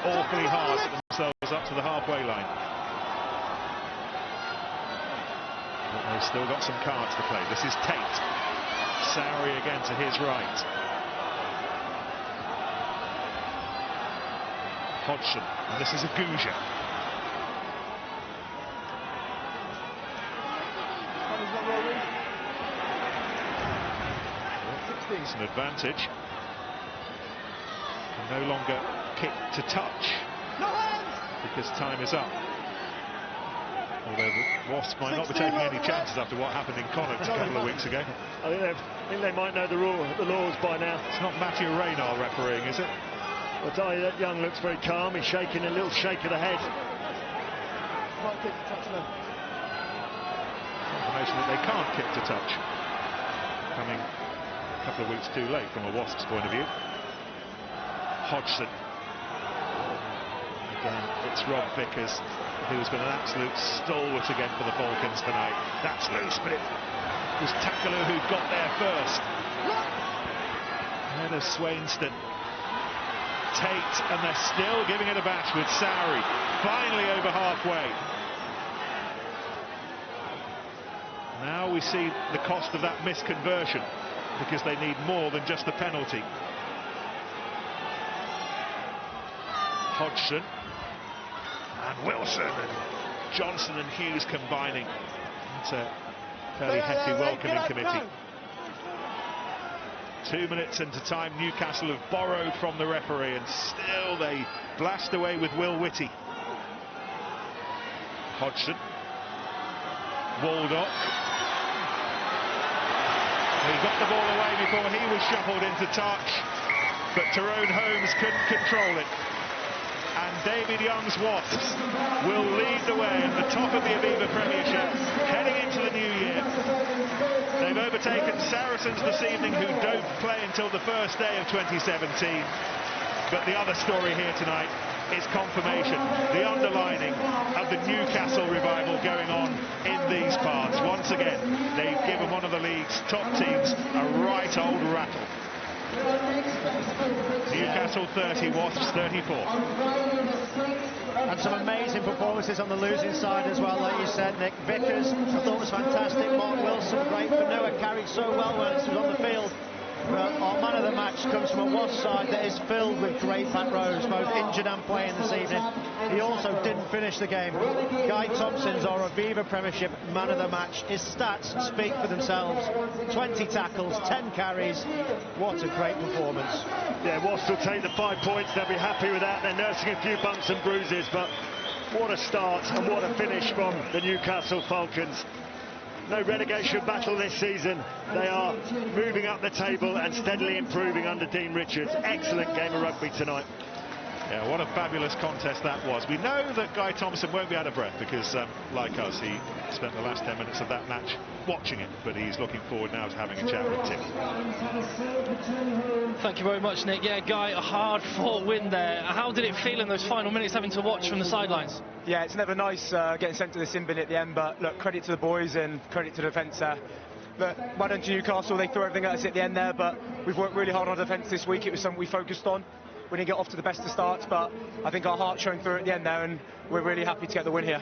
awfully hard to get themselves up to the halfway line. But they've still got some cards to play. This is Tate. Sowry again to his right. Hodgson, and this is Aguja. It's an advantage. And no longer kick to touch, because time is up. Although the Wasps might not be taking any chances after what happened in Connacht a couple of weeks ago. I think they might know the laws by now. It's not Matthew Reynard refereeing, is it? Well, Di Young looks very calm. He's shaking a little shake of the head. Confirmation that they can't kick to touch. Coming a couple of weeks too late from a Wasps point of view. Hodgson. Again, it's Rob Vickers, who's been an absolute stalwart again for the Falcons tonight. That's loose, but it was Takalua who got there first. Ahead of Swainston. Tate, and they're still giving it a bash with Sowry. Finally over halfway. Now we see the cost of that misconversion, because they need more than just the penalty. Hodgson and Wilson and Johnson and Hughes combining. It's a fairly hefty welcoming committee. 2 minutes into time, Newcastle have borrowed from the referee, and still they blast away with Will Whitty. Hodgson. Waldock. He got the ball away before he was shuffled into touch, but Tyrone Holmes couldn't control it. And David Young's Wasps will lead the way at the top of the Aviva Premiership, heading into the new year. They've overtaken Saracens this evening, who don't play until the first day of 2017. But the other story here tonight is confirmation, the underlining of the Newcastle revival going on in these parts. Once again, they've given one of the league's top teams a right old rattle. Newcastle 30, Wasps 34. And some amazing performances on the losing side as well, like you said, Nick. Vickers, I thought was fantastic. Mark Wilson, great for Noah, carried so well when it was on the field. But our man of the match comes from a Wasps side that is filled with great back rows, both injured and playing this evening. He also didn't finish the game. Guy Thompson's our Aviva Premiership man of the match. His stats speak for themselves. 20 tackles, 10 carries. What a great performance. Yeah, Wasps will take the 5 points. They'll be happy with that. They're nursing a few bumps and bruises, but what a start and what a finish from the Newcastle Falcons. No relegation battle this season. They are moving up the table and steadily improving under Dean Richards. Excellent game of rugby tonight. Yeah, what a fabulous contest that was. We know that Guy Thompson won't be out of breath because, like us, he spent the last 10 minutes of that match watching it, but he's looking forward now to having a chat with Tim. Thank you very much, Nick. Yeah, Guy, a hard-fought win there. How did it feel in those final minutes having to watch from the sidelines? Yeah, it's never nice getting sent to the sin bin at the end, but look, credit to the boys and credit to the defence there. But well done to Newcastle. They threw everything at us at the end there, but we've worked really hard on defence this week. It was something we focused on. We didn't get off to the best of starts, but I think our heart shone through at the end there, and we're really happy to get the win here.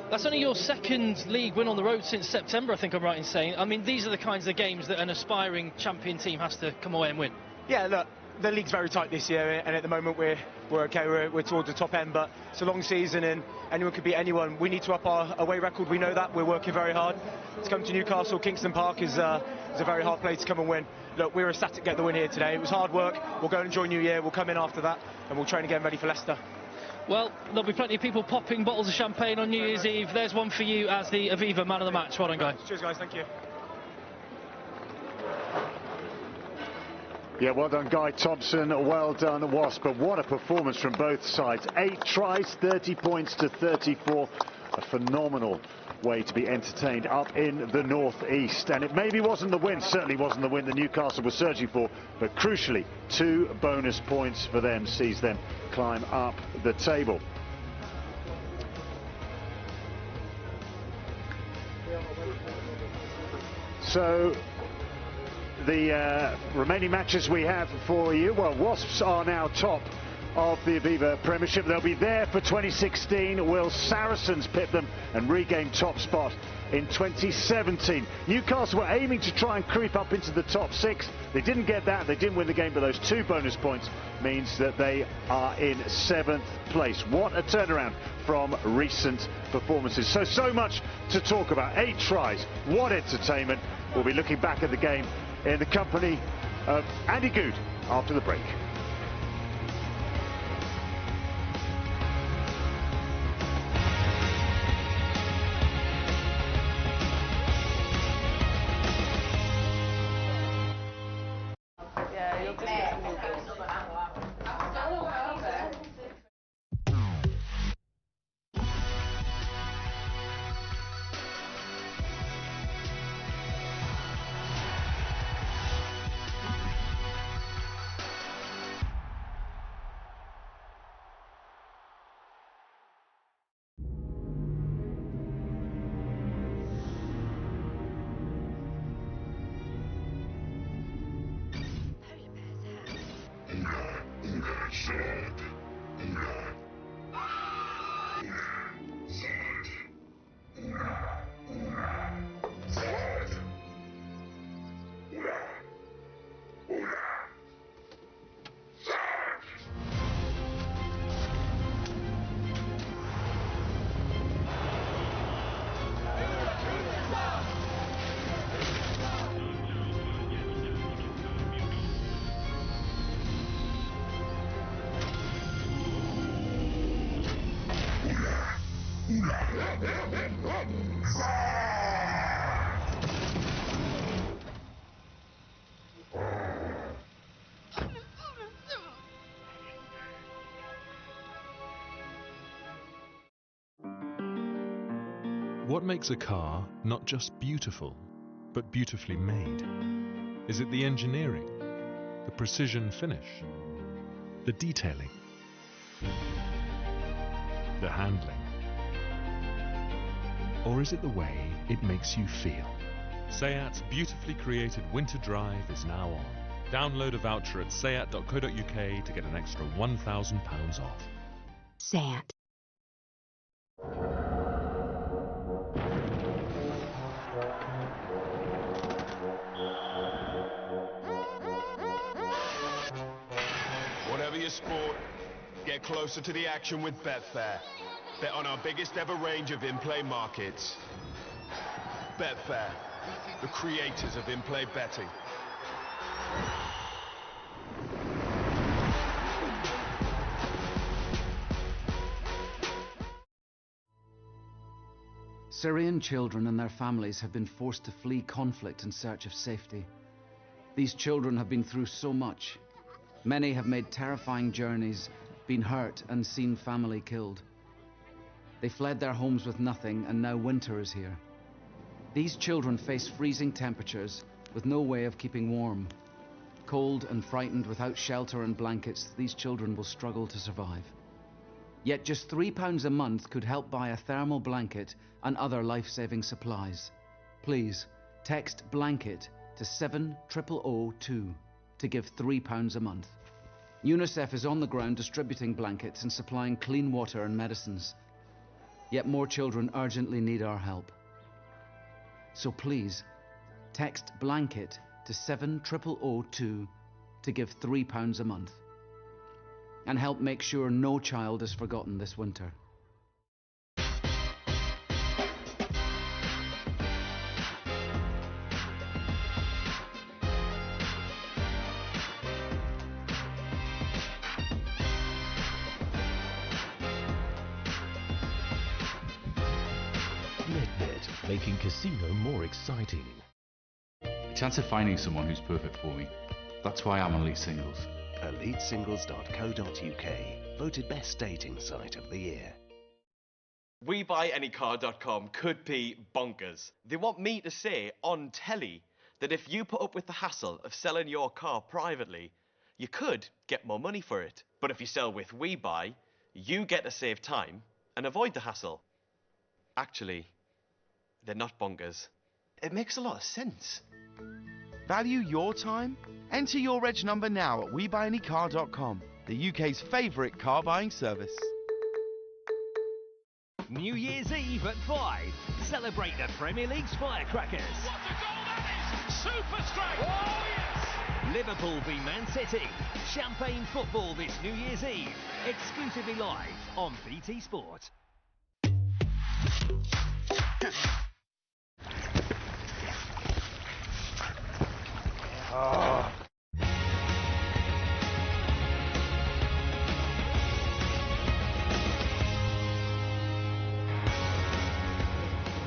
That's only your second league win on the road since September, I think I'm right in saying. I mean, these are the kinds of games that an aspiring champion team has to come away and win. Yeah, look, the league's very tight this year, and at the moment we're okay. We're towards the top end, but it's a long season, and anyone could beat anyone. We need to up our away record. We know that. We're working very hard to come to Newcastle. Kingston Park is a very hard place to come and win. Look, we were ecstatic to get the win here today. It was hard work. We'll go and enjoy New Year. We'll come in after that, and we'll train again ready for Leicester. Well, there'll be plenty of people popping bottles of champagne on New Year's Eve. There's one for you as the Aviva man of the match. Well done, Guy. Cheers, guys. Thank you. Yeah, well done, Guy Thompson. Well done, Wasp. But what a performance from both sides. 8 tries, 30 points to 34. A phenomenal way to be entertained up in the northeast. And it maybe wasn't the win, certainly wasn't the win that Newcastle was searching for, but crucially 2 bonus points for them sees them climb up the table. So the remaining matches we have for you, well, Wasps are now top of the Aviva Premiership. They'll be there for 2016. Will Saracens pip them and regain top spot in 2017? Newcastle were aiming to try and creep up into the top 6. They didn't get that. They didn't win the game, but those 2 bonus points means that they are in 7th place. What a turnaround from recent performances. So much to talk about. 8 tries. What entertainment. We'll be looking back at the game in the company of Andy Good after the break. What makes a car not just beautiful, but beautifully made? Is it the engineering, the precision finish, the detailing, the handling? Or is it the way it makes you feel? SEAT's beautifully created winter drive is now on. Download a voucher at seat.co.uk to get an extra £1,000 off. SEAT. your sport. Get closer to the action with Betfair. Bet on our biggest ever range of in-play markets. Betfair, the creators of in-play betting. Syrian children and their families have been forced to flee conflict in search of safety. These children have been through so much. Many have made terrifying journeys, been hurt and seen family killed. They fled their homes with nothing, and now winter is here. These children face freezing temperatures with no way of keeping warm. Cold and frightened, without shelter and blankets, these children will struggle to survive. Yet just £3 a month could help buy a thermal blanket and other life-saving supplies. Please, text BLANKET to 70002 to give £3 a month. UNICEF is on the ground distributing blankets and supplying clean water and medicines. Yet more children urgently need our help. So please, text BLANKET to 70002 to give £3 a month. And help make sure no child is forgotten this winter. NetBet, making casino more exciting. A chance of finding someone who's perfect for me. That's why I'm Elite Singles. EliteSingles.co.uk, voted best dating site of the year. WeBuyAnyCar.com could be bonkers. They want me to say on telly that if you put up with the hassle of selling your car privately, you could get more money for it. But if you sell with WeBuy, you get to save time and avoid the hassle. Actually, they're not bonkers. It makes a lot of sense. Value your time? Enter your reg number now at WeBuyAnyCar.com, the UK's favourite car buying service. New Year's Eve at 5. Celebrate the Premier League's firecrackers. What a goal that is! Super strike! Oh, yes! Liverpool v Man City. Champagne football this New Year's Eve. Exclusively live on BT Sport. Oh.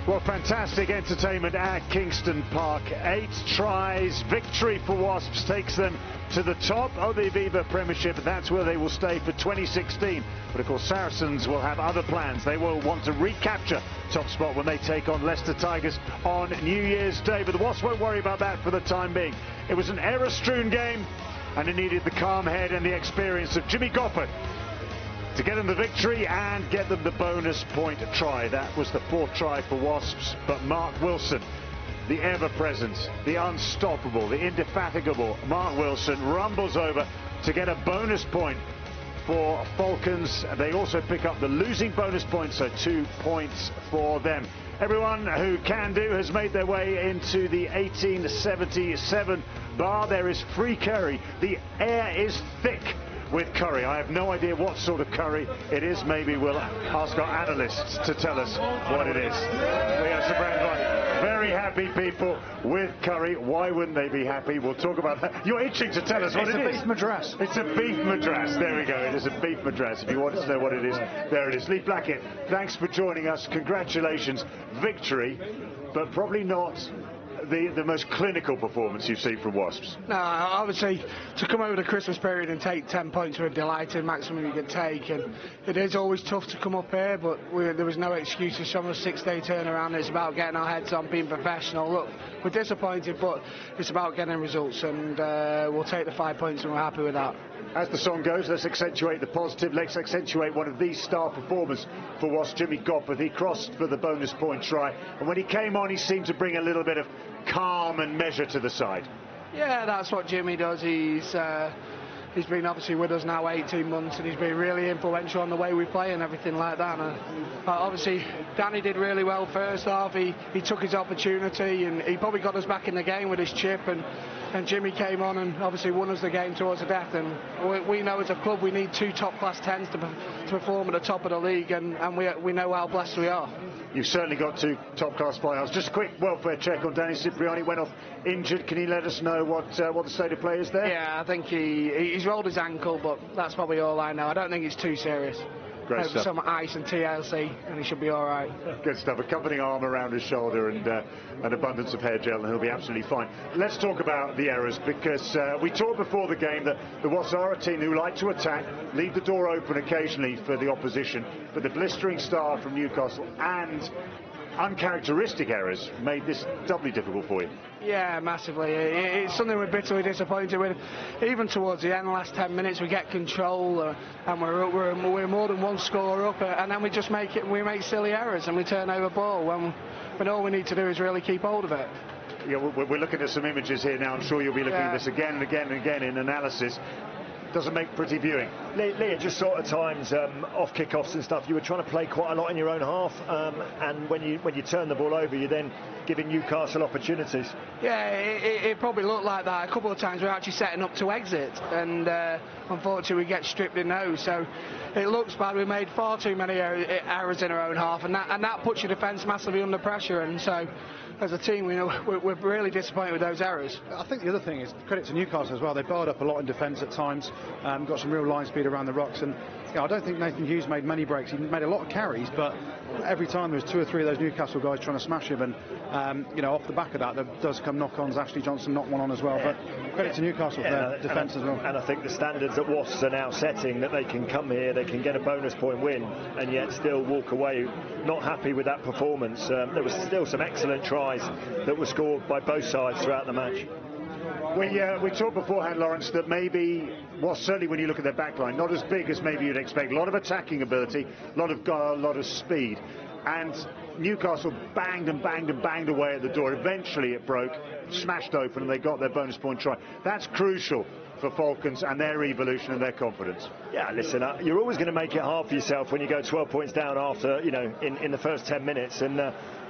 Well, fantastic entertainment at Kingston Park. 8 tries, victory for Wasps takes them to the top of the Aviva Premiership. That's where they will stay for 2016. But of course, Saracens will have other plans. They will want to recapture top spot when they take on Leicester Tigers on New Year's Day. But the Wasps won't worry about that for the time being. It was an error-strewn game, and it needed the calm head and the experience of Jimmy Goffert to get them the victory and get them the bonus point try. That was the 4th try for Wasps, but Mark Wilson, the ever-present, the unstoppable, the indefatigable Mark Wilson rumbles over to get a bonus point for Falcons. They also pick up the losing bonus point, so 2 points for them. Everyone who can do has made their way into the 1877 bar. There is free curry. The air is thick with curry. I have no idea what sort of curry it is. Maybe we'll ask our analysts to tell us what it is. We have some very happy people with curry. Why wouldn't they be happy? We'll talk about that. You're itching to tell us what it is. It's a beef madras. It's a beef madras. There we go. It is a beef madras. If you want to know what it is, there it is. Lee Blackett, thanks for joining us. Congratulations. Victory, but probably not the most clinical performance you've seen from Wasps. No, obviously, to come over the Christmas period and take 10 points was delighted, maximum you can take. And it is always tough to come up here, but there was no excuses from a 6-day turnaround. It's about getting our heads on, being professional. Look, we're disappointed, but it's about getting results, and we'll take the 5 points, and we're happy with that. As the song goes, let's accentuate the positive. Let's accentuate one of these star performers for Wasps, Jimmy Goffert. He crossed for the bonus point try, and when he came on, he seemed to bring a little bit of calm and measure to the side. Yeah, that's what Jimmy does. He's been obviously with us now 18 months, and he's been really influential on the way we play and everything like that. And, obviously, Danny did really well first half. He took his opportunity, and he probably got us back in the game with his chip. And and Jimmy came on and obviously won us the game towards the death. And we know as a club we need 2 top-class 10s to perform at the top of the league, and we know how blessed we are. You've certainly got 2 top-class players. Just a quick welfare check on Danny Cipriani. Went off injured. Can you let us know what the state of play is there? Yeah, I think he's rolled his ankle, but that's probably all I know. I don't think it's too serious. Great stuff. Some ice and TLC, and he should be all right. Good stuff. Accompanying arm around his shoulder and an abundance of hair gel, and he'll be absolutely fine. Let's talk about the errors, because we talked before the game that the Wasps are a team who like to attack, leave the door open occasionally for the opposition, but the blistering start from Newcastle and uncharacteristic errors made this doubly difficult for you. Yeah, massively. It's something we're bitterly disappointed with. Even towards the end, the last 10 minutes, we get control and we're more than 1 score up, and then we just make silly errors and we turn over ball when all we need to do is really keep hold of it. Yeah, we're looking at some images here now. I'm sure you'll be looking at this again and again and again in analysis. Doesn't make pretty viewing. Leah, just sort of times off kickoffs and stuff, you were trying to play quite a lot in your own half, and when you turn the ball over, you're then giving Newcastle opportunities. Yeah, it probably looked like that. A couple of times we were actually setting up to exit, and unfortunately we get stripped in those. So it looks bad. We made far too many errors in our own half, and that puts your defence massively under pressure. And so, as a team, we're really disappointed with those errors. I think the other thing is credit to Newcastle as well. They barred up a lot in defence at times, got some real line speed around the rocks, and I don't think Nathan Hughes made many breaks. He made a lot of carries, but every time there was 2 or 3 of those Newcastle guys trying to smash him, and off the back of that there does come knock-ons. Ashley Johnson knocked one on as well, but credit to Newcastle for their defence as well. And I think the standards that Wasps are now setting, that they can come here, they can get a bonus point win, and yet still walk away not happy with that performance. There was still some excellent tries that were scored by both sides throughout the match. We talked beforehand, Lawrence, that maybe, well, certainly when you look at their backline, not as big as maybe you'd expect. A lot of attacking ability, a lot of guile, a lot of speed. And Newcastle banged and banged and banged away at the door. Eventually it broke, smashed open, and they got their bonus point try. That's crucial for Falcons and their evolution and their confidence. Yeah, listen, you're always going to make it hard for yourself when you go 12 points down after, in the first 10 minutes. And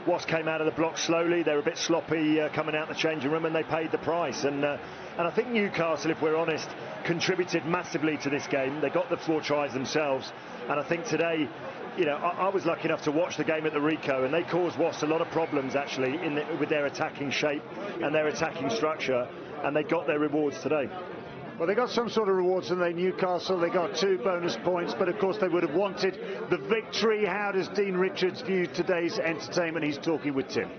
Wasps came out of the block slowly. They were a bit sloppy coming out the changing room, and they paid the price. And I think Newcastle, if we're honest, contributed massively to this game. They got the 4 tries themselves. And I think today, I was lucky enough to watch the game at the Rico, and they caused Wasps a lot of problems actually with their attacking shape and their attacking structure, and they got their rewards today. Well, they got some sort of rewards, didn't they, Newcastle? They got 2 bonus points, but of course they would have wanted the victory. How does Dean Richards view today's entertainment? He's talking with Tim.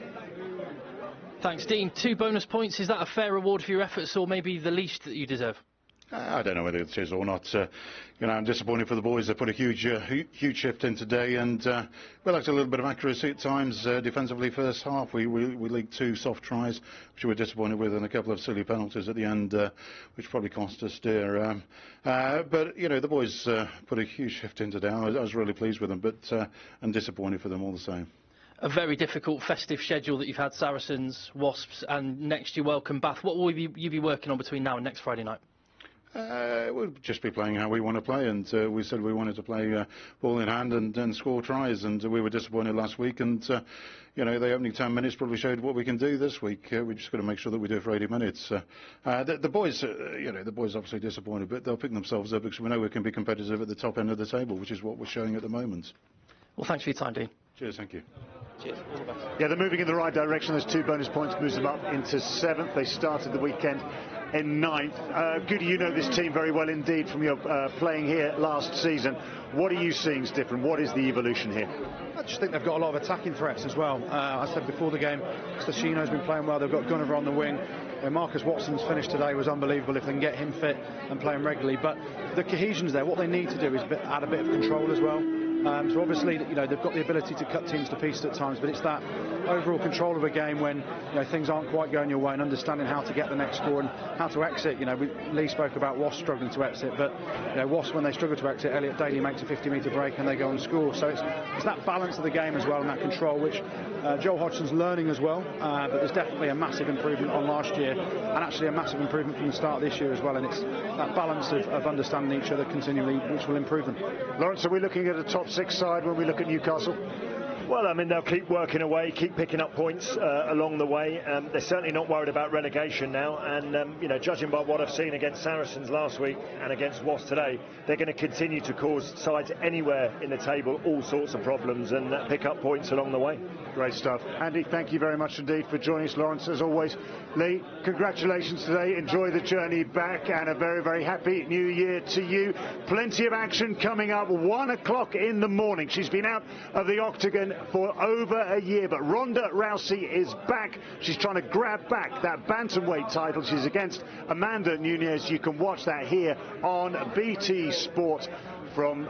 Thanks, Dean. 2 bonus points, is that a fair reward for your efforts, or maybe the least that you deserve? I don't know whether it is or not. I'm disappointed for the boys. They put a huge shift in today, and we lacked a little bit of accuracy at times defensively. First half, we leaked 2 soft tries, which we were disappointed with, and a couple of silly penalties at the end, which probably cost us dear. But the boys put a huge shift in today. I was really pleased with them, but and disappointed for them all the same. A very difficult festive schedule that you've had: Saracens, Wasps, and next you welcome Bath. What will you be working on between now and next Friday night? We'll just be playing how we want to play, and we said we wanted to play ball in hand and score tries, and we were disappointed last week, and the opening 10 minutes probably showed what we can do this week. We just got to make sure that we do it for 80 minutes. The boys, the boys obviously disappointed, but they'll pick themselves up because we know we can be competitive at the top end of the table, which is what we're showing at the moment. Well, thanks for your time, Dean. Cheers, thank you. Cheers. All the best. Yeah, they're moving in the right direction. Those 2 bonus points moves them up into 7th. They started the weekend in 9th. Goody, you know this team very well indeed from your playing here last season. What are you seeing is different? What is the evolution here? I just think they've got a lot of attacking threats as well. I said before the game, Stachino's been playing well. They've got Gunnar on the wing. Marcus Watson's finish today was unbelievable if they can get him fit and play him regularly. But the cohesion's there. What they need to do is add a bit of control as well. So obviously, they've got the ability to cut teams to pieces at times, but it's that overall control of a game when things aren't quite going your way, and understanding how to get the next score and how to exit. Lee spoke about Wasps struggling to exit, but Wasps, when they struggle to exit, Elliot Daly makes a 50-metre break and they go and score. So it's that balance of the game as well, and that control, which Joel Hodgson's learning as well. But there's definitely a massive improvement on last year, and actually a massive improvement from the start of this year as well. And it's that balance of understanding each other continually which will improve them. Lawrence, are we looking at a top 6 side when we look at Newcastle? Well, I mean, they'll keep working away, keep picking up points along the way. They're certainly not worried about relegation now, and you know, judging by what I've seen against Saracens last week and against Wasps today, they're going to continue to cause sides anywhere in the table all sorts of problems and pick up points along the way. Great stuff. Andy, thank you very much indeed for joining us. Lawrence, as always. Lee, congratulations today. Enjoy the journey back, and a very, very happy new year to you. Plenty of action coming up, 1 o'clock in the morning. She's been out of the octagon for over a year, but Ronda Rousey is back. She's trying to grab back that bantamweight title. She's against Amanda Nunes. You can watch that here on BT Sport from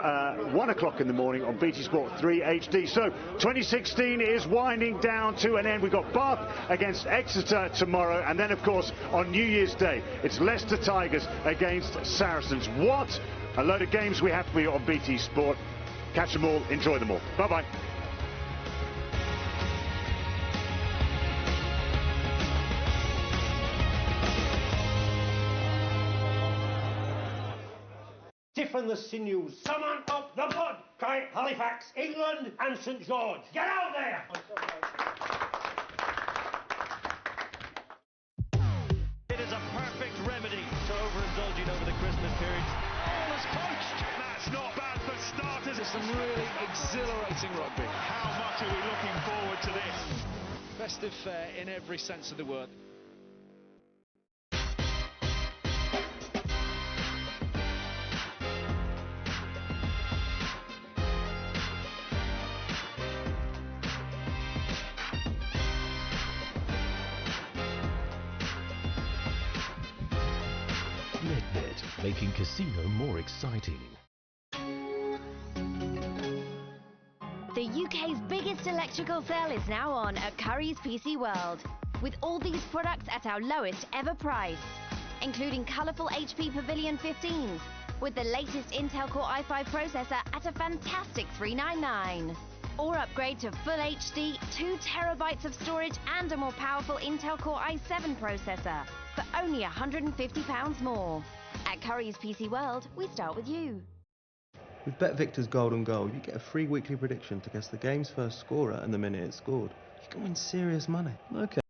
1 o'clock in the morning on BT Sport 3 HD. So 2016 is winding down to an end. We've got Bath against Exeter tomorrow, and then of course on New Year's Day it's Leicester Tigers against Saracens. What a load of games we have for you on BT Sport. Catch them all, enjoy them all. Bye bye. Stiffen the sinews. Summon up the blood. Cry Halifax, England and St George. Get out there! It is a perfect remedy to overindulging over the Christmas period. All is poached. That's not bad for starters. It's some really exhilarating rugby. How much are we looking forward to this? Festive fare in every sense of the word. NetBet, making casino more exciting. The UK's biggest electrical sale is now on at Currys PC World, with all these products at our lowest ever price, including colourful HP Pavilion 15s with the latest Intel Core i5 processor at a fantastic $399. Or upgrade to Full HD, 2 terabytes of storage and a more powerful Intel Core i7 processor for only £150 more. At Currys PC World, we start with you. With BetVictor's Golden Goal, you get a free weekly prediction to guess the game's first scorer and the minute it's scored. You can win serious money. Okay.